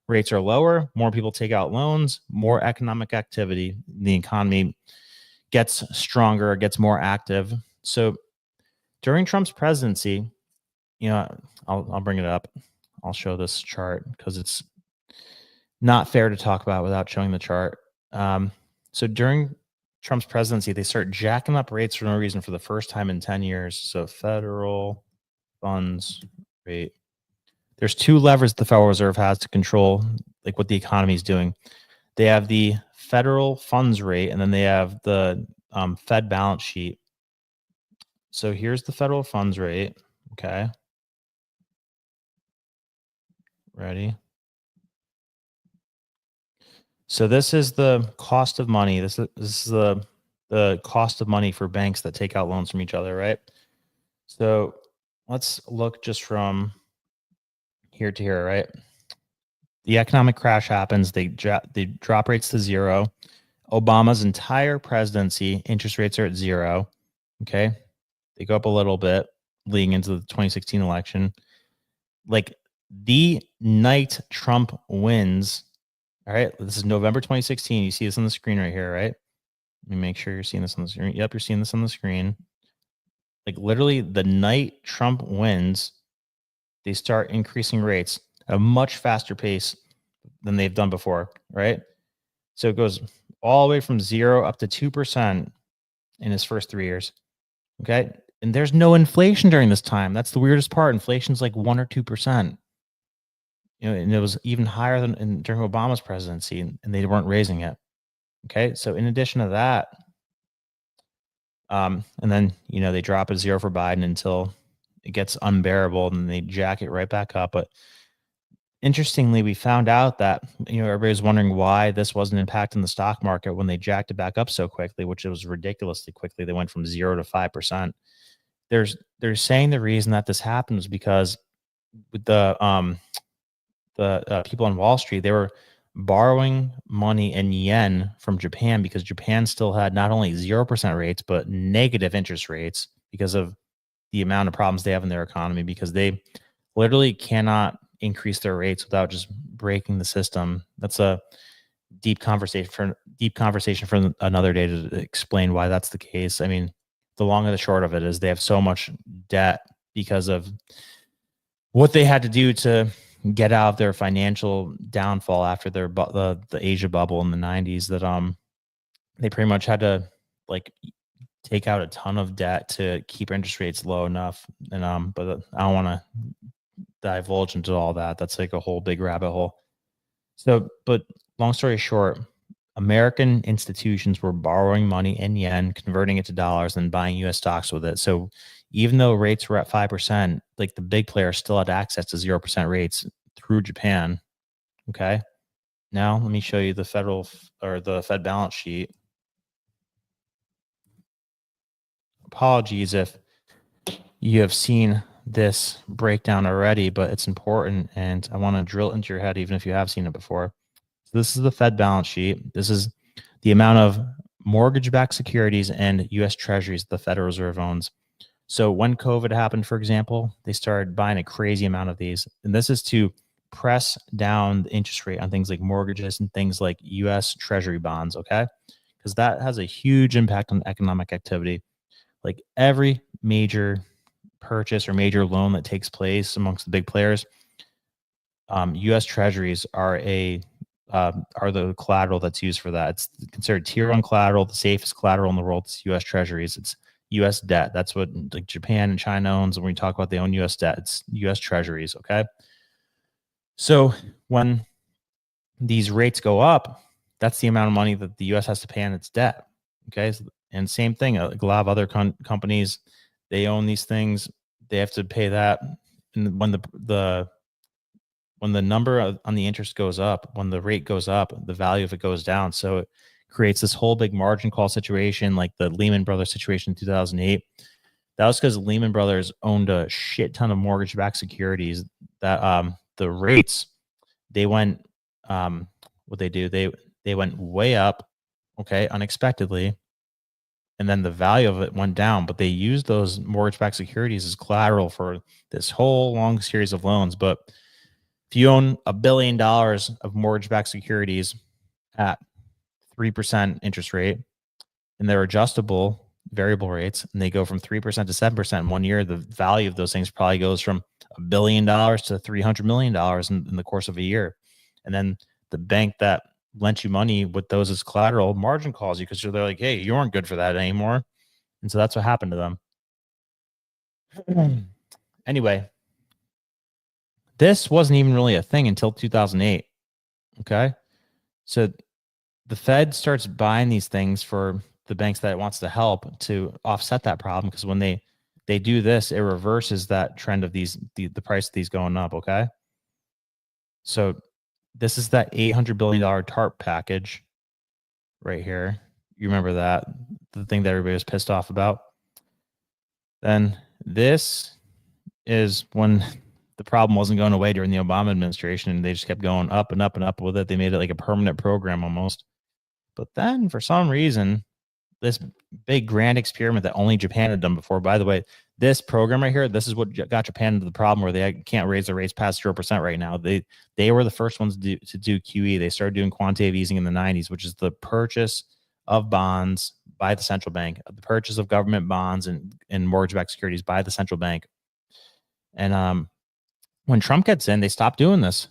Rates are lower, more people take out loans, more economic activity. The economy gets stronger, gets more active. So during Trump's presidency, I'll bring it up. I'll show this chart because it's not fair to talk about without showing the chart. So during Trump's presidency, they start jacking up rates for no reason for the first time in 10 years. So federal funds rate. There's 2 levers the Federal Reserve has to control what the economy is doing. They have the federal funds rate, and then they have the Fed balance sheet. So here's the federal funds rate. Okay. Ready? So this is the cost of money. This is the cost of money for banks that take out loans from each other, right? So let's look just from here to here, right? The economic crash happens. They drop rates to 0. Obama's entire presidency, interest rates are at 0. Okay. They go up a little bit leading into the 2016 election. The night Trump wins, all right, this is November 2016. You see this on the screen right here, right? Let me make sure you're seeing this on the screen. Yep, you're seeing this on the screen. Literally the night Trump wins, they start increasing rates at a much faster pace than they've done before, right? So it goes all the way from 0 up to 2% in his first 3 years. Okay. And there's no inflation during this time. That's the weirdest part. Inflation's like 1 or 2%. And it was even higher than during Obama's presidency, and they weren't raising it. Okay. So in addition to that, and then, they drop at 0 for Biden until it gets unbearable, and they jack it right back up. But interestingly, we found out that, everybody's wondering why this wasn't impacting the stock market when they jacked it back up so quickly, which it was ridiculously quickly. They went from 0 to 5%. They're saying the reason that this happened was because with the people on Wall Street, they were borrowing money in yen from Japan because Japan still had not only 0% rates, but negative interest rates because of the amount of problems they have in their economy, because they literally cannot increase their rates without just breaking the system. That's a deep conversation for another day to explain why that's the case. I mean, the long and the short of it is they have so much debt because of what they had to do to get out of their financial downfall after the Asia bubble in the 90s, that they pretty much had to take out a ton of debt to keep interest rates low enough. And but I don't want to divulge into all that. That's like a whole big rabbit hole. So, but long story short, American institutions were borrowing money in yen, converting it to dollars, and buying U.S. stocks with it. So even though rates were at 5%, the big players still had access to 0% rates through Japan. Okay. Now let me show you the Fed balance sheet. Apologies if you have seen this breakdown already, but it's important, and I want to drill into your head even if you have seen it before. So this is the Fed balance sheet. This is the amount of mortgage-backed securities and U.S. Treasuries the Federal Reserve owns. So when COVID happened, for example, they started buying a crazy amount of these. And this is to press down the interest rate on things like mortgages and things like U.S. Treasury bonds, okay? Because that has a huge impact on economic activity. Like every major purchase or major loan that takes place amongst the big players, U.S. Treasuries are the collateral that's used for that. It's considered tier 1 collateral, the safest collateral in the world. It's U.S. Treasuries. It's U.S. debt. That's what Japan and China owns. When we talk about they own U.S. debt, it's U.S. Treasuries. Okay. So when these rates go up, that's the amount of money that the U.S. has to pay on its debt. Okay. And same thing, a lot of other companies, they own these things. They have to pay that. And when the number on the interest goes up, when the rate goes up, the value of it goes down. So it creates this whole big margin call situation, like the Lehman Brothers situation in 2008. That was because Lehman Brothers owned a shit ton of mortgage-backed securities that the rates, they went, what they do, they went way up, okay, unexpectedly. And then the value of it went down, but they used those mortgage-backed securities as collateral for this whole long series of loans. But if you own $1 billion of mortgage-backed securities at 3% interest rate, and they're adjustable variable rates, and they go from 3% to 7% in 1 year, the value of those things probably goes from $1 billion to $300 million in the course of a year. And then the bank that lent you money with those as collateral margin calls you because they're like, hey, you aren't good for that anymore. And so that's what happened to them. Anyway, this wasn't even really a thing until 2008. Okay. So the Fed starts buying these things for the banks that it wants to help to offset that problem, because when they do this, it reverses that trend of the price of these going up. Okay. So this is that $800 billion TARP package right here. You remember that, the thing that everybody was pissed off about. Then this is when the problem wasn't going away during the Obama administration, and they just kept going up and up and up with it. They made it like a permanent program almost. But then for some reason, this big grand experiment that only Japan had done before, by the way, this program right here, this is what got Japan into the problem where they can't raise their rates past 0% right now. They were the first ones to do QE. They started doing quantitative easing in the 90s, which is the purchase of bonds by the central bank, the purchase of government bonds and mortgage-backed securities by the central bank. And when Trump gets in, they stopped doing this.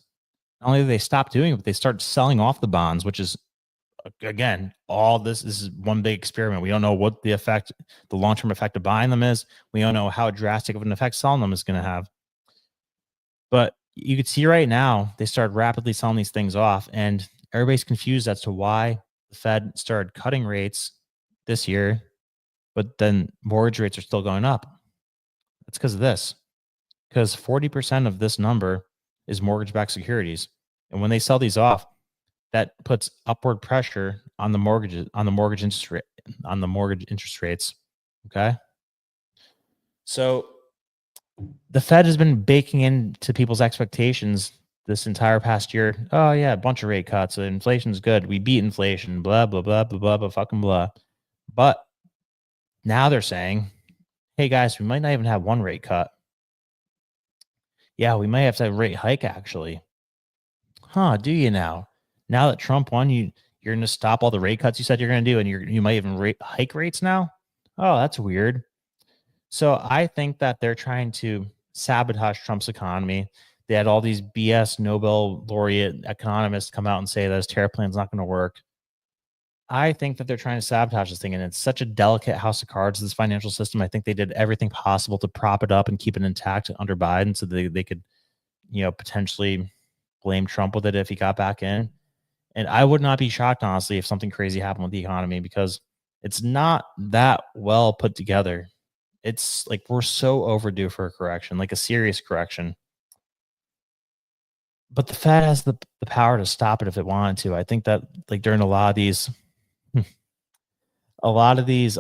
Not only did they stop doing it, but they started selling off the bonds, which is, again, all this is one big experiment. We don't know what the long-term effect of buying them is. We don't know how drastic of an effect selling them is going to have. But you could see right now, they started rapidly selling these things off, and everybody's confused as to why the Fed started cutting rates this year, but then mortgage rates are still going up. That's because of this. Because 40% of this number is mortgage-backed securities. And when they sell these off, that puts upward pressure on the mortgage interest rates. Okay. So the Fed has been baking into people's expectations this entire past year. Oh yeah, a bunch of rate cuts. Inflation's good. We beat inflation. Blah blah blah blah blah blah fucking blah. But now they're saying, hey guys, we might not even have one rate cut. Yeah, we might have to have a rate hike actually. Huh, do you now? Now that Trump won, you're going to stop all the rate cuts you said you're going to do, and you might even hike rates now? Oh, that's weird. So I think that they're trying to sabotage Trump's economy. They had all these BS Nobel laureate economists come out and say that his tariff plan's not going to work. I think that they're trying to sabotage this thing, and it's such a delicate house of cards, this financial system. I think they did everything possible to prop it up and keep it intact under Biden so they could, potentially blame Trump with it if he got back in. And I would not be shocked, honestly, if something crazy happened with the economy, because it's not that well put together. It's like we're so overdue for a correction, like a serious correction. But the Fed has the power to stop it if it wanted to. I think that like during a lot of these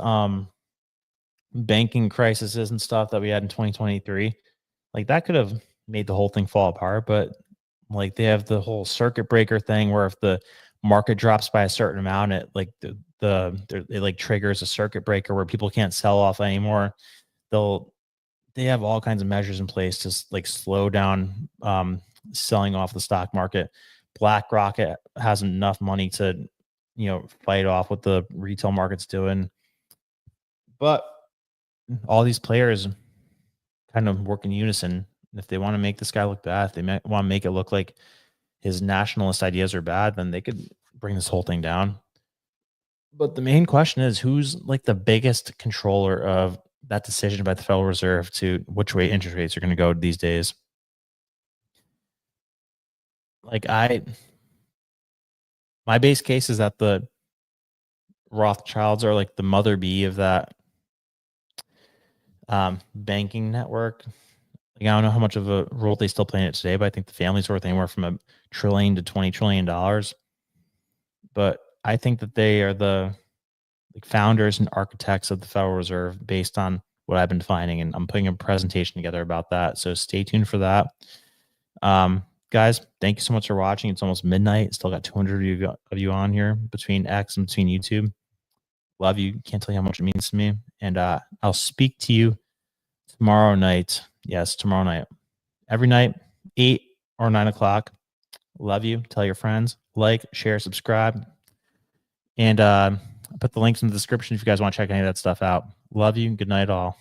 banking crises and stuff that we had in 2023, like that could have made the whole thing fall apart. But like they have the whole circuit breaker thing where if the market drops by a certain amount, it like it like triggers a circuit breaker where people can't sell off anymore. They have all kinds of measures in place to like slow down selling off the stock market. BlackRock has enough money to fight off what the retail market's doing, but all these players kind of work in unison. If they want to make this guy look bad, if they want to make it look like his nationalist ideas are bad, then they could bring this whole thing down. But the main question is, who's like the biggest controller of that decision by the Federal Reserve to which way interest rates are going to go these days? Like my base case is that the Rothschilds are like the mother bee of that banking network. Like, I don't know how much of a role they still play in it today, but I think the family's worth anywhere from $1 trillion to $20 trillion. But I think that they are the founders and architects of the Federal Reserve based on what I've been finding, and I'm putting a presentation together about that. So stay tuned for that. Guys, thank you so much for watching. It's almost midnight. Still got 200 of you on here between X and between YouTube. Love you. Can't tell you how much it means to me. And I'll speak to you tomorrow night. Yes, tomorrow night. Every night, 8 or 9 o'clock. Love you. Tell your friends. Like, share, subscribe. And I put the links in the description if you guys want to check any of that stuff out. Love you. Good night, all.